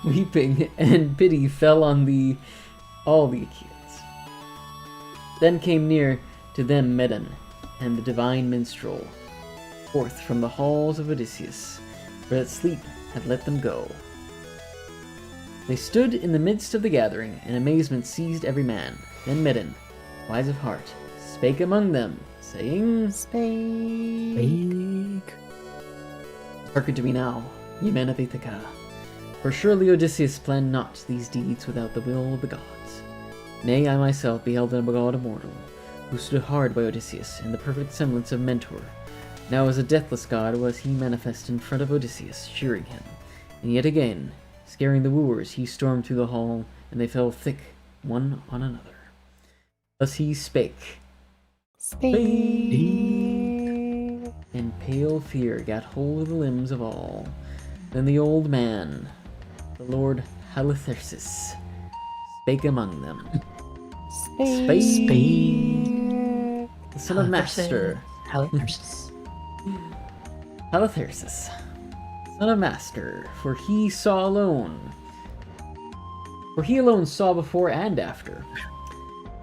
Speaker 2: Weeping and pity fell on all the Achaeans. Then came near to them Medon and the divine minstrel, forth from the halls of Odysseus, for that sleep had let them go. They stood in the midst of the gathering, and amazement seized every man. Then Medon, wise of heart, spake among them, saying,
Speaker 3: Speak.
Speaker 2: Hearken to me now, ye men of Ithaca, for surely Odysseus planned not these deeds without the will of the gods. Nay, I myself beheld a god immortal, who stood hard by Odysseus in the perfect semblance of Mentor. Now as a deathless god was he manifest in front of Odysseus, cheering him, and yet again, scaring the wooers, he stormed through the hall, and they fell thick one on another. Thus he spake. And pale fear gat hold of the limbs of all. Then the old man, the lord Halitherses, spake among them. Spake. The son of Master.
Speaker 3: Halitherses.
Speaker 2: Halitherses, son of Master, for he alone saw before and after.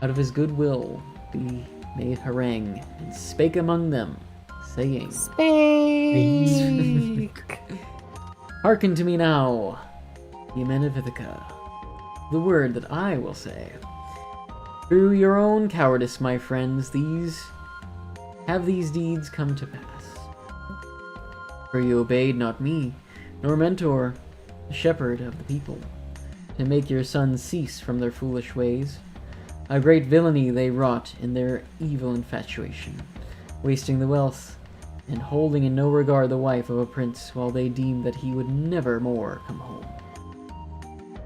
Speaker 2: Out of his good will he made harangue, and spake among them, saying,
Speaker 3: Speak.
Speaker 2: Hearken to me now, ye men of Ithaca, the word that I will say. Through your own cowardice, my friends, these deeds come to pass. For you obeyed not me, nor Mentor, the shepherd of the people, to make your sons cease from their foolish ways. A great villainy they wrought in their evil infatuation, wasting the wealth, and holding in no regard the wife of a prince, while they deemed that he would never more come home.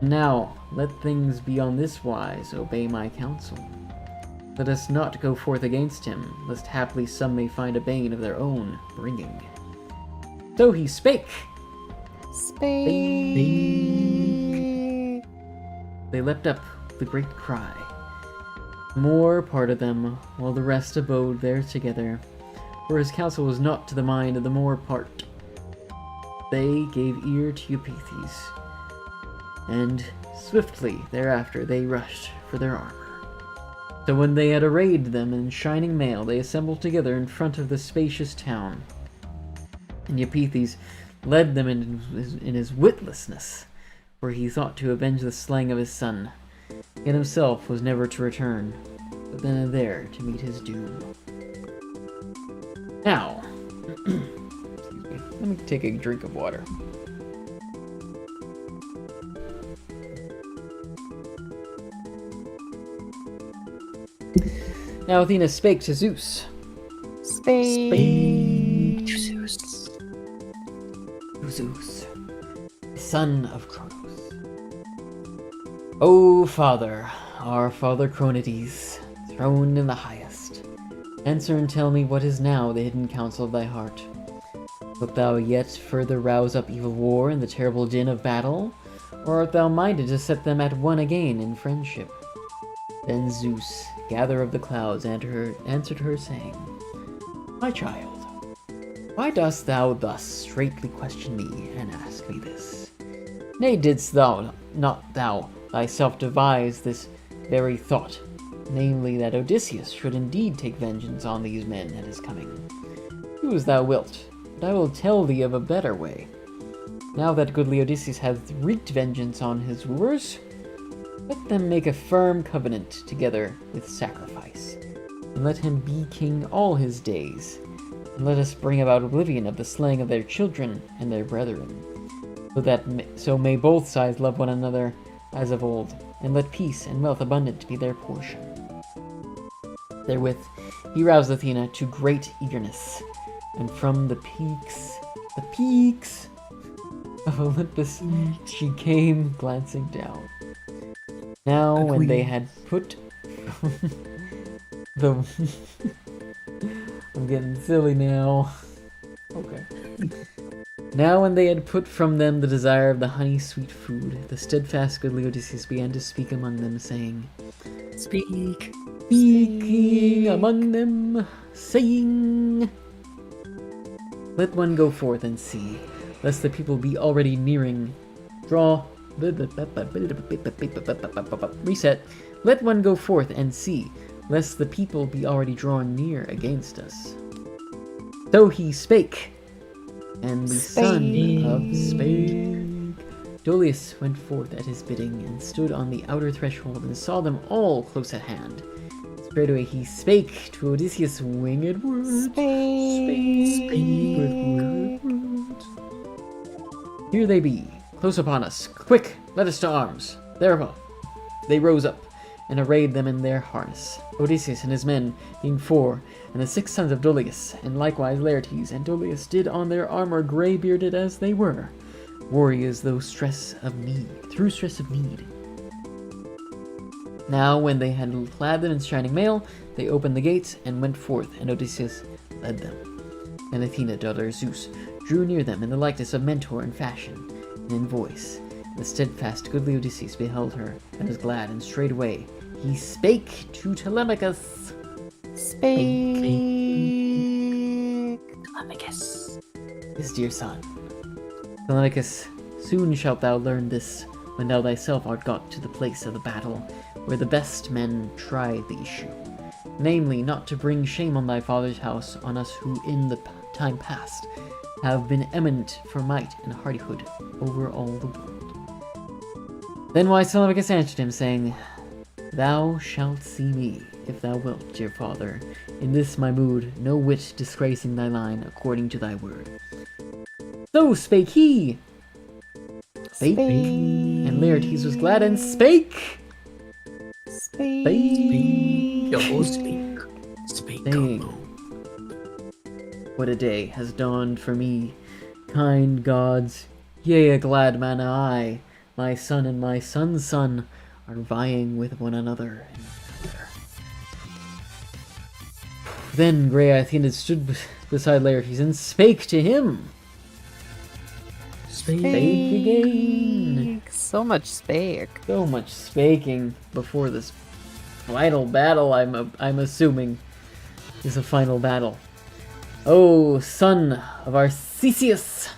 Speaker 2: Now, let things be on this wise, obey my counsel. Let us not go forth against him, lest haply some may find a bane of their own bringing. So he spake. They leapt up with a great cry. More parted them, while the rest abode there together, for his counsel was not to the mind of the more part. They gave ear to Eupeithes, and swiftly thereafter they rushed for their armor. So when they had arrayed them in shining mail, they assembled together in front of the spacious town. And Eupeithes led them in his witlessness, for he thought to avenge the slaying of his son, yet himself was never to return, but then and there to meet his doom. Now, excuse me, let me take a drink of water. Now Athena spake to Zeus.
Speaker 3: Speak to Zeus.
Speaker 2: To Zeus, son of Cronos. O Father, our Father Cronades, throned in the highest, answer and tell me what is now the hidden counsel of thy heart. Wilt thou yet further rouse up evil war and the terrible din of battle, or art thou minded to set them at one again in friendship? Then Zeus, gatherer of the clouds, answered her, saying, My child, why dost thou thus straitly question me and ask me this? Nay, didst thou not thou thyself devise this very thought, namely that Odysseus should indeed take vengeance on these men at his coming? Do as thou wilt, but I will tell thee of a better way. Now that goodly Odysseus hath wreaked vengeance on his wooers, let them make a firm covenant together with sacrifice, and let him be king all his days, and let us bring about oblivion of the slaying of their children and their brethren, so may both sides love one another as of old, and let peace and wealth abundant be their portion. Therewith he roused Athena to great eagerness, and from the peaks of Olympus she came glancing down. Now when they had put the I'm getting silly now. Okay. Now when they had put from them the desire of the honey-sweet food, the steadfast goodly Odysseus began to speak among them, saying, Speaking among them, saying, let one go forth and see, lest the people be already nearing. Reset. Let one go forth and see, lest the people be already drawn near against us. So he spake, and the son of spake. Dolius went forth at his bidding, and stood on the outer threshold, and saw them all close at hand. Straightway he spake to Odysseus winged words. Spake with words. Here they be, close upon us. Quick, let us to arms. Thereupon they rose up, and arrayed them in their harness. Odysseus and his men being 4, and the 6 sons of Dolius, and likewise Laertes and Dolius did on their armor grey-bearded as they were, warriors through stress of need. Now when they had clad them in shining mail, they opened the gates and went forth, and Odysseus led them. And Athena, daughter of Zeus, drew near them in the likeness of Mentor in fashion and in voice. The steadfast goodly Odysseus beheld her, and was glad, and straightway he spake to Telemachus.
Speaker 3: Telemachus.
Speaker 2: His dear son. Telemachus, soon shalt thou learn this, when thou thyself art got to the place of the battle, where the best men try the issue. Namely, not to bring shame on thy father's house, on us who in the time past have been eminent for might and hardihood over all the world. Then wise Telemachus answered him, saying, Thou shalt see me, if thou wilt, dear father, in this my mood, no whit disgracing thy line, according to thy word. So spake he. Spake. And Laertes was glad and spake.
Speaker 3: Yo, speak. Speak.
Speaker 2: Saying, what a day has dawned for me, kind gods. Yea, a glad man I, my son and my son's son, are vying with one another. Then grey Athena stood beside Laertes and spake to him. Spake again.
Speaker 4: So much spake.
Speaker 2: So much spaking before this final battle. I'm assuming is a final battle. O son of Arcesius,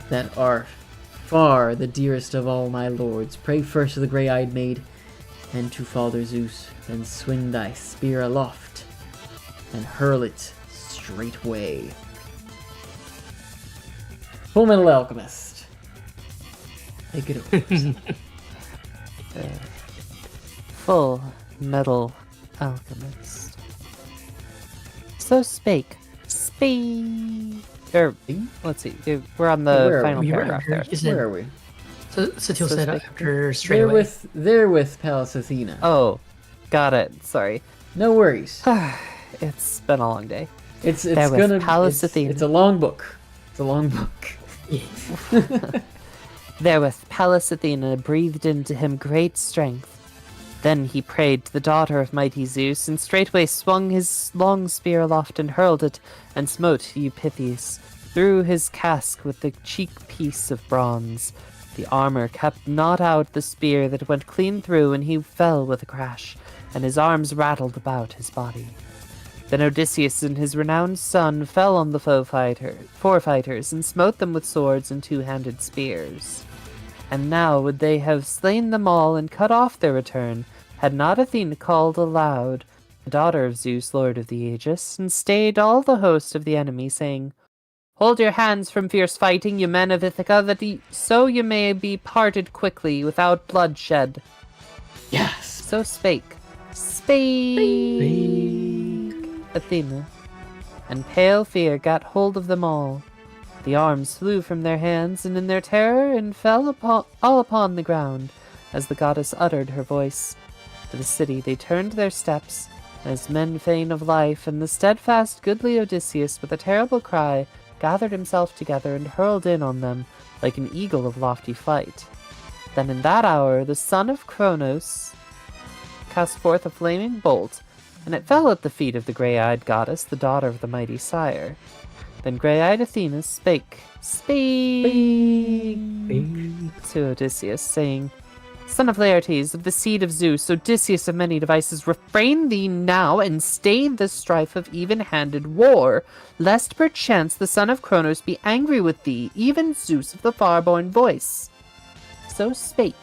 Speaker 2: that art far the dearest of all my lords, pray first to the grey-eyed maid, and to Father Zeus, then swing thy spear aloft, and hurl it straightway. Full Metal Alchemist. Take it over.
Speaker 4: Full Metal Alchemist. So spake. Let's see. We're on the final paragraph there.
Speaker 2: Where are we?
Speaker 3: So Satil said
Speaker 4: spake.
Speaker 3: after straightaway.
Speaker 2: Therewith Pallas Athena.
Speaker 4: Oh, got it. Sorry.
Speaker 2: No worries.
Speaker 4: It's been a long day.
Speaker 2: It's
Speaker 4: Therewith
Speaker 2: gonna
Speaker 4: Pallas Athena.
Speaker 2: It's a long book. It's a long book.
Speaker 3: Yeah.
Speaker 4: Therewith Pallas Athena breathed into him great strength. Then he prayed to the daughter of mighty Zeus, and straightway swung his long spear aloft and hurled it, and smote Eupeithes through his casque with the cheek piece of bronze. The armor kept not out the spear that went clean through, and he fell with a crash, and his arms rattled about his body. Then Odysseus and his renowned son fell on the four fighters, and smote them with swords and 2-handed spears. And now would they have slain them all and cut off their return, had not Athena called aloud, the daughter of Zeus, lord of the Aegis, and stayed all the host of the enemy, saying, Hold your hands from fierce fighting, you men of Ithaca, that so you may be parted quickly, without bloodshed.
Speaker 2: Yes.
Speaker 4: So spake Athena, and pale fear got hold of them all. The arms flew from their hands, and in their terror and fell all upon the ground, as the goddess uttered her voice. To the city they turned their steps, as men fain of life, and the steadfast goodly Odysseus, with a terrible cry, gathered himself together and hurled in on them, like an eagle of lofty flight. Then in that hour the son of Cronos cast forth a flaming bolt, and it fell at the feet of the grey-eyed goddess, the daughter of the mighty sire. Then grey-eyed Athena spake to Odysseus, saying, Son of Laertes, of the seed of Zeus, Odysseus of many devices, refrain thee now, and stay the strife of even-handed war, lest perchance the son of Cronos be angry with thee, even Zeus of the far-born voice. So spake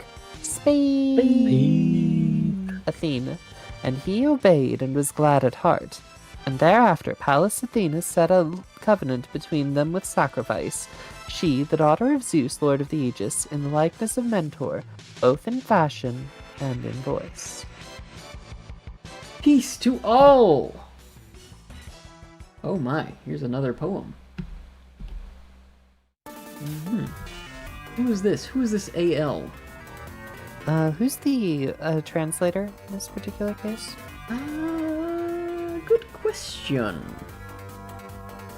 Speaker 4: Athena, and he obeyed and was glad at heart. And thereafter Pallas Athena set a covenant between them with sacrifice, she, the daughter of Zeus, lord of the Aegis, in the likeness of Mentor, both in fashion and in voice.
Speaker 2: Peace to all! Oh my, here's another poem. Who is this? Who is this AL?
Speaker 4: Who's the translator in this particular case?
Speaker 2: Good question.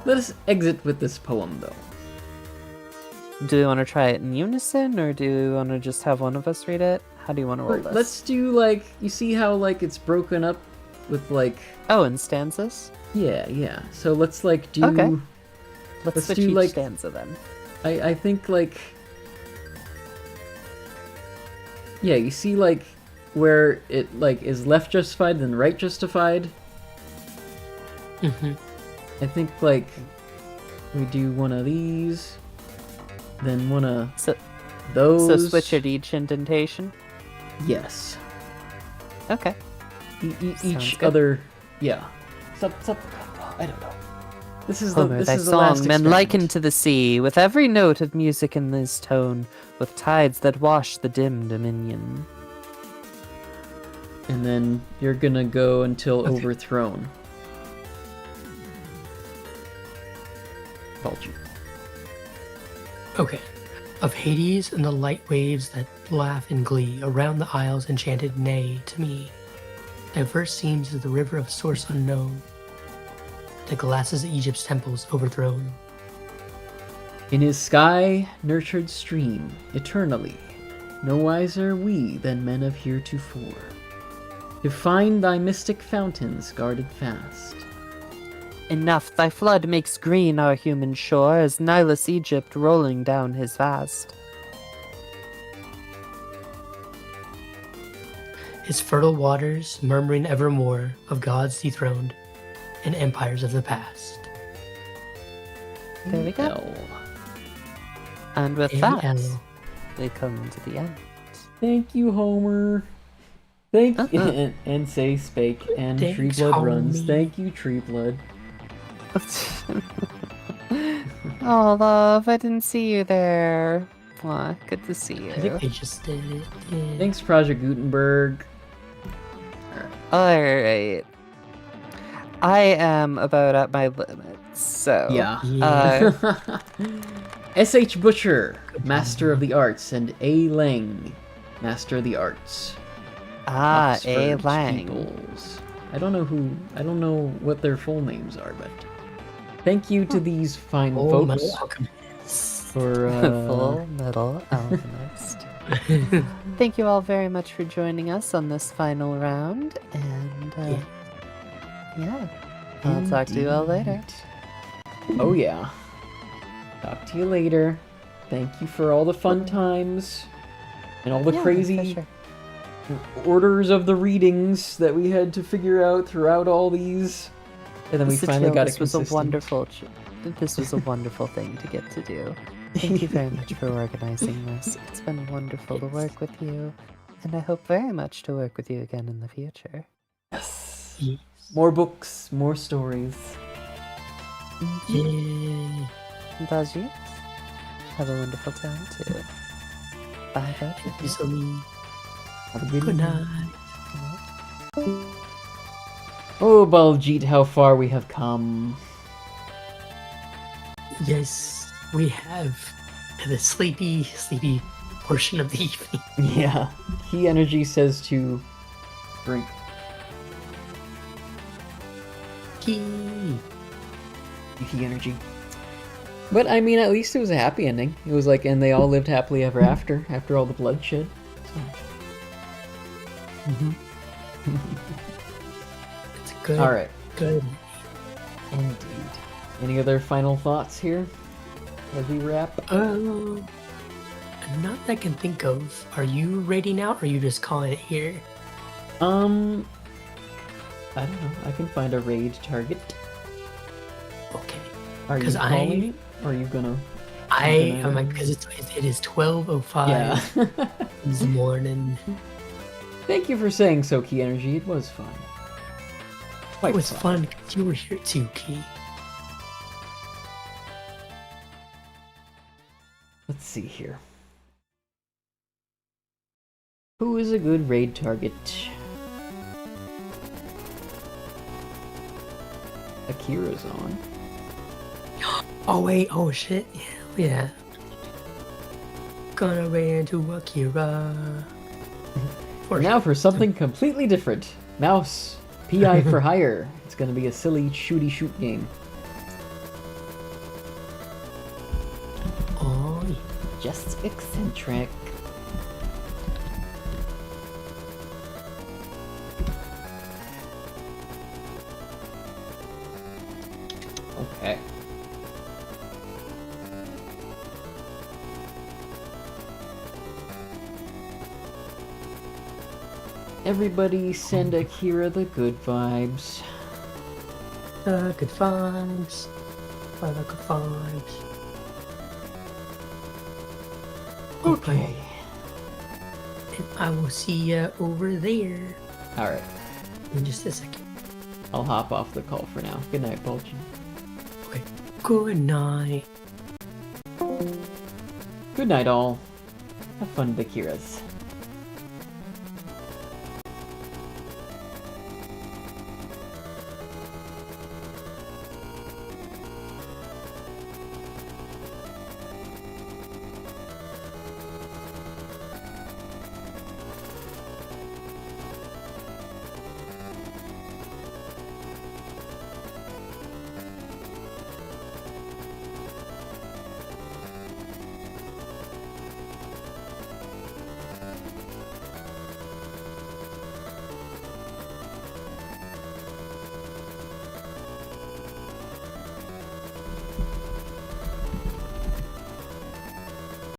Speaker 2: Let us exit with this poem, though.
Speaker 4: Do we want to try it in unison, or do we want to just have one of us read it? How do you want to roll this?
Speaker 2: Let's do, like, you see how, like, it's broken up with, like...
Speaker 4: Oh, in stanzas?
Speaker 2: Yeah. So let's, like, do...
Speaker 4: Okay. Let's switch
Speaker 2: do,
Speaker 4: each
Speaker 2: like,
Speaker 4: stanza, then.
Speaker 2: I think, like... Yeah, you see, like, where it, like, is left justified then right justified?
Speaker 3: Mm-hmm.
Speaker 2: I think, like, we do one of these, then one of those.
Speaker 4: So switch at each indentation?
Speaker 2: Yes.
Speaker 4: Okay.
Speaker 2: Each
Speaker 4: good.
Speaker 2: other... Yeah. I don't know. This is
Speaker 4: Homer,
Speaker 2: the
Speaker 4: thy
Speaker 2: this is the last
Speaker 4: song, men
Speaker 2: experiment.
Speaker 4: likened to the sea, with every note of music in this tone, with tides that wash the dim dominion.
Speaker 2: And then you're gonna go until overthrown. Told you.
Speaker 3: Okay. Of Hades and the light waves that laugh in glee around the isles enchanted, nay, to me. Diverse seems of the river of source unknown, that glasses Egypt's temples overthrown.
Speaker 2: In his sky nurtured stream, eternally, no wiser we than men of heretofore, to find thy mystic fountains guarded fast.
Speaker 4: Enough, thy flood makes green our human shore, as Nilus Egypt rolling down his vast.
Speaker 3: His fertile waters murmuring evermore of gods dethroned and empires of the past.
Speaker 4: There we go.
Speaker 2: L.
Speaker 4: And with
Speaker 3: AL.
Speaker 4: that, we come to the end.
Speaker 2: Thank you, Homer. Thank you, and say spake, and
Speaker 3: Thanks,
Speaker 2: Tree Blood runs.
Speaker 3: homie.
Speaker 2: Thank you, Tree Blood.
Speaker 4: Oh, love, I didn't see you there. Aw, good to see
Speaker 3: I think
Speaker 4: you.
Speaker 3: they just did it. Yeah.
Speaker 2: Thanks, Project Gutenberg.
Speaker 4: Alright. I am about at my limits, so...
Speaker 2: Yeah.
Speaker 3: Yeah.
Speaker 2: S.H. Butcher, Master of the Arts, and A. Lang, Master of the Arts.
Speaker 4: A.
Speaker 2: Oxford
Speaker 4: Lang.
Speaker 2: Peoples. I don't know what their full names are, but thank you to these fine
Speaker 3: Oh,
Speaker 2: folks
Speaker 3: Metal Alchemist.
Speaker 2: for
Speaker 4: Full Metal Alchemist. Thank you all very much for joining us on this final round, and yeah, I'll talk to you all later.
Speaker 2: Oh yeah. Talk to you later. Thank you for all the fun times and all the
Speaker 4: Yeah, for
Speaker 2: crazy
Speaker 4: sure.
Speaker 2: orders of the readings that we had to figure out throughout all these. And then we finally got it
Speaker 4: was a
Speaker 2: consistent.
Speaker 4: wonderful this was a wonderful thing to get to do. Thank you very much for organizing this. It's been wonderful to work with you, and I hope very much to work with you again in the future.
Speaker 2: Yes.
Speaker 3: Yes.
Speaker 2: More books, more stories.
Speaker 3: Yeah.
Speaker 4: Baljeet, have a wonderful time too. Bye,
Speaker 3: Thank you
Speaker 4: Baljeet.
Speaker 3: so much.
Speaker 2: Have a good
Speaker 3: Good
Speaker 2: evening.
Speaker 3: night.
Speaker 2: Oh, Baljeet, how far we have come.
Speaker 3: Yes, we have the sleepy portion of the evening.
Speaker 2: Yeah. Key energy says to drink.
Speaker 3: Key.
Speaker 2: Key energy. But I mean, at least it was a happy ending. It was like, and they all lived happily ever after all the bloodshed. So.
Speaker 3: It's a good.
Speaker 2: All right.
Speaker 3: Good.
Speaker 2: Indeed. Any other final thoughts here as we wrap?
Speaker 3: Not that I can think of. Are you raiding out, or are you just calling it here?
Speaker 2: I don't know. I can find a raid target.
Speaker 3: Okay.
Speaker 2: Are you
Speaker 3: 'Cause
Speaker 2: calling it? Or are you gonna?
Speaker 3: I am like, because it is 12:05
Speaker 2: Yeah.
Speaker 3: in the morning.
Speaker 2: Thank you for saying so, Key Energy. It was fun. Quite
Speaker 3: It was fun because you were here too, Key.
Speaker 2: Let's see here. Who is a good raid target? Akira's on.
Speaker 3: Oh wait, oh shit, yeah. Gonna raid into Akira.
Speaker 2: Now for something completely different. Mouse, PI for hire. It's gonna be a silly shooty shoot game.
Speaker 3: Oh,
Speaker 2: Just eccentric. Okay. Everybody send Akira the good vibes.
Speaker 3: the good vibes. The good vibes.
Speaker 2: Okay.
Speaker 3: And I will see ya over there
Speaker 2: Alright.
Speaker 3: in just a second.
Speaker 2: I'll hop off the call for now. Good night, Bulgin.
Speaker 3: Okay. Good night.
Speaker 2: Good night, all. Have fun with Akira's.